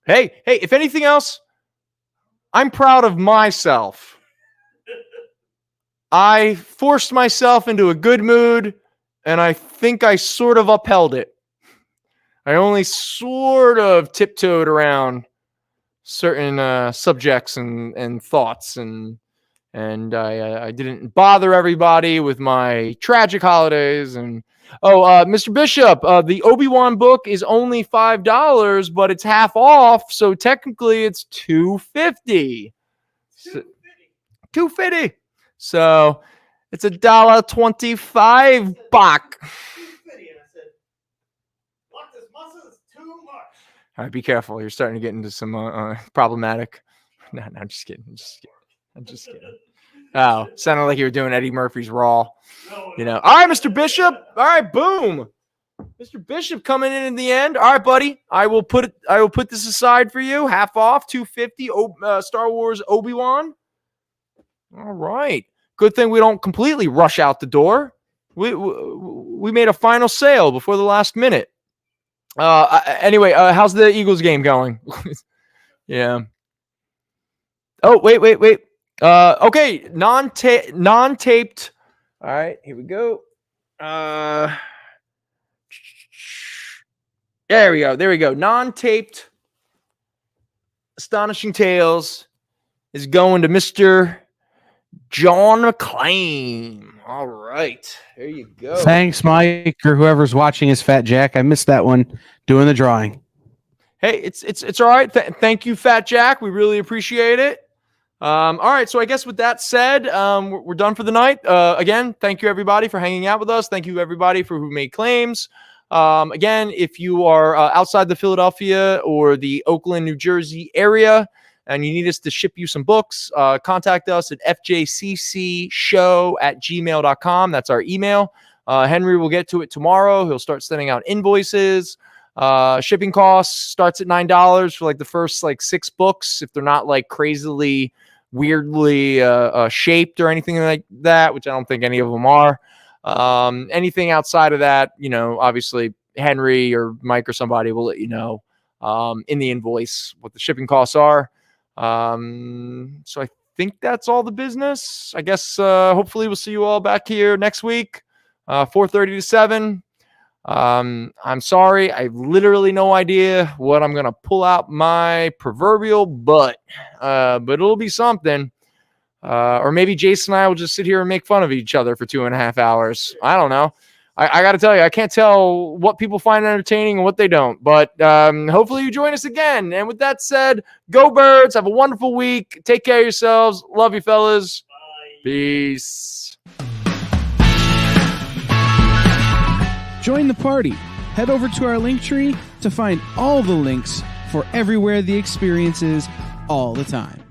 Hey, if anything else, I'm proud of myself. I forced myself into a good mood, and I think I sort of upheld it. I only sort of tiptoed around certain subjects and thoughts, and I didn't bother everybody with my tragic holidays. And Mr. Bishop, the Obi-Wan book is only $5, but it's half off, so technically it's $2.50. $2.50. So it's $1.25 back. All right, be careful. You're starting to get into some problematic. No, I'm just kidding. I'm just kidding. Oh, sounded like you were doing Eddie Murphy's Raw. All right, Mr. Bishop. All right, boom. Mr. Bishop coming in the end. All right, buddy. I will put this aside for you. Half off, $2.50. Star Wars Obi-Wan. All right. Good thing we don't completely rush out the door. We made a final sale before the last minute. Anyway, how's the Eagles game going? Yeah. Oh, wait. Okay, non-taped. All right, here we go. There we go. Non-taped Astonishing Tales is going to Mr. John McClain. All right, there you go. Thanks, Mike, or whoever's watching is Fat Jack. I missed that one doing the drawing. Hey, it's all right. Thank you, Fat Jack. We really appreciate it. All right, so I guess with that said, we're done for the night. Again, thank you everybody for hanging out with us. Thank you everybody for who made claims. Again, if you are outside the Philadelphia or the Oakland, New Jersey area, and you need us to ship you some books, contact us at fjccshow@gmail.com. That's our email. Henry will get to it tomorrow. He'll start sending out invoices. Shipping costs starts at $9 for the first 6 books, if they're not crazily, weirdly shaped or anything like that, which I don't think any of them are. Anything outside of that, obviously Henry or Mike or somebody will let you know in the invoice what the shipping costs are. So I think that's all the business. I guess hopefully we'll see you all back here next week, 4:30 to 7. I'm sorry, I have literally no idea what I'm gonna pull out my proverbial butt, but it'll be something. Or maybe Jason and I will just sit here and make fun of each other for 2.5 hours. I don't know. I got to tell you, I can't tell what people find entertaining and what they don't. But hopefully you join us again. And with that said, go Birds. Have a wonderful week. Take care of yourselves. Love you, fellas. Bye. Peace. Join the party. Head over to our link tree to find all the links for everywhere the experience is all the time.